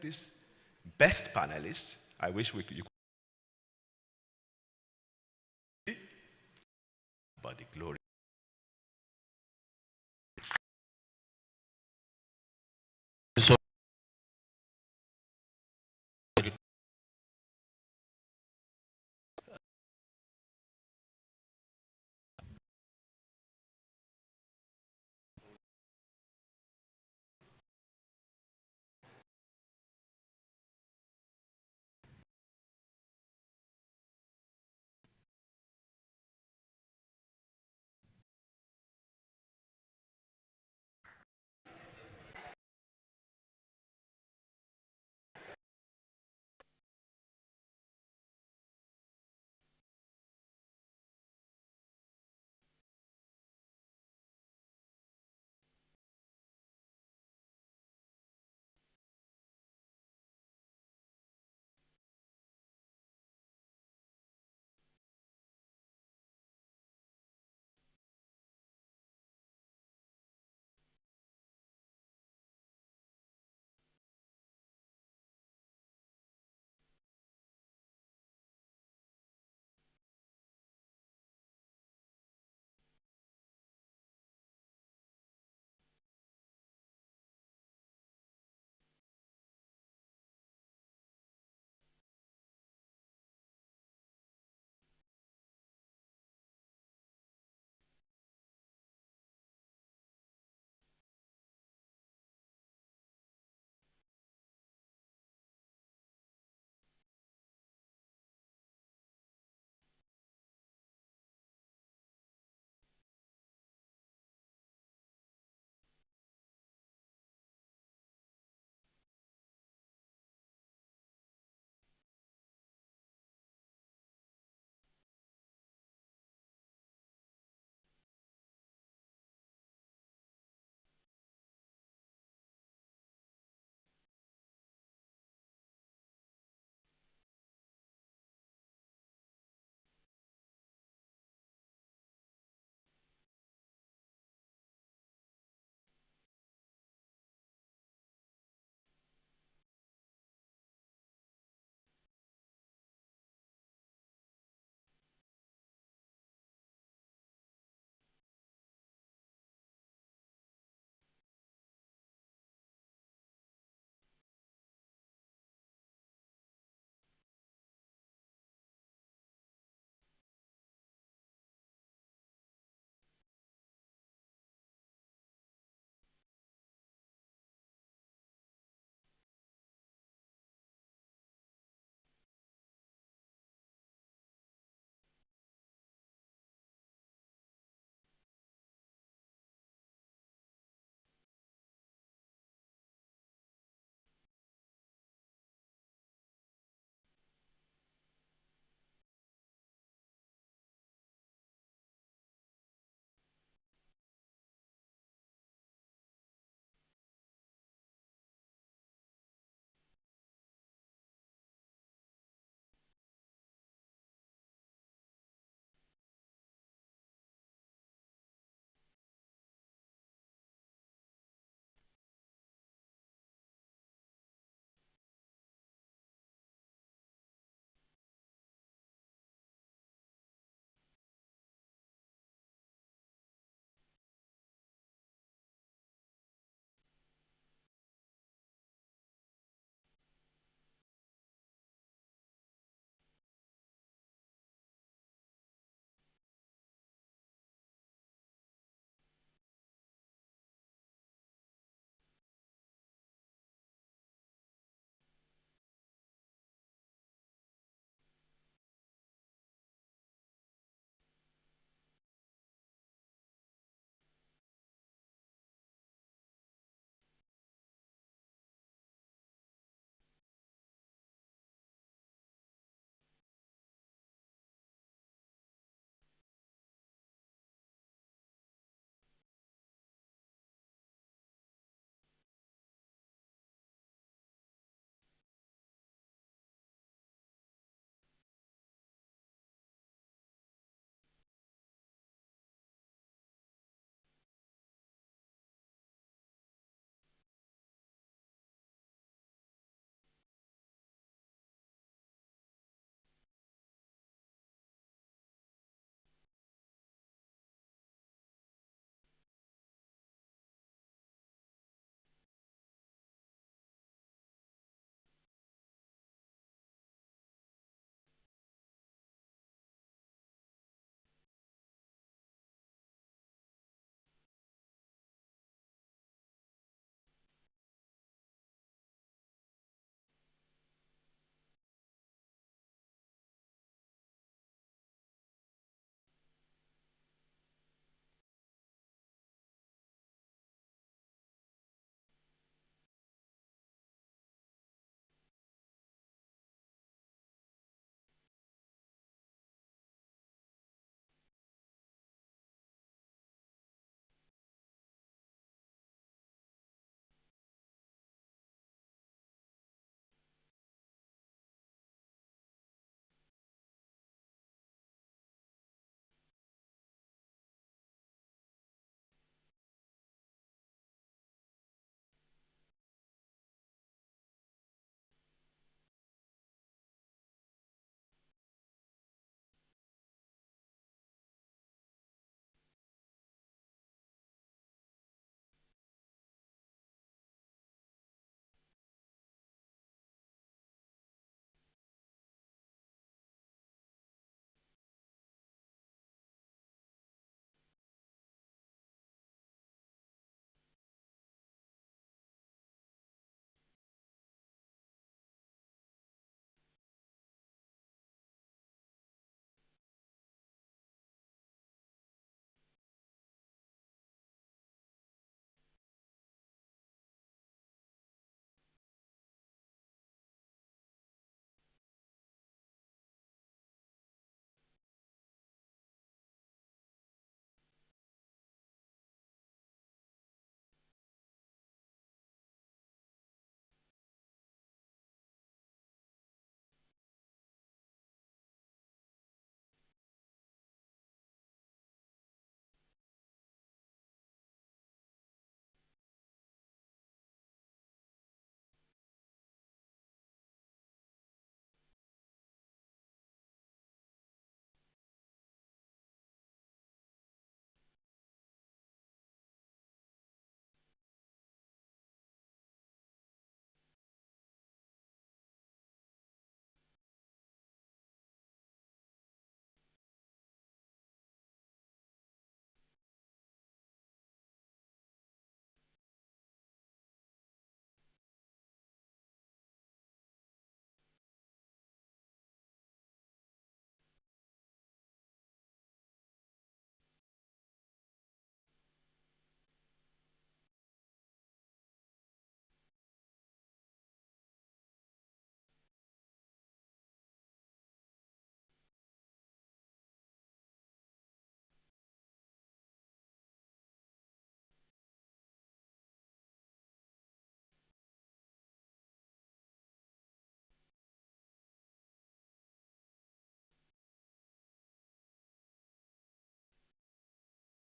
this best panelists. I wish you could. But the glory.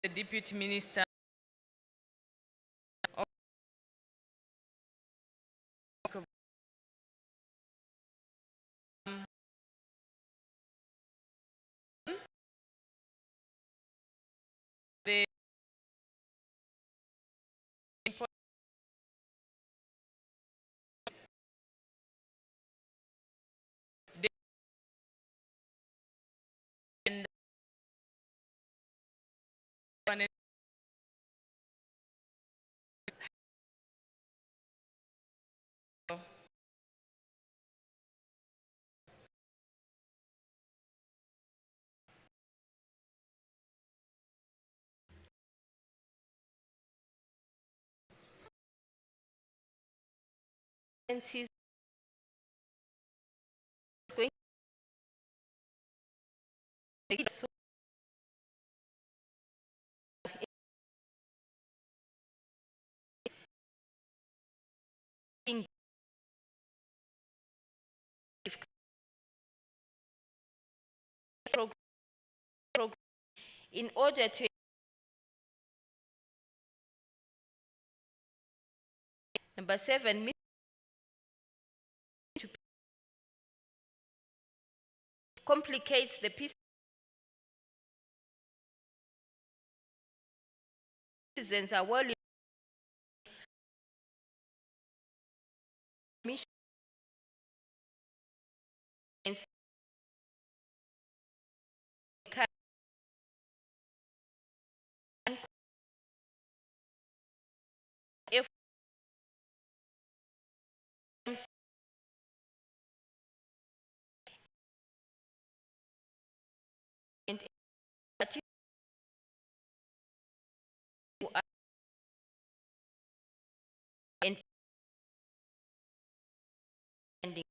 the Deputy Minister of the going so in order to number 7 complicates the peace. Citizens are well mission if and hence and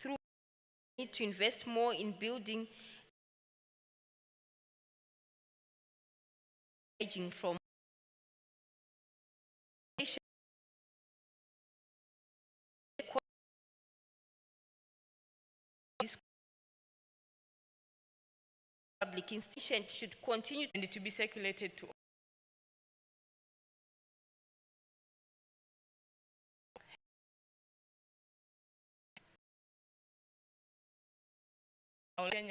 through need to invest more in building ranging from public institution should continue and to be circulated to all Kenya.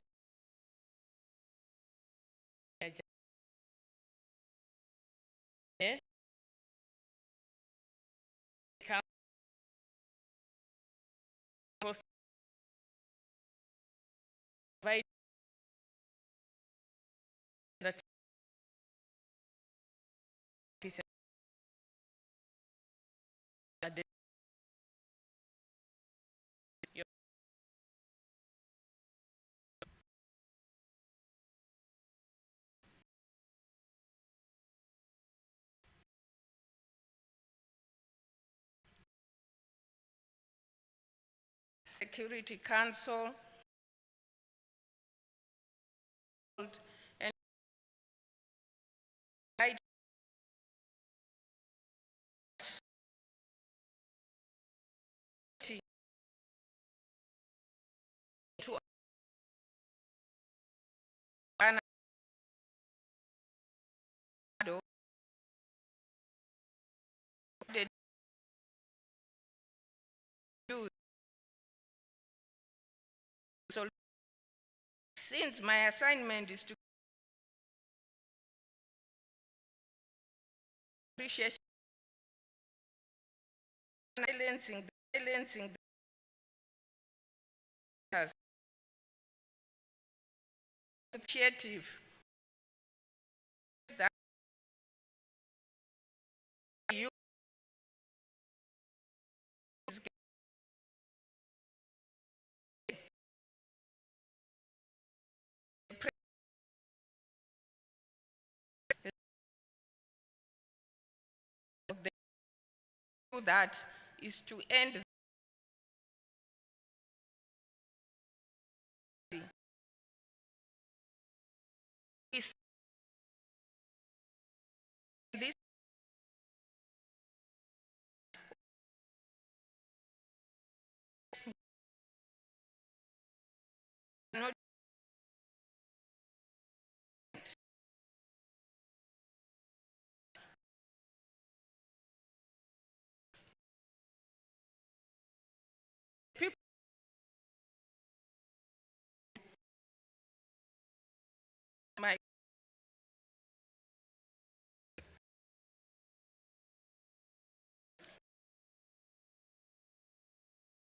That Security Council and to Since my assignment is to appreciate silencing initiative that you that is to end this not people my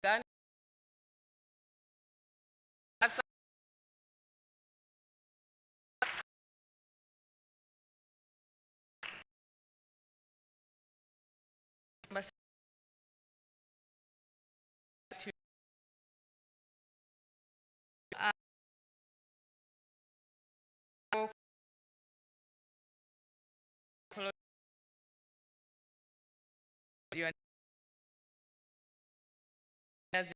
gun as must to you are as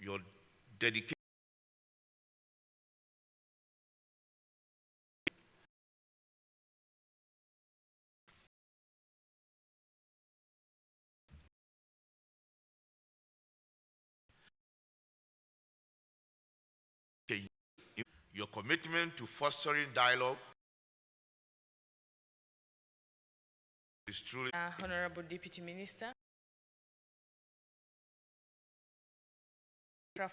your dedication your commitment to fostering dialogue is truly Honorable Deputy Minister. Your